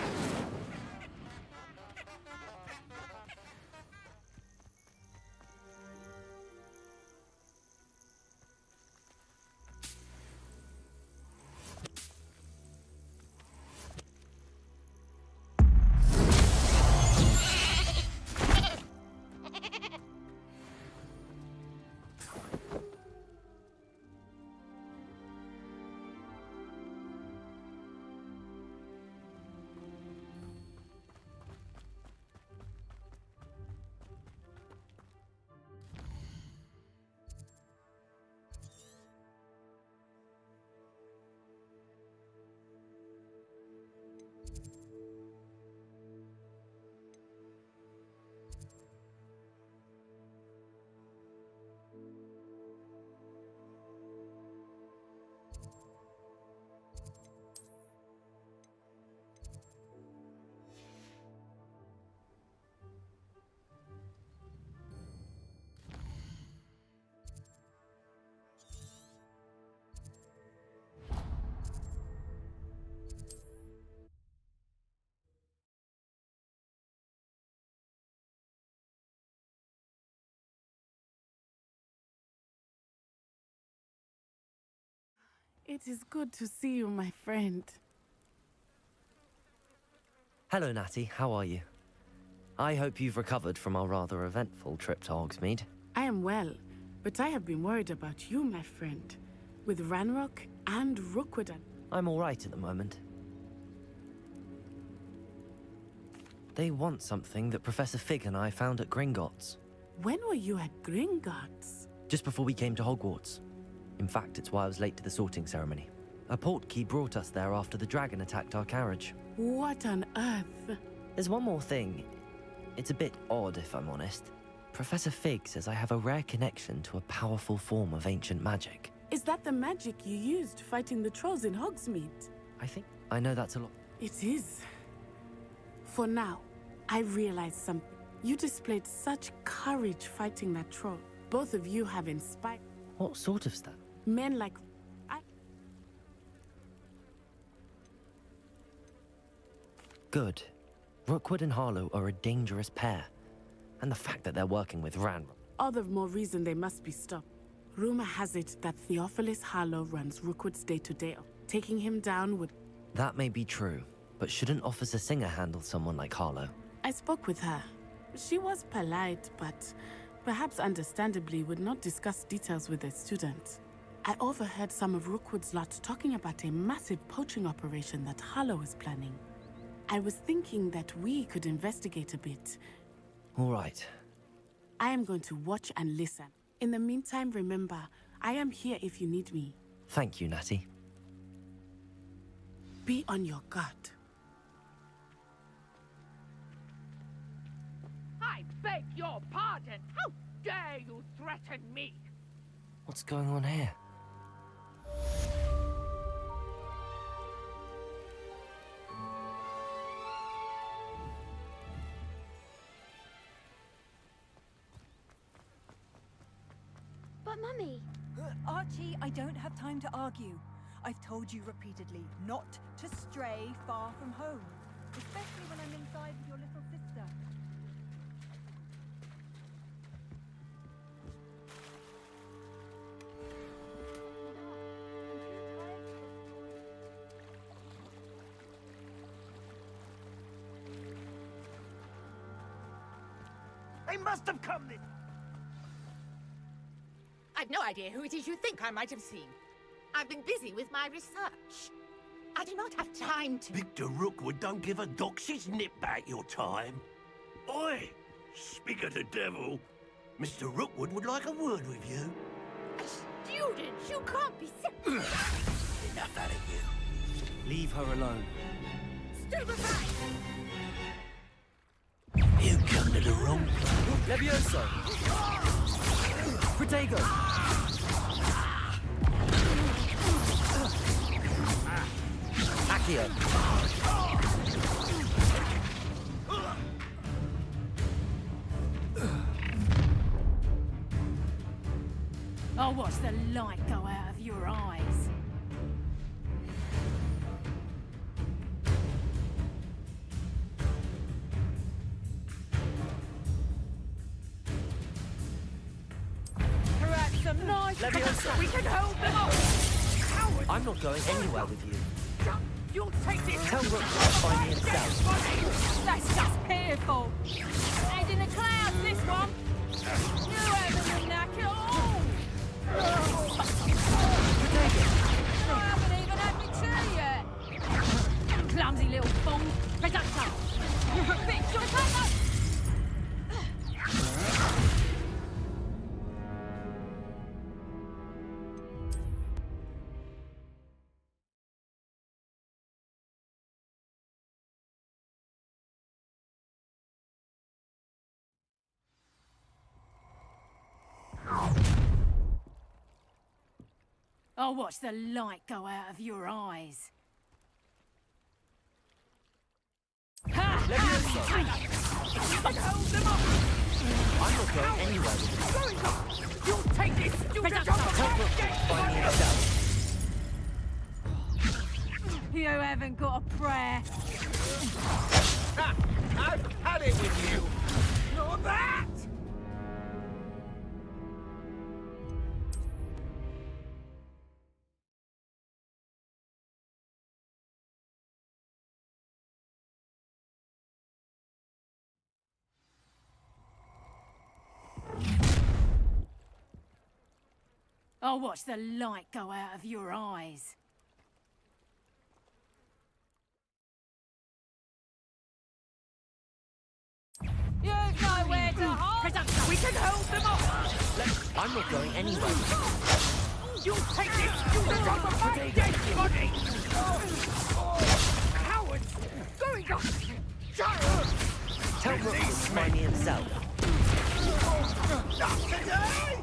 It is good to see you, my friend. Hello, Natty. How are you? I hope you've recovered from our rather eventful trip to Hogsmeade. I am well, but I have been worried about you, my friend. With Ranrock and Rookwood. I'm all right at the moment. They want something that Professor Fig and I found at Gringotts. When were you at Gringotts? Just before we came to Hogwarts. In fact, it's why I was late to the sorting ceremony. A portkey brought us there after the dragon attacked our carriage. What on earth? There's one more thing. It's a bit odd, if I'm honest. Professor Fig says I have a rare connection to a powerful form of ancient magic. Is that the magic you used fighting the trolls in Hogsmeade? I know that's a lot. It is. For now, I realize something. You displayed such courage fighting that troll. Both of you have inspired... What sort of stuff? Men like... Good. Rookwood and Harlow are a dangerous pair. And the fact that they're working with Ranrock. All the more reason they must be stopped. Rumor has it that Theophilus Harlow runs Rookwood's day-to-day. Taking him down would... That may be true, but shouldn't Officer Singer handle someone like Harlow? I spoke with her. She was polite, but perhaps understandably would not discuss details with a student. I overheard some of Rookwood's lot talking about a massive poaching operation that Harlow is planning. I was thinking that we could investigate a bit. All right. I am going to watch and listen. In the meantime, remember, I am here if you need me. Thank you, Natty. Be on your guard. I beg your pardon! How dare you threaten me? What's going on here? But Mummy... Archie, I don't have time to argue. I've told you repeatedly not to stray far from home, especially when I'm inside with your little sister. They must have come this... I've no idea who it is you think I might have seen. I've been busy with my research. I do not have time to... Victor Rookwood don't give a doxy's nip back your time. Oi! Speak of the devil, Mr. Rookwood would like a word with you. Students, you can't be Enough out of you. Leave her alone. stupefied! You come to the wrong place. Levioso! Protego! Accio! I'll watch the light go out of your eyes. Perhaps some nice... Leviosa. We can hold them off! Cowards! I'm not going anywhere with you. You'll take this... Tell Rook to find me himself. That's just pitiful. And in the clouds, this one! You haven't knack at all! I haven't even had me tea yet! Clumsy little fool. Reducto. You're a bitch. You're a tiger. I'll watch the light go out of your eyes. Ha! And hold them off! I'm not going anywhere with you. You'll take this student off Tell Rook to find me himself. You haven't got a prayer. I've had it with you! Not that! I'll watch the light go out of your eyes. You've nowhere to hide! We can hold them off! I'm not going anywhere with You'll take this student off of my dead body! Cowards! Going off! you. Tell Rook to find me himself. Not today!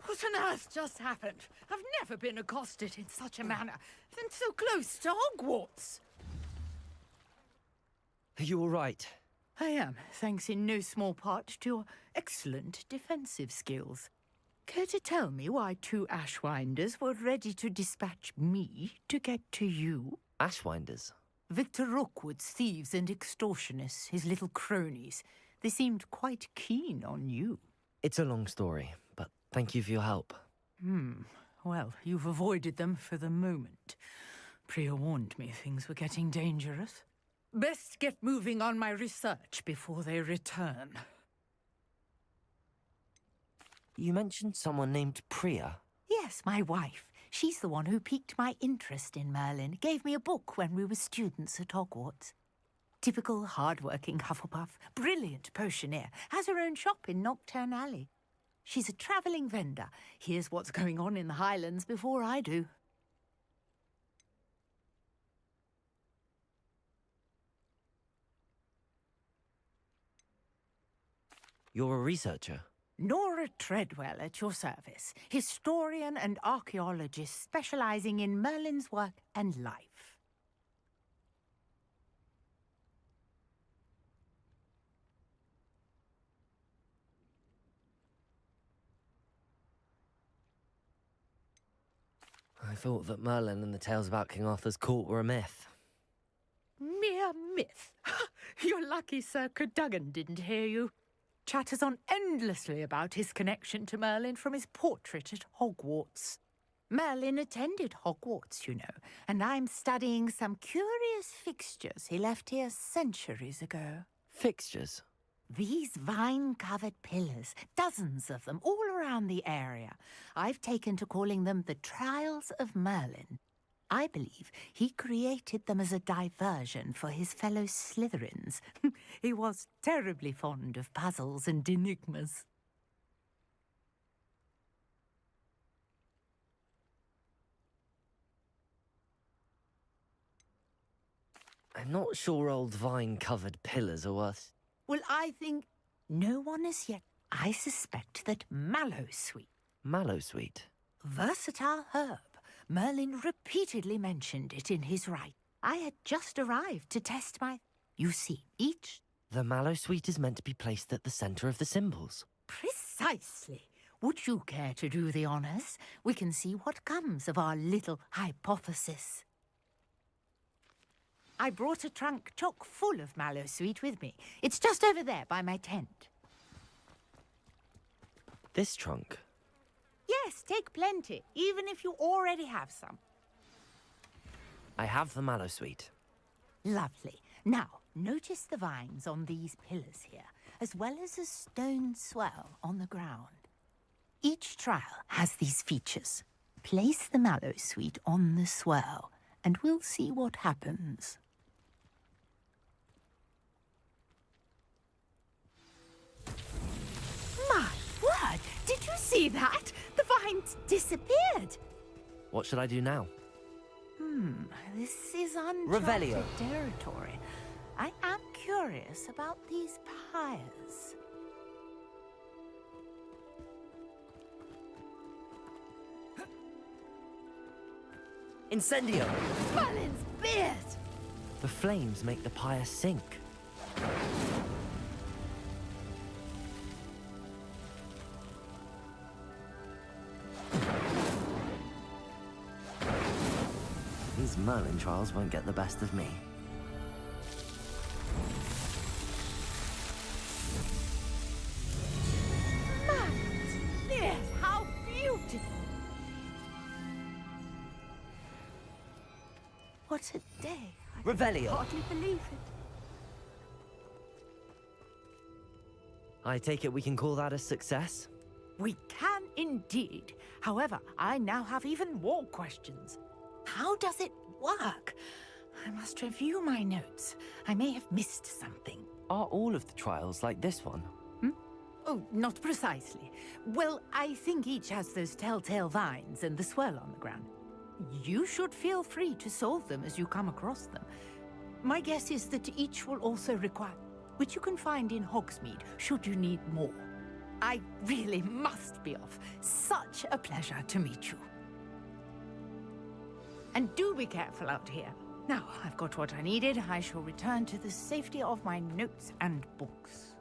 What on earth just happened? I've never been accosted in such a manner, and so close to Hogwarts. Are you all right? I am, thanks in no small part to your excellent defensive skills. Care to tell me why two Ashwinders were ready to dispatch me to get to you? Ashwinders? Victor Rookwood's thieves and extortionists, his little cronies. They seemed quite keen on you. It's a long story, but thank you for your help. Well, you've avoided them for the moment. Priya warned me things were getting dangerous. Best get moving on my research before they return. You mentioned someone named Priya. Yes, my wife. She's the one who piqued my interest in Merlin. Gave me a book when we were students at Hogwarts. Typical hard-working Hufflepuff. Brilliant potioneer. Has her own shop in Knockturn Alley. She's a travelling vendor. Hears what's going on in the Highlands before I do. You're a researcher? Nora Treadwell at your service. Historian and archaeologist specialising in Merlin's work and life. I thought that Merlin and the tales about King Arthur's court were a myth. Mere myth. You're lucky Sir Cadogan didn't hear you. Chatters on endlessly about his connection to Merlin from his portrait at Hogwarts. Merlin attended Hogwarts, you know, and I'm studying some curious fixtures he left here centuries ago. Fixtures? These vine-covered pillars, dozens of them, all around the area. I've taken to calling them the Trials of Merlin. I believe he created them as a diversion for his fellow Slytherins. He was terribly fond of puzzles and enigmas. I'm not sure old vine-covered pillars are worth... Well, I think no one as yet. I suspect that mallowsweet. Mallowsweet? Versatile herb. Merlin repeatedly mentioned it in his rite. I had just arrived to test my... You see, each... The mallowsweet is meant to be placed at the center of the symbols. Precisely. Would you care to do the honors? We can see what comes of our little hypothesis. I brought a trunk chock full of mallowsweet with me. It's just over there by my tent. This trunk? Yes, take plenty, even if you already have some. I have the mallowsweet. Lovely. Now, notice the vines on these pillars here, as well as a stone swell on the ground. Each trial has these features. Place the mallowsweet on the swell, and we'll see what happens. My word! Did you see that? The vines disappeared! What should I do now? This is uncharted Revelio. territory. I am curious about these pyres. Incendio! Merlin's beard! The flames make the pyre sink. These Merlin trials won't get the best of me. Merlin's beard! How beautiful! What a day! I Revelio. can hardly believe it. I take it we can call that a success? We can indeed. However, I now have even more questions. How does it work? I must review my notes. I may have missed something. Are all of the trials like this one? Oh, not precisely. Well, I think each has those telltale vines and the swirl on the ground. You should feel free to solve them as you come across them. My guess is that each will also require, which you can find in Hogsmeade, should you need more. I really must be off. Such a pleasure to meet you. And do be careful out here. Now, I've got what I needed. I shall return to the safety of my notes and books.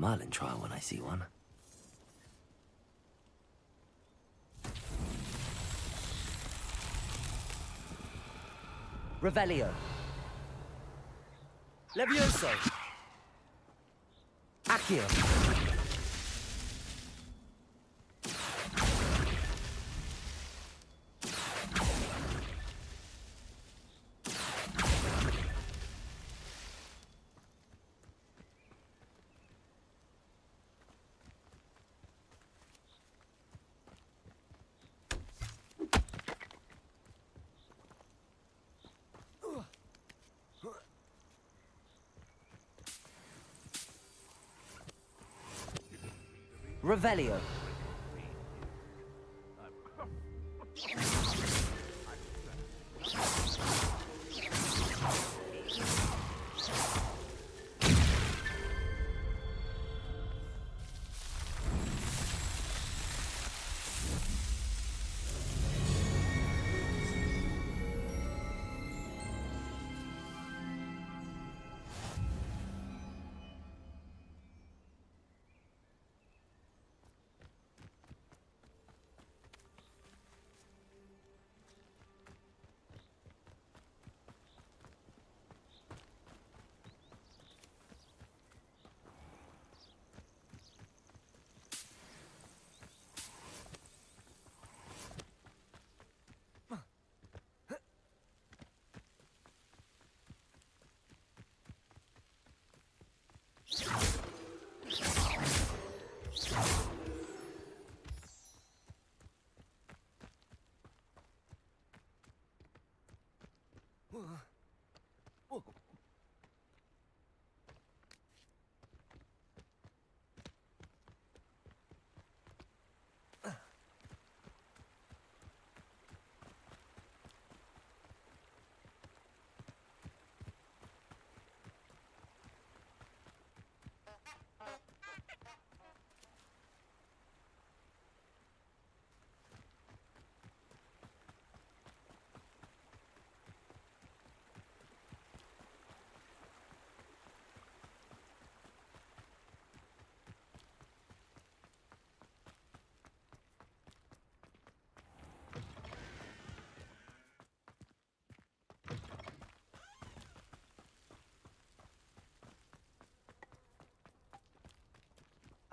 Merlin trial when I see one. Revelio. Levioso. Accio. Revelio.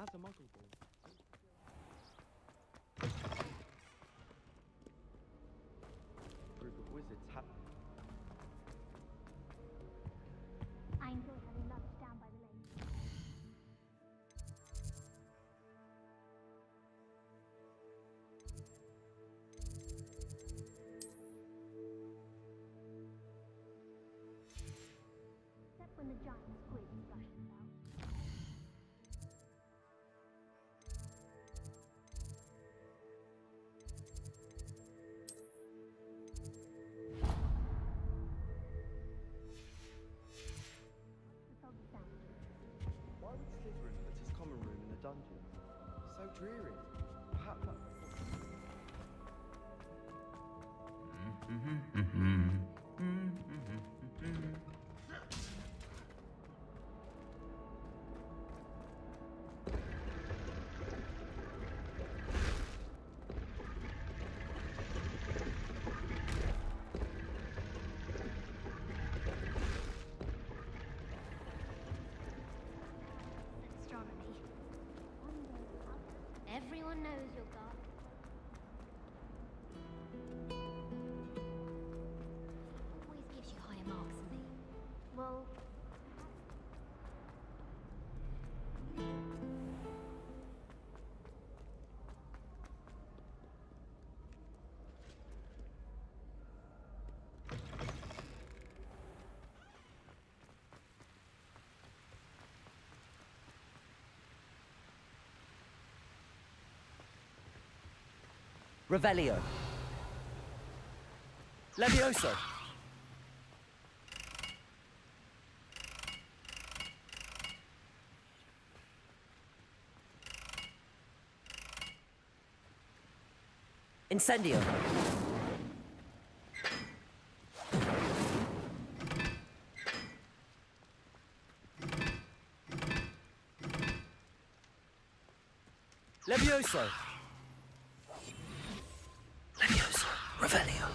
As a muggle ball. Group of wizards have. I enjoy having lunch down by the lake. Except when the giant squid splashes out. Why would Slytherin put his common room in a dungeon? So dreary. Perhaps that. Astronomy. Everyone knows your god. Always gives you higher marks than me. Well, Revelio. Levioso. Incendio. Levioso! Levioso, Revelio.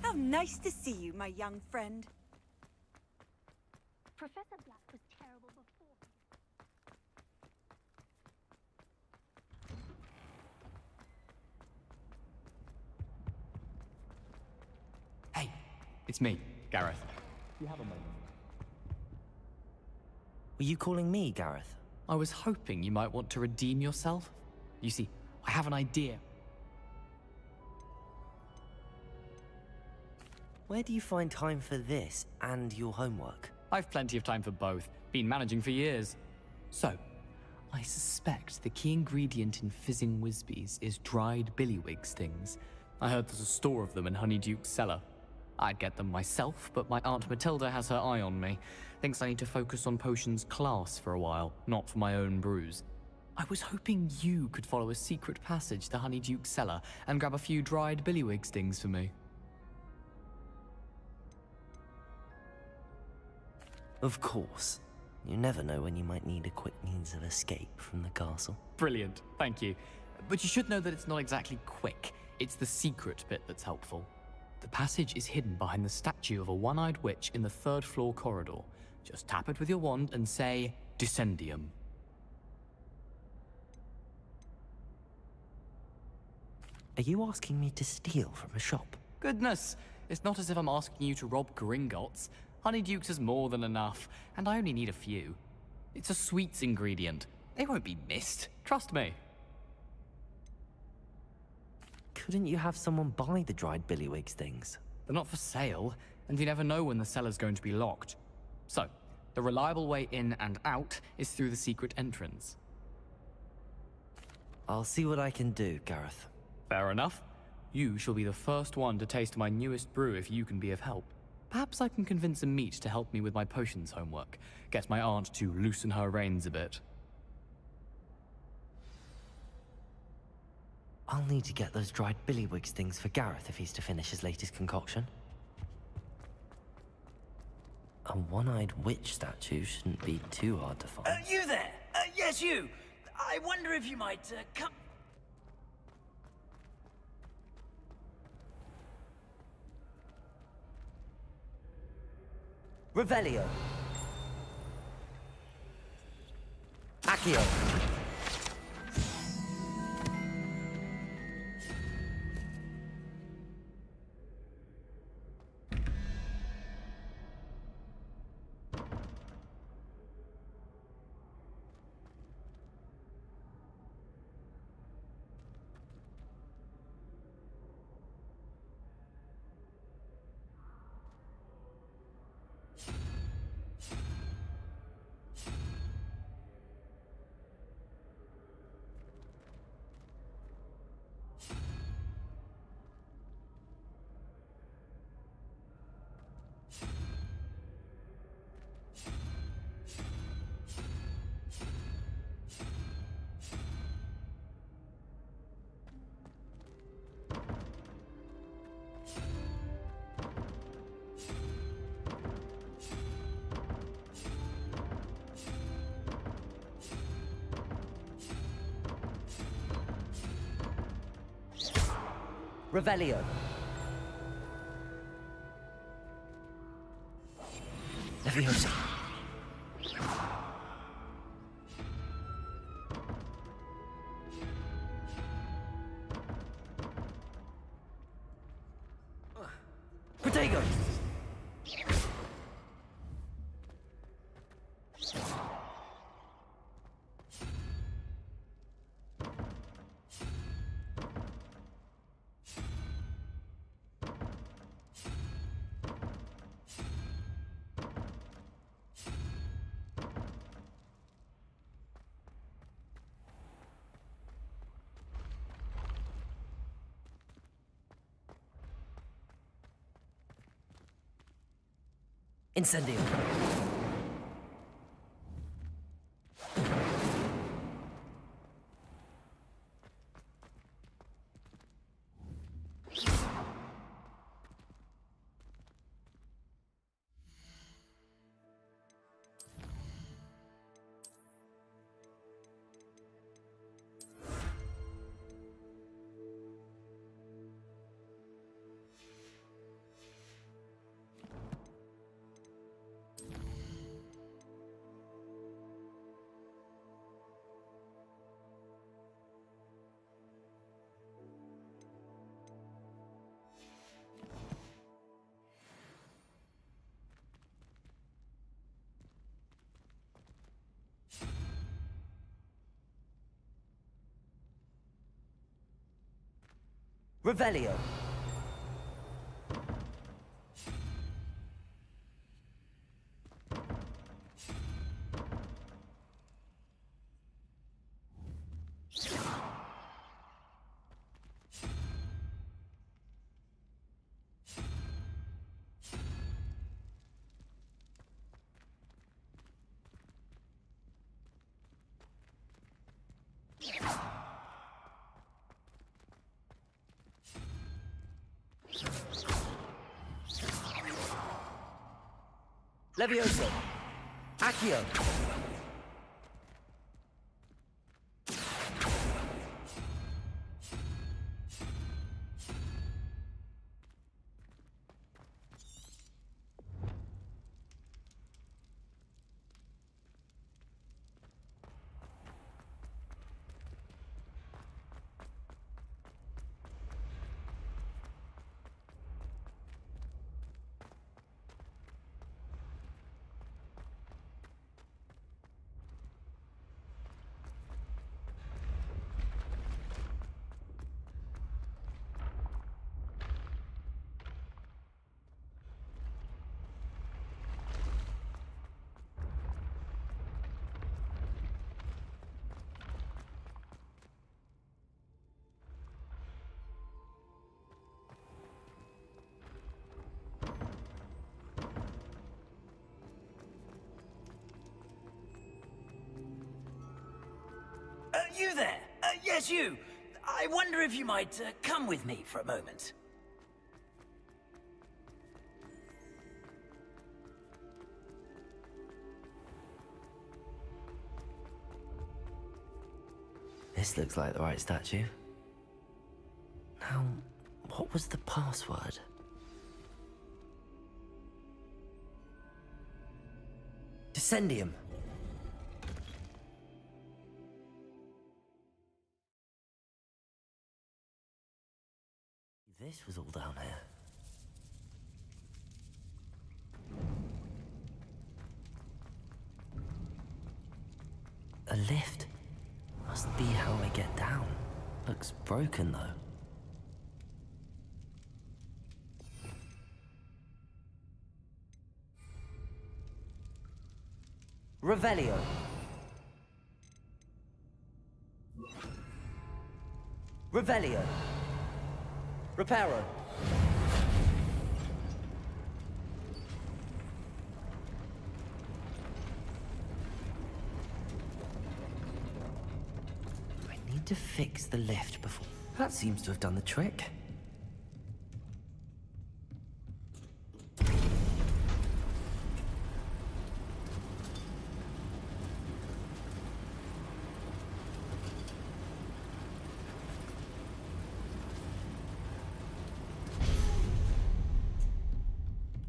How nice to see you, my young friend. Professor Black was terrible before. Hey, it's me, Gareth. You have a moment. Were you calling me, Gareth? I was hoping you might want to redeem yourself. You see, I have an idea. Where do you find time for this and your homework? I've plenty of time for both. Been managing for years. So, I suspect the key ingredient in fizzing Whizbees is dried billywig stings. I heard there's a store of them in Honeyduke's cellar. I'd get them myself, but my Aunt Matilda has her eye on me. Thinks I need to focus on potions class for a while, not for my own brews. I was hoping you could follow a secret passage to Honeyduke's cellar and grab a few dried billywig stings for me. Of course. You never know when you might need a quick means of escape from the castle. Brilliant, thank you. But you should know that it's not exactly quick. It's the secret bit that's helpful. The passage is hidden behind the statue of a one-eyed witch in the third-floor corridor. Just tap it with your wand and say, Descendium. Are you asking me to steal from a shop? Goodness, it's not as if I'm asking you to rob Gringotts. Honeyduke's is more than enough, and I only need a few. It's a sweets ingredient. They won't be missed. Trust me. Couldn't you have someone buy the dried billywig stings? They're not for sale, and you never know when the cellar's going to be locked. So, the reliable way in and out is through the secret entrance. I'll see what I can do, Gareth. Fair enough. You shall be the first one to taste my newest brew if you can be of help. Perhaps I can convince a meat to help me with my potions homework. Get my aunt to loosen her reins a bit. I'll need to get those dried billywig stings for Gareth if he's to finish his latest concoction. A one-eyed witch statue shouldn't be too hard to find. You there! Yes, you! I wonder if you might, come... Revelio. Accio. Revelio. Leviosa. Protego. Incendium. Revelio. Levioso. Accio. You there? Yes, you. I wonder if you might come with me for a moment. This looks like the right statue. Now, what was the password? Descendium. This was all down here. A lift. Must be how I get down. Looks broken though. Revelio. Revelio. Reparo. I need to fix the lift before... That seems to have done the trick.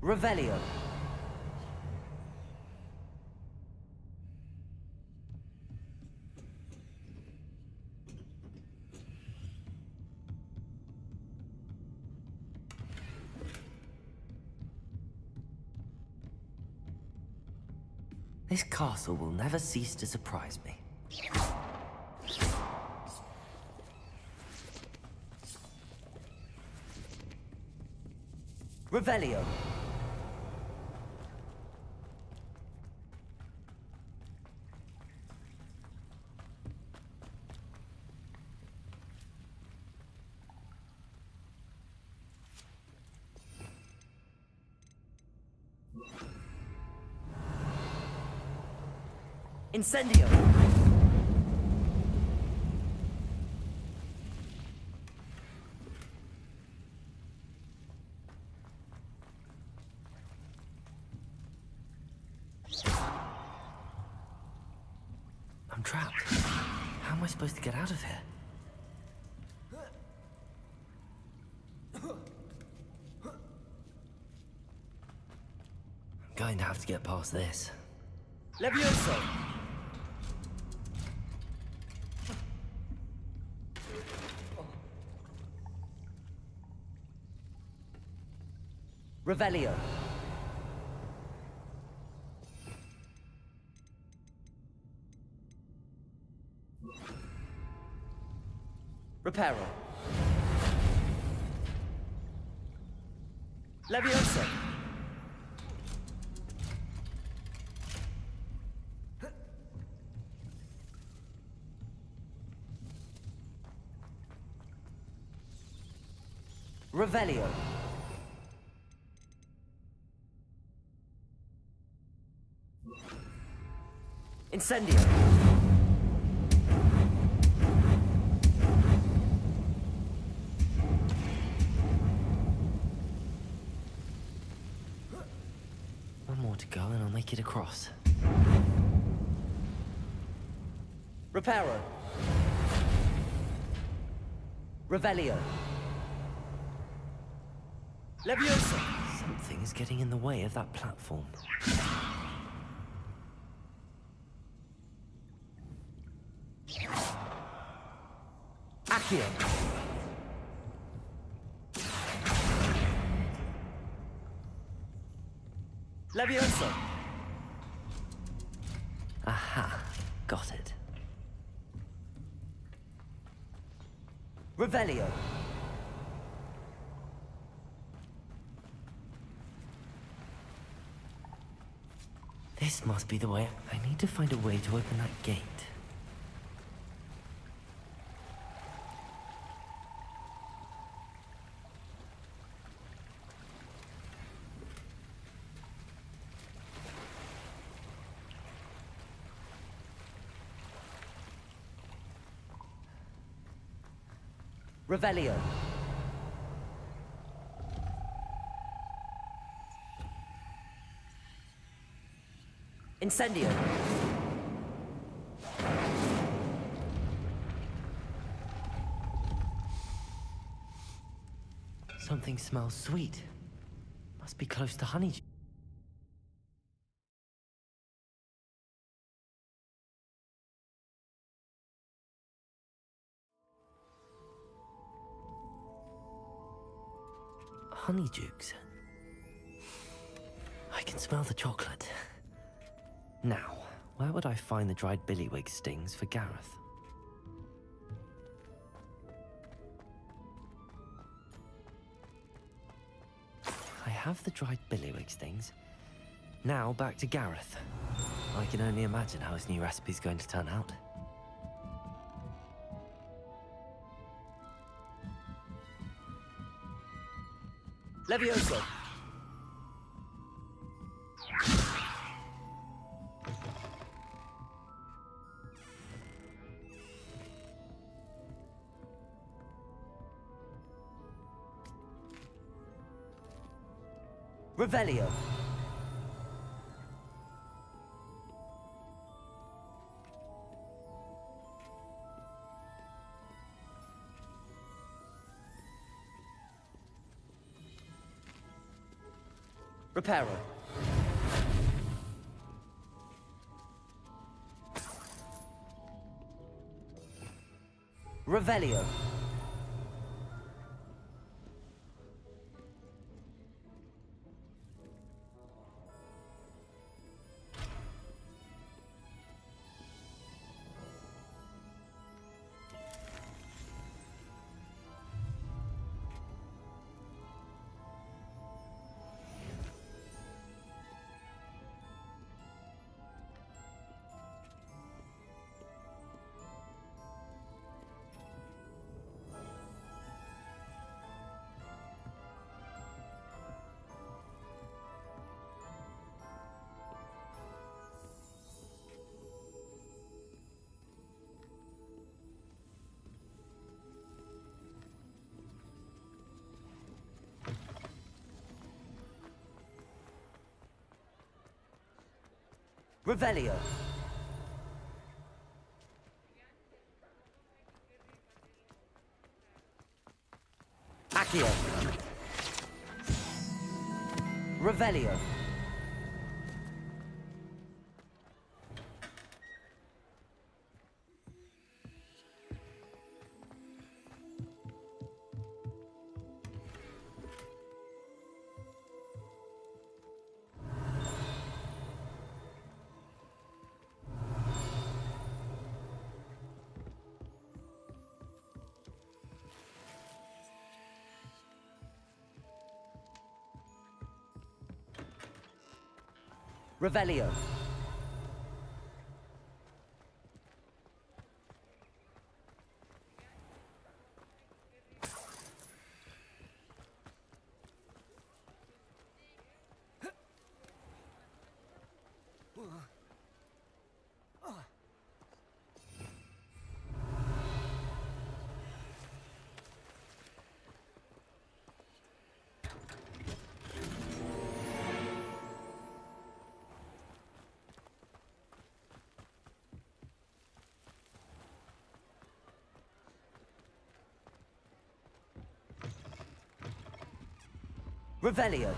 Revelio. This castle will never cease to surprise me. Revelio. Incendio! I'm trapped. How am I supposed to get out of here? I'm going to have to get past this. Levioso! Revelio. Reparo. Levioso. Revelio. Incendio. One more to go and I'll make it across. Reparo. Revelio. Leviosa! Something is getting in the way of that platform. Accio! Leviosa! Aha, got it. Revelio! This must be the way. I need to find a way to open that gate. Revelio. Incendio. Something smells sweet. Must be close to honeydew. Honeydukes. I can smell the chocolate. Now, where would I find the dried billywig stings for Gareth? I have the dried billywig stings. Now back to Gareth. I can only imagine how his new recipe's going to turn out. Levioso! Revelio. Reparo. Revelio. Revelio. Accio. Revelio. Revelio. Revelio.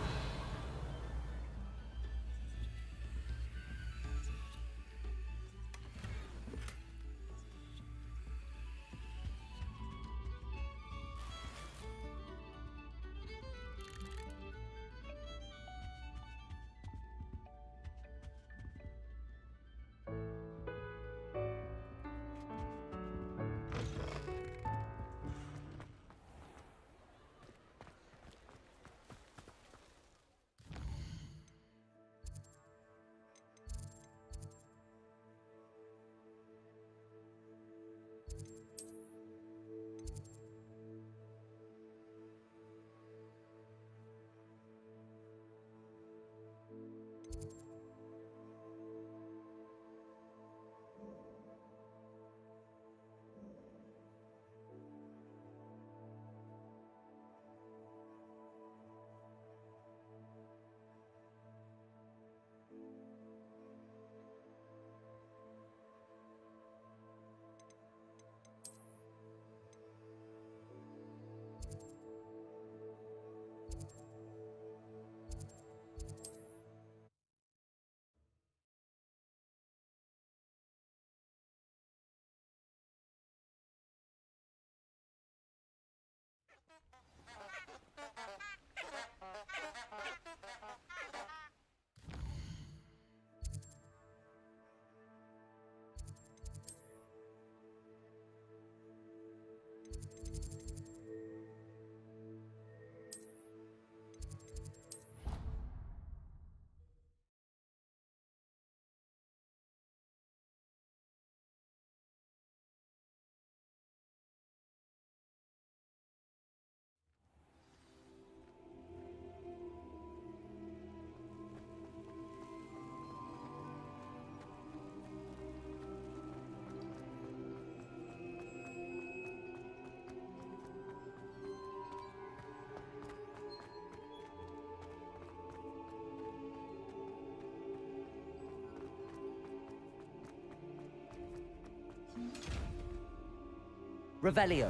Revelio.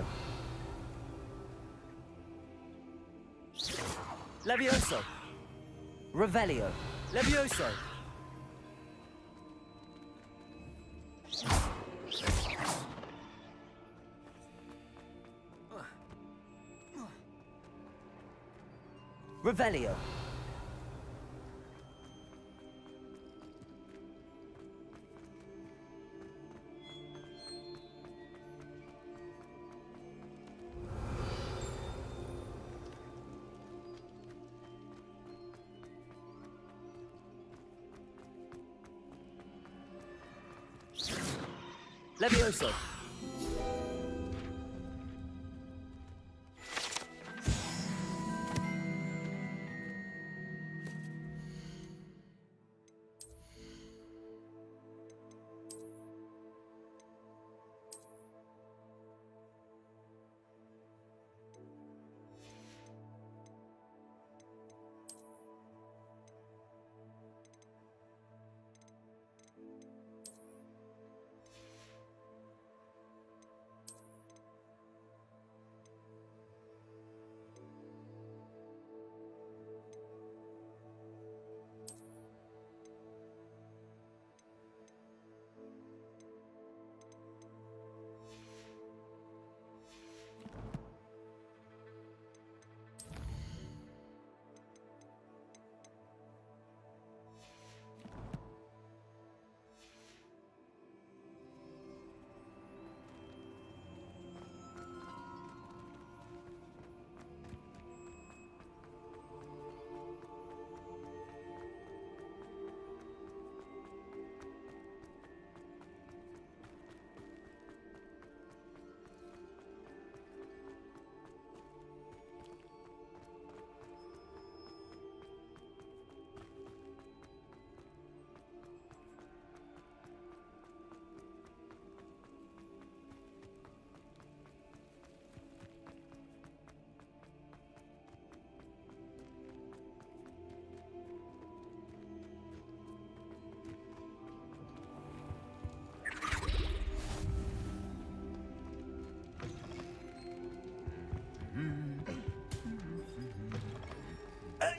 Levioso. Revelio. Levioso. Revelio. Levioso.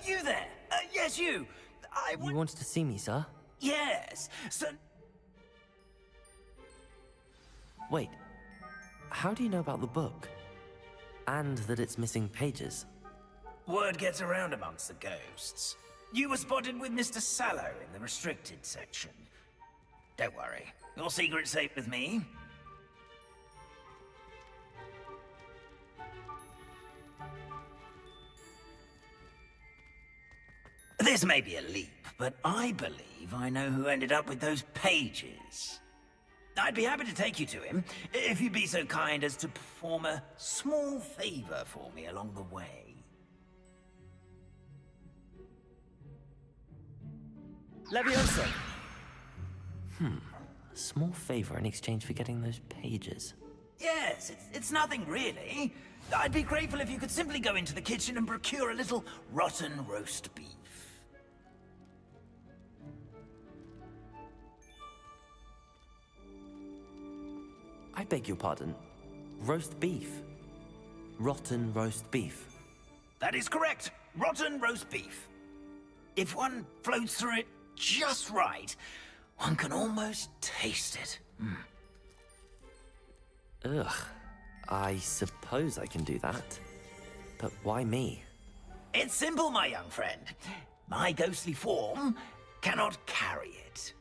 You there! Yes, you! You wanted to see me, sir? Yes, so... Wait, how do you know about the book? And that it's missing pages? Word gets around amongst the ghosts. You were spotted with Mr. Sallow in the restricted section. Don't worry, your secret's safe with me. This may be a leap, but I believe I know who ended up with those pages. I'd be happy to take you to him, if you'd be so kind as to perform a small favor for me along the way. Leviosa! A small favor in exchange for getting those pages. Yes, it's nothing really. I'd be grateful if you could simply go into the kitchen and procure a little rotten roast beef. I beg your pardon. Roast beef. Rotten roast beef. That is correct. Rotten roast beef. If one floats through it just right, one can almost taste it. Ugh. I suppose I can do that. But why me? It's simple, my young friend. My ghostly form cannot carry it.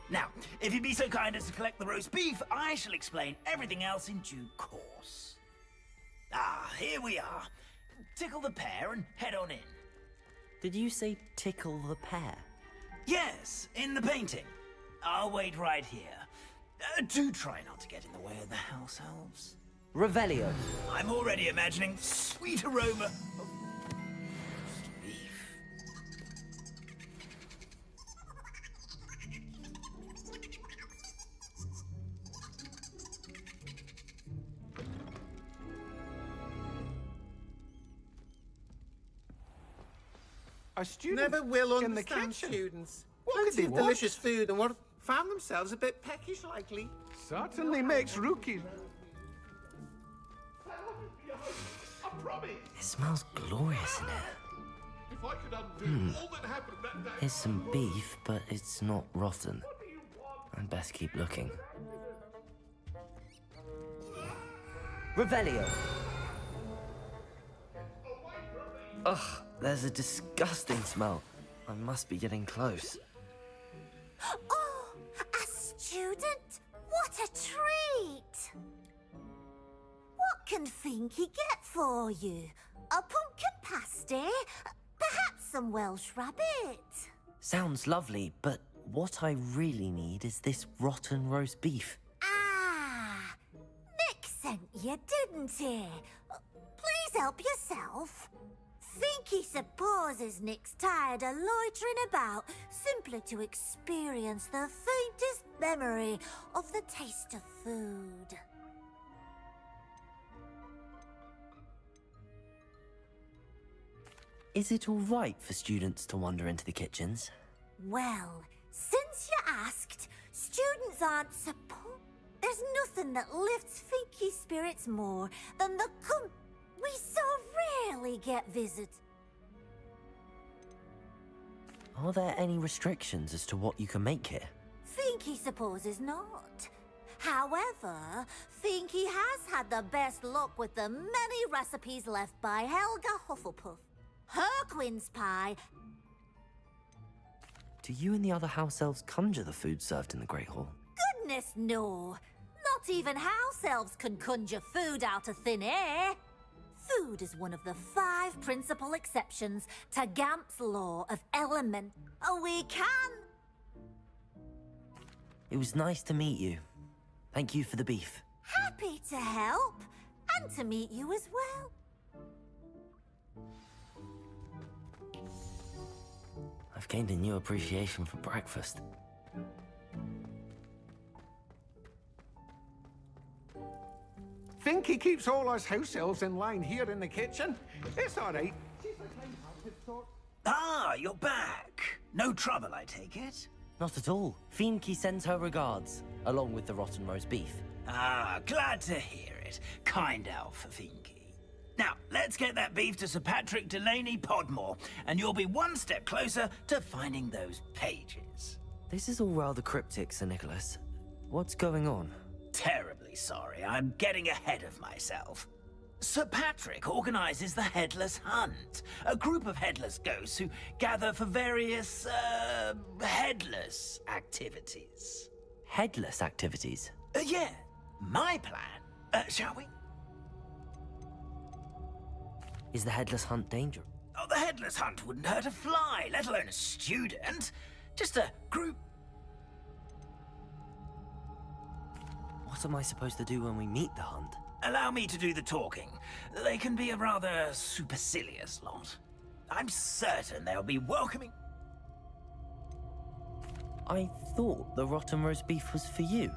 Now, if you'd be so kind as to collect the roast beef, I shall explain everything else in due course. Ah, here we are. Tickle the pear and head on in. Did you say tickle the pear? Yes, in the painting. I'll wait right here. Do try not to get in the way of the house elves. Revelio. I'm already imagining sweet aroma of roast beef. A student Never will in the understand kitchen. students. What could Plenty they of want? delicious food and what found themselves a bit peckish likely. Certainly makes rookies. I promise. It smells glorious in here. If I could undo all that happened that day. Here's some beef, but it's not rotten. I'd best keep looking. Revelio! Ugh, there's a disgusting smell. I must be getting close. Oh, a student? What a treat! What can Finky get for you? A pumpkin pasty? Perhaps some Welsh rabbit? Sounds lovely, but what I really need is this rotten roast beef. Ah, Nick sent you, didn't he? Please help yourself. Finky supposes Nick's tired of loitering about simply to experience the faintest memory of the taste of food. Is it all right for students to wander into the kitchens? Well, since you asked, students aren't There's nothing that lifts Finky's spirits more than the we so rarely get visits. Are there any restrictions as to what you can make here? Finky supposes not. However, Finky has had the best luck with the many recipes left by Helga Hufflepuff. Her quince pie. Do you and the other house elves conjure the food served in the Great Hall? Goodness, no. Not even house elves can conjure food out of thin air. Food is one of the 5 principal exceptions to Gamp's law of element. Oh, we can. It was nice to meet you. Thank you for the beef. Happy to help, and to meet you as well. I've gained a new appreciation for breakfast. Think he keeps all us house elves in line here in the kitchen? It's all right. Ah, you're back. No trouble, I take it. Not at all. Fienke sends her regards, along with the rotten roast beef. Ah, glad to hear it. Kind elf, Finky. Now, let's get that beef to Sir Patrick Delaney Podmore, and you'll be one step closer to finding those pages. This is all rather cryptic, Sir Nicholas. What's going on? Terribly sorry, I'm getting ahead of myself. Sir Patrick organizes the Headless Hunt, a group of headless ghosts who gather for various, headless activities. Headless activities? Yeah, my plan. Shall we? Is the Headless Hunt dangerous? Oh, the Headless Hunt wouldn't hurt a fly, let alone a student. Just a group. What am I supposed to do when we meet the hunt? Allow me to do the talking. They can be a rather supercilious lot. I'm certain they'll be welcoming. I thought the rotten roast beef was for you.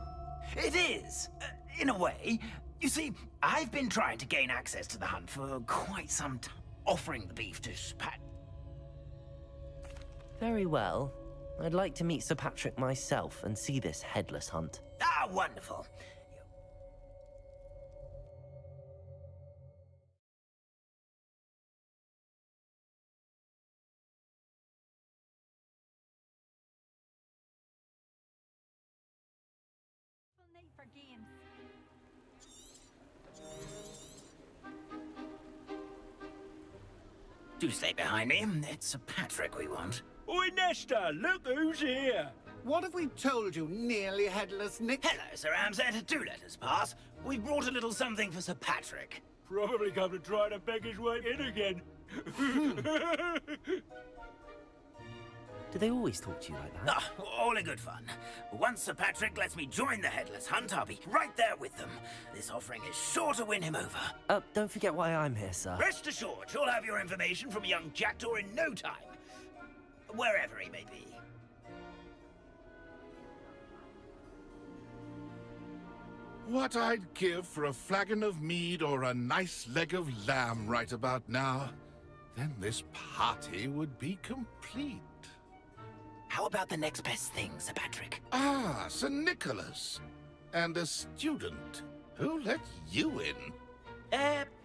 It is, in a way. You see, I've been trying to gain access to the hunt for quite some time, offering the beef to Pat. Very well. I'd like to meet Sir Patrick myself and see this Headless Hunt. Ah, wonderful. Night for games. Do stay behind me. It's Sir Patrick we want. Oi, Nesta, look who's here. What have we told you, nearly headless Nick? Hello, Sir Ramsett. Do let us pass. We've brought a little something for Sir Patrick. Probably come to try to beg his way in again. Do they always talk to you like that? Ah, all in good fun. Once Sir Patrick lets me join the Headless Hunt, I'll be right there with them. This offering is sure to win him over. Don't forget why I'm here, sir. Rest assured, you'll have your information from a young jackdaw in no time. Wherever he may be. What I'd give for a flagon of mead or a nice leg of lamb right about now. Then this party would be complete. How about the next best thing, Sir Patrick? Ah, Sir Nicholas. And a student. Who let you in?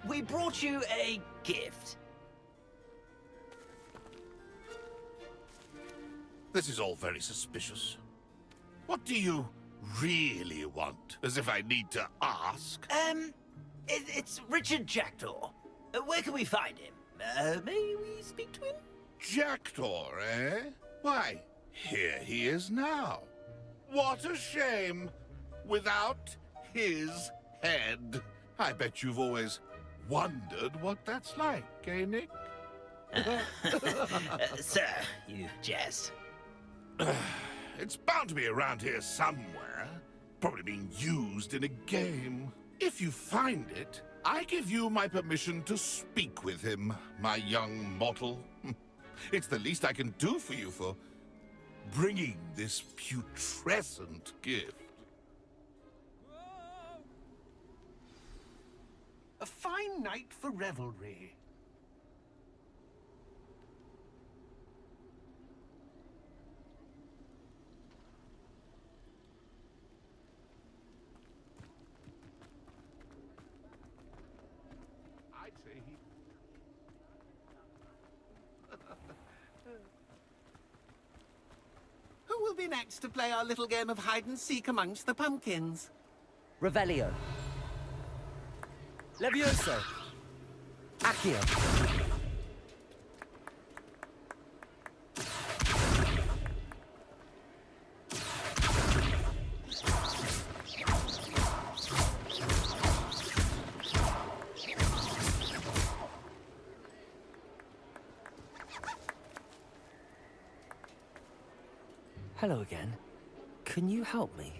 We brought you a gift. This is all very suspicious. What do you really want? As if I need to ask. It's Richard Jackdaw. Where can we find him? May we speak to him? Jackdaw, eh? Why, here he is now. What a shame. Without his head. I bet you've always wondered what that's like, eh, Nick? Sir, you jest. It's bound to be around here somewhere. Probably being used in a game. If you find it, I give you my permission to speak with him, my young mortal. It's the least I can do for you for bringing this putrescent gift. A fine night for revelry. I'd say he... Who will be next to play our little game of hide-and-seek amongst the pumpkins? Revelio. Levioso. Accio. Hello again. Can you help me?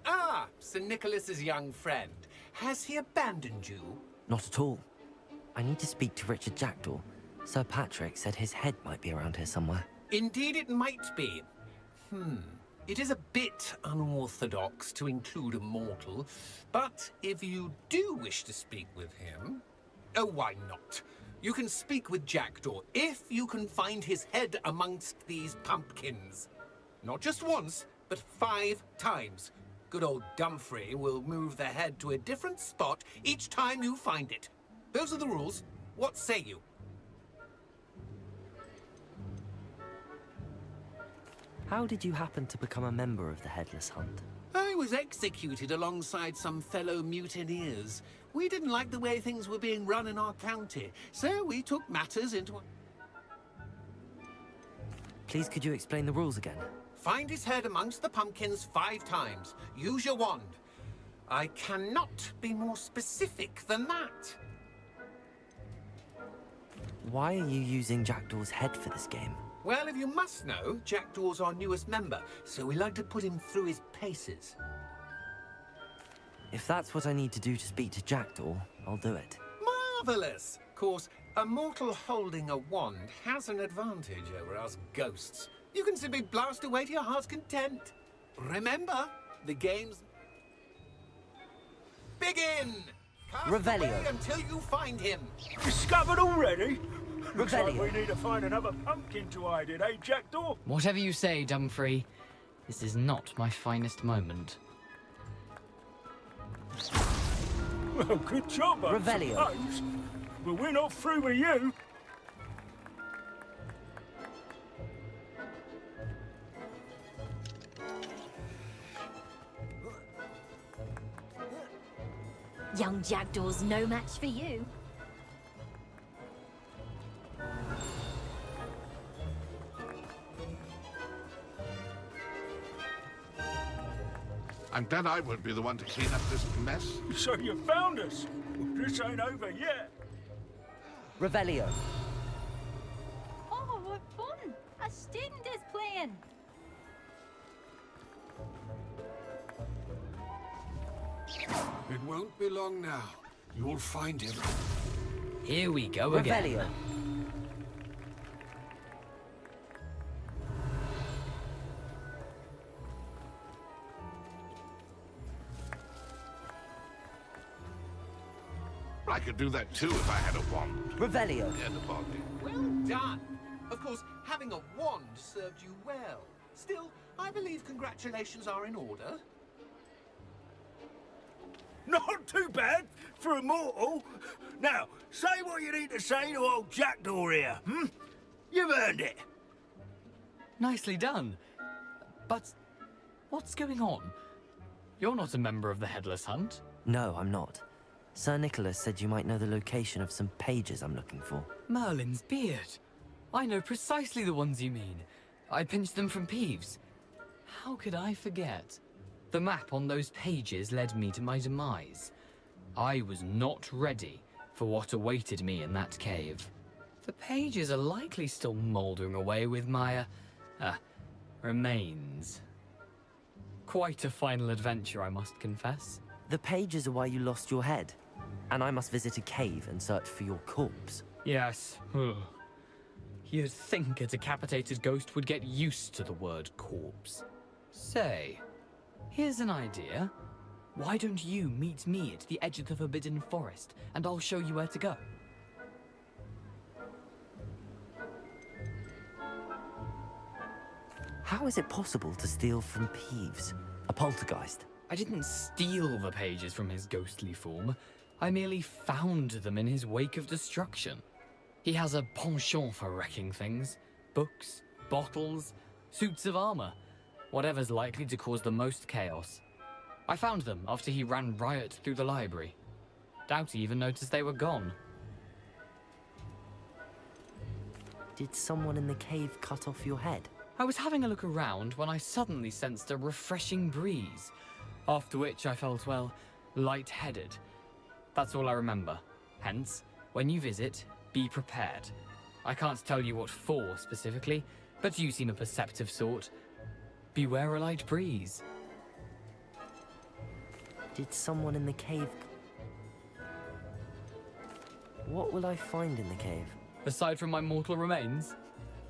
Ah, Sir Nicholas's young friend. Has he abandoned you? Not at all. I need to speak to Richard Jackdaw. Sir Patrick said his head might be around here somewhere. Indeed it might be. It is a bit unorthodox to include a mortal, but if you do wish to speak with him... Oh, why not? You can speak with Jackdaw if you can find his head amongst these pumpkins. Not just once, but 5 times. Good old Dumfrey will move the head to a different spot each time you find it. Those are the rules. What say you? How did you happen to become a member of the Headless Hunt? I was executed alongside some fellow mutineers. We didn't like the way things were being run in our county, so we took matters into... Please, could you explain the rules again? Find his head amongst the pumpkins 5 times. Use your wand. I cannot be more specific than that. Why are you using Jackdaw's head for this game? Well, if you must know, Jackdaw's our newest member, so we like to put him through his paces. If that's what I need to do to speak to Jackdaw, I'll do it. Marvellous! Of course, a mortal holding a wand has an advantage over us ghosts. You can simply blast away to your heart's content. Remember, the game's... Begin! Cast Revelio. away until you find him. Discovered already? Looks like Revelio. we need to find another pumpkin to hide in, eh, Jackdaw? Whatever you say, Dumfrey. This is not my finest moment. Well, good job, I Revelio. suppose. But we're not through with you. Young Jackdaw's no match for you. I'm glad I won't be the one to clean up this mess. So you found us. Well, this ain't over yet. Revelio. Oh, what fun! A student is playing. It won't be long now. You'll find him. Here we go again. Revelio. I could do that too if I had a wand. Revelio. End of bargain. Well done. Of course, having a wand served you well. Still, I believe congratulations are in order. Not too bad for a mortal. Now, say what you need to say to old Jackdaw here, hmm? You've earned it. Nicely done. But what's going on? You're not a member of the Headless Hunt. No, I'm not. Sir Nicholas said you might know the location of some pages I'm looking for. Merlin's beard. I know precisely the ones you mean. I pinched them from Peeves. How could I forget? The map on those pages led me to my demise. I was not ready for what awaited me in that cave. The pages are likely still mouldering away with my, remains. Quite a final adventure, I must confess. The pages are why you lost your head, and I must visit a cave and search for your corpse. Yes. You'd think a decapitated ghost would get used to the word corpse. Say, here's an idea. Why don't you meet me at the edge of the Forbidden Forest, and I'll show you where to go? How is it possible to steal from Peeves, a poltergeist? I didn't steal the pages from his ghostly form. I merely found them in his wake of destruction. He has a penchant for wrecking things. Books, bottles, suits of armor. Whatever's likely to cause the most chaos. I found them after he ran riot through the library. Doubt he even noticed they were gone. Did someone in the cave cut off your head? I was having a look around when I suddenly sensed a refreshing breeze. After which I felt, well, lightheaded. That's all I remember. Hence, when you visit, be prepared. I can't tell you what for specifically, but you seem a perceptive sort. Beware a light breeze. Did someone in the cave... What will I find in the cave? Aside from my mortal remains?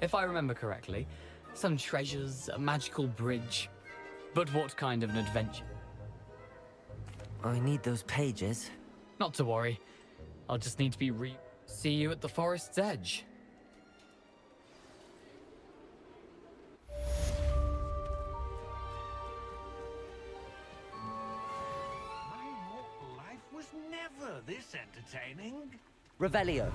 If I remember correctly, some treasures, a magical bridge. But what kind of an adventure? I need those pages. Not to worry. I'll just need to be See you at the forest's edge. this entertaining. Revelio.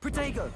Protego!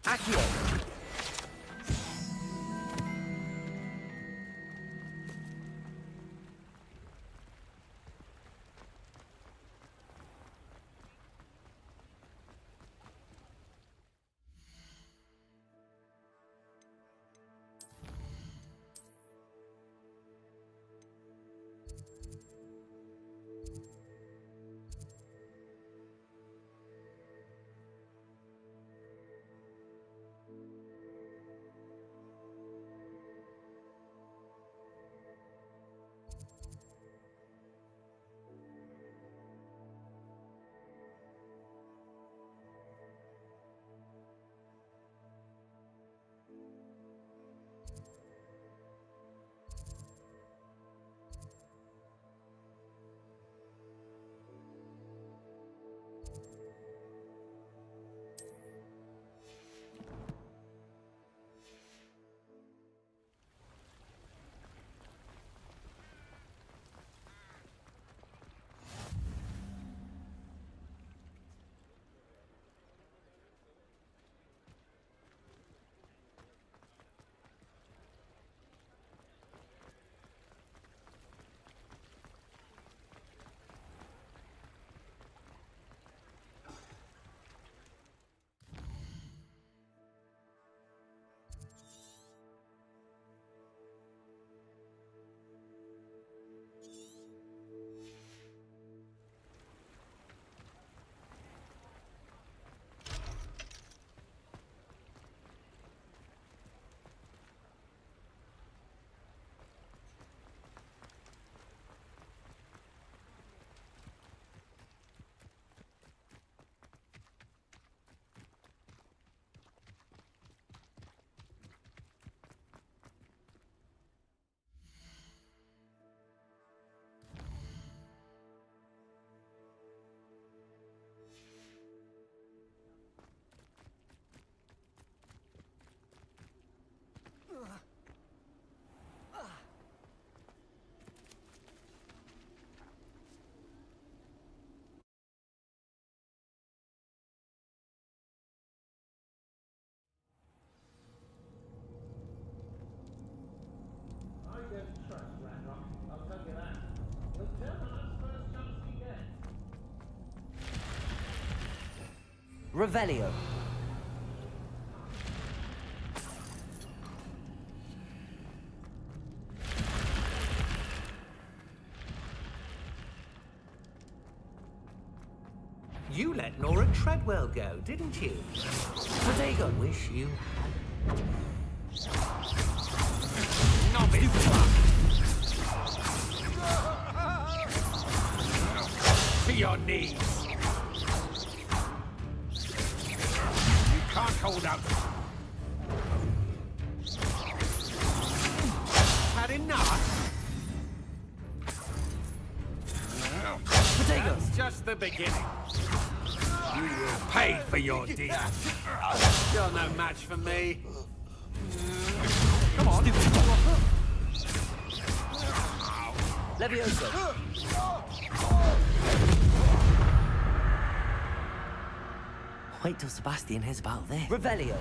Accio! Revelio. You let Nora Treadwell go, didn't you? Protego. Wish you had. To your knees. You can't hold out. Had enough? Protego. That's just the beginning. You will pay for your deeds. You're no match for me. Come on. Levioso. Wait till Sebastian hears about this. Revelio.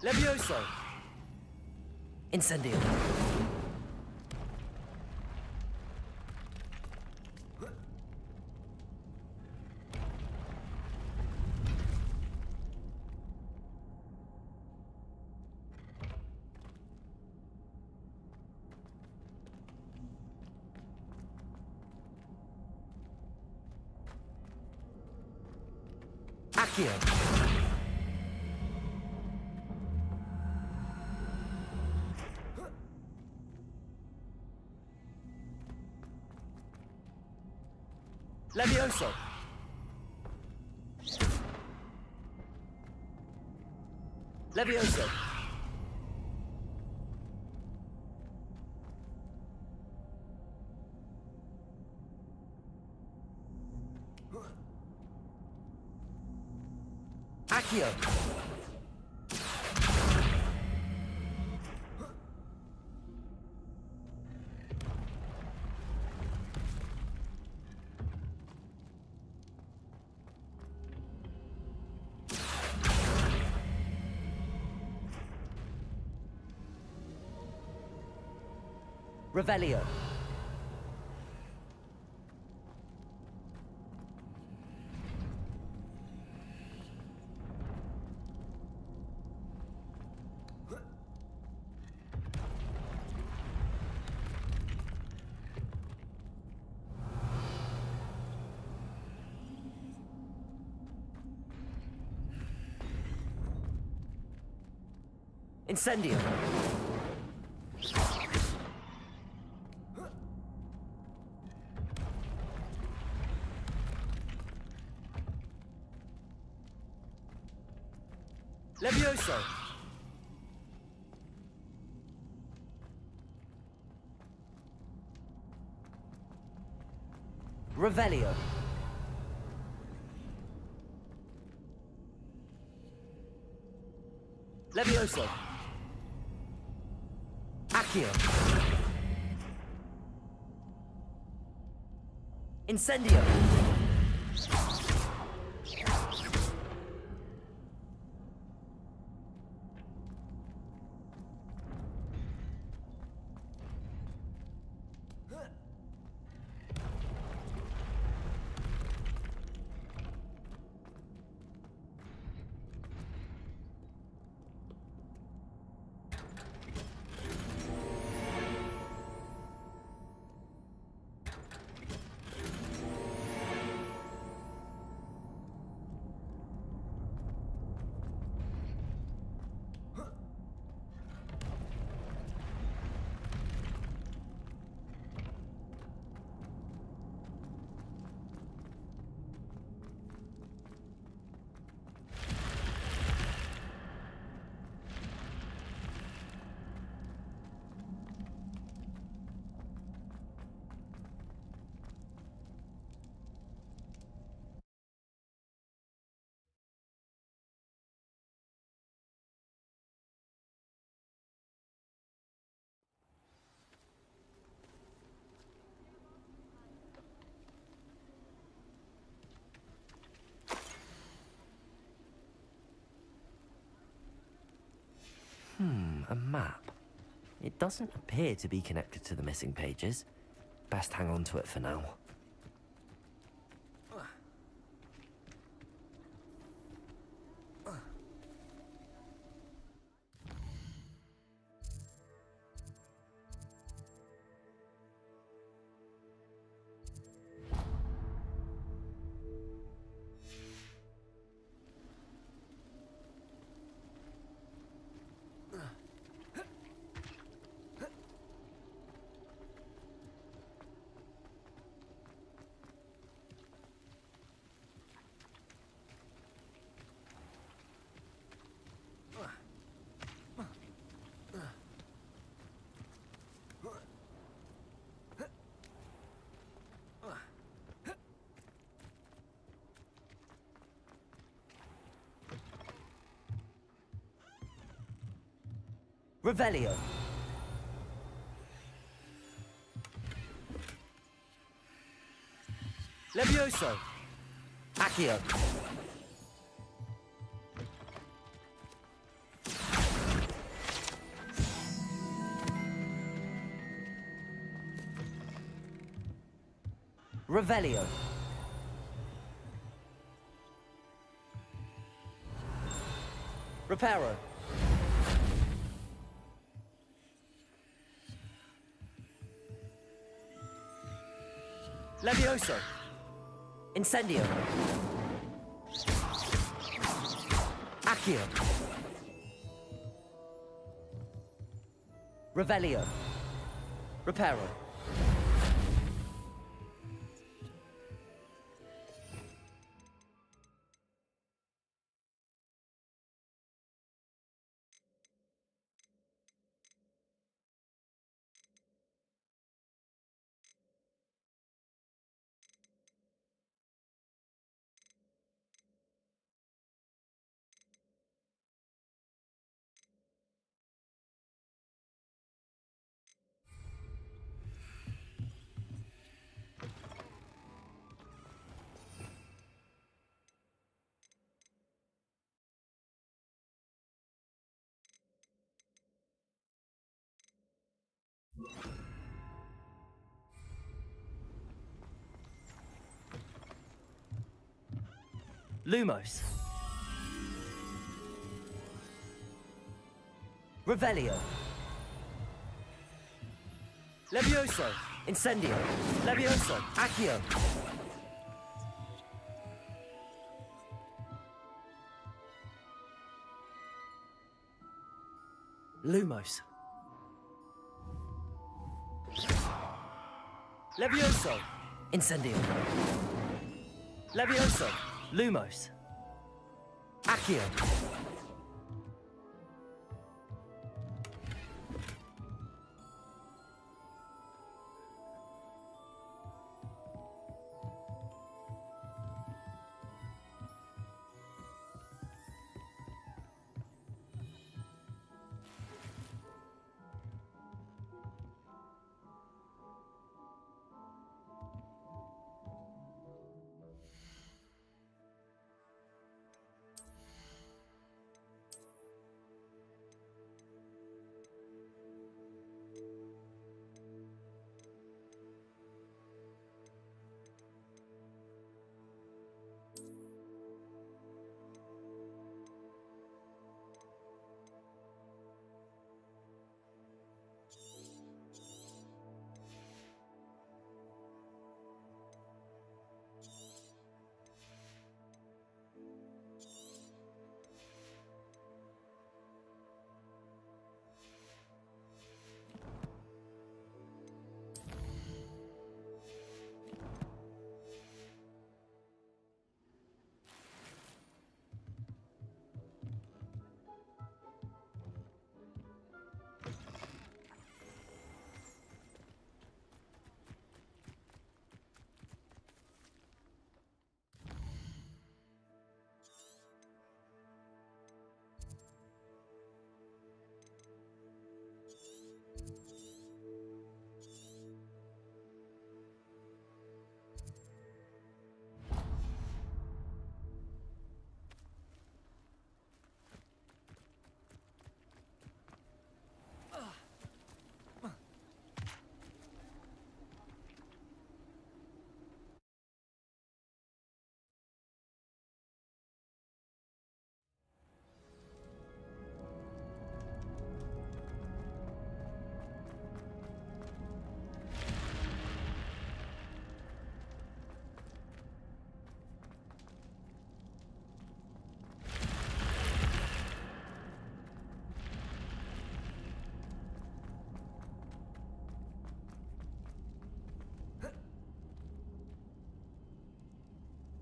Levioso. Incendio. Accio. Levioso. Levioso. Accio. Revelio. Incendio. Levioso. Revelio. Levioso. Accio. Incendio. A map. It doesn't appear to be connected to the missing pages. Best hang on to it for now. Revelio. Levioso. Accio. Revelio. Reparo. Levioso. Incendio. Accio. Revelio. Reparo. Lumos. Revelio. Levioso. Incendio. Levioso. Accio. Lumos. Levioso. Incendio. Levioso. Lumos. Accio.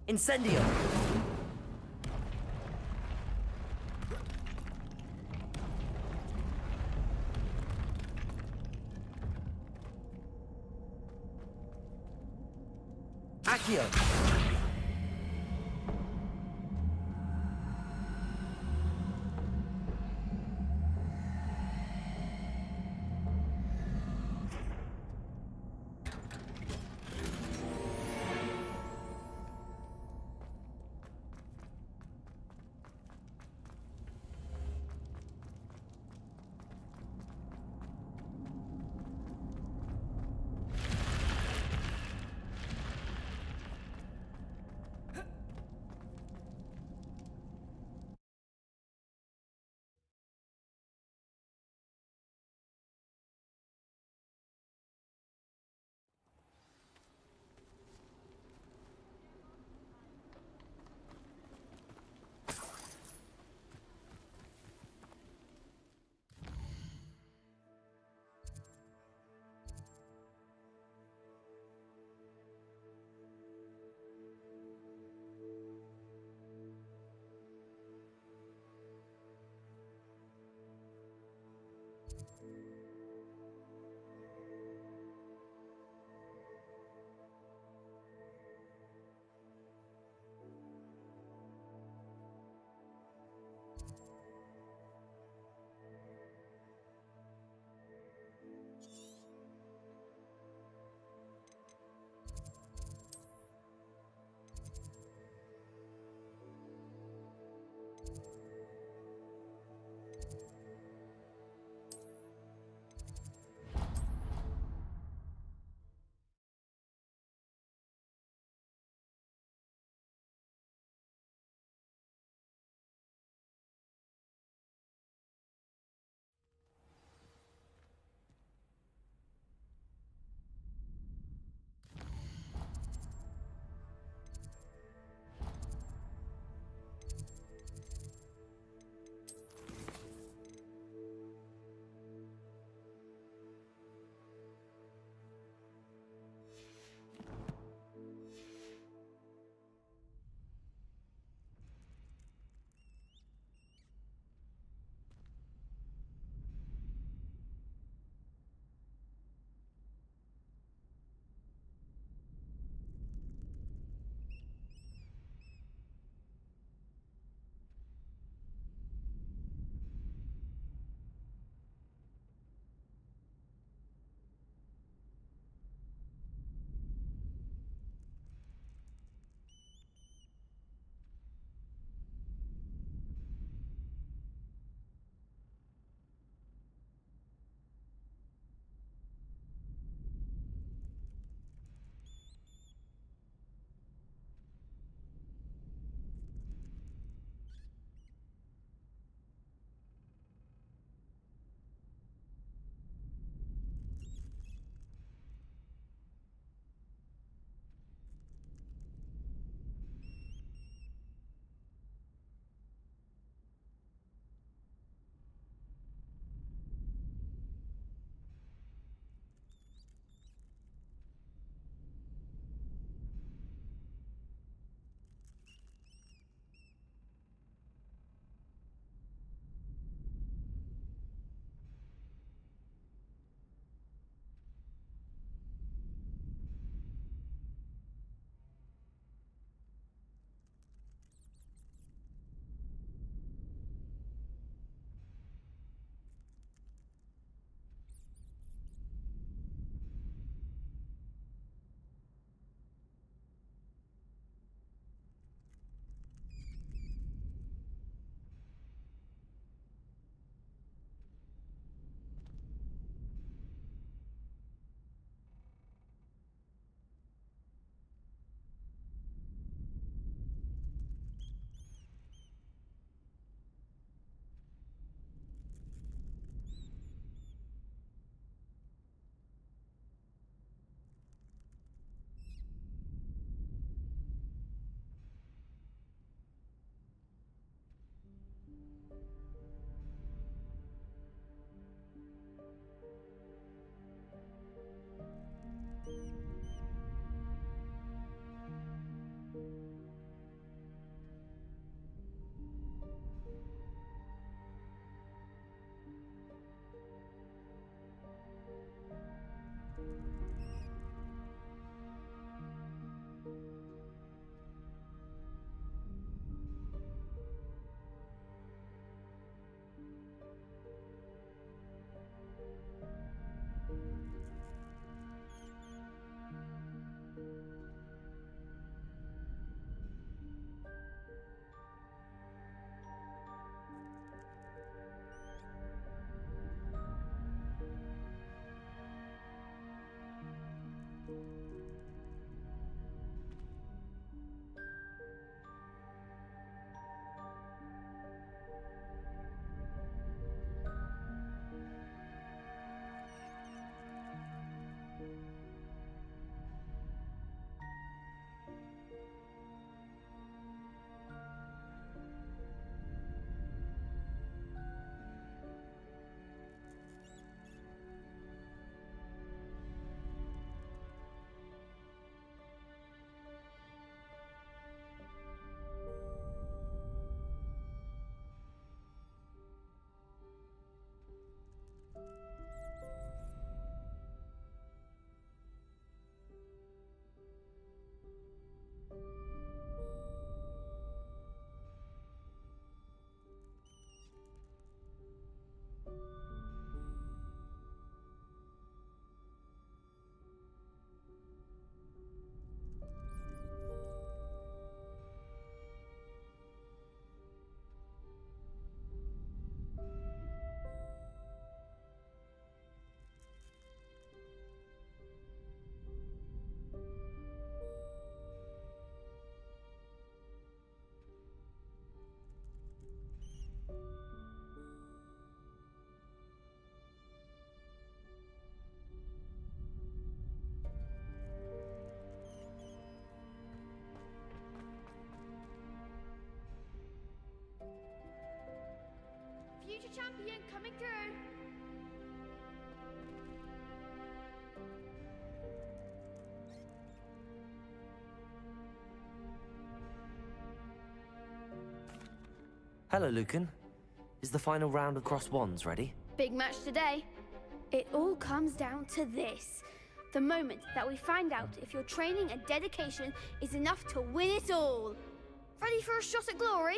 Incendio! Accio! champion coming through. Hello, Lucan. Is the final round of cross wands ready? Big match today. It all comes down to this. The moment that we find out if your training and dedication is enough to win it all. Ready for a shot at glory?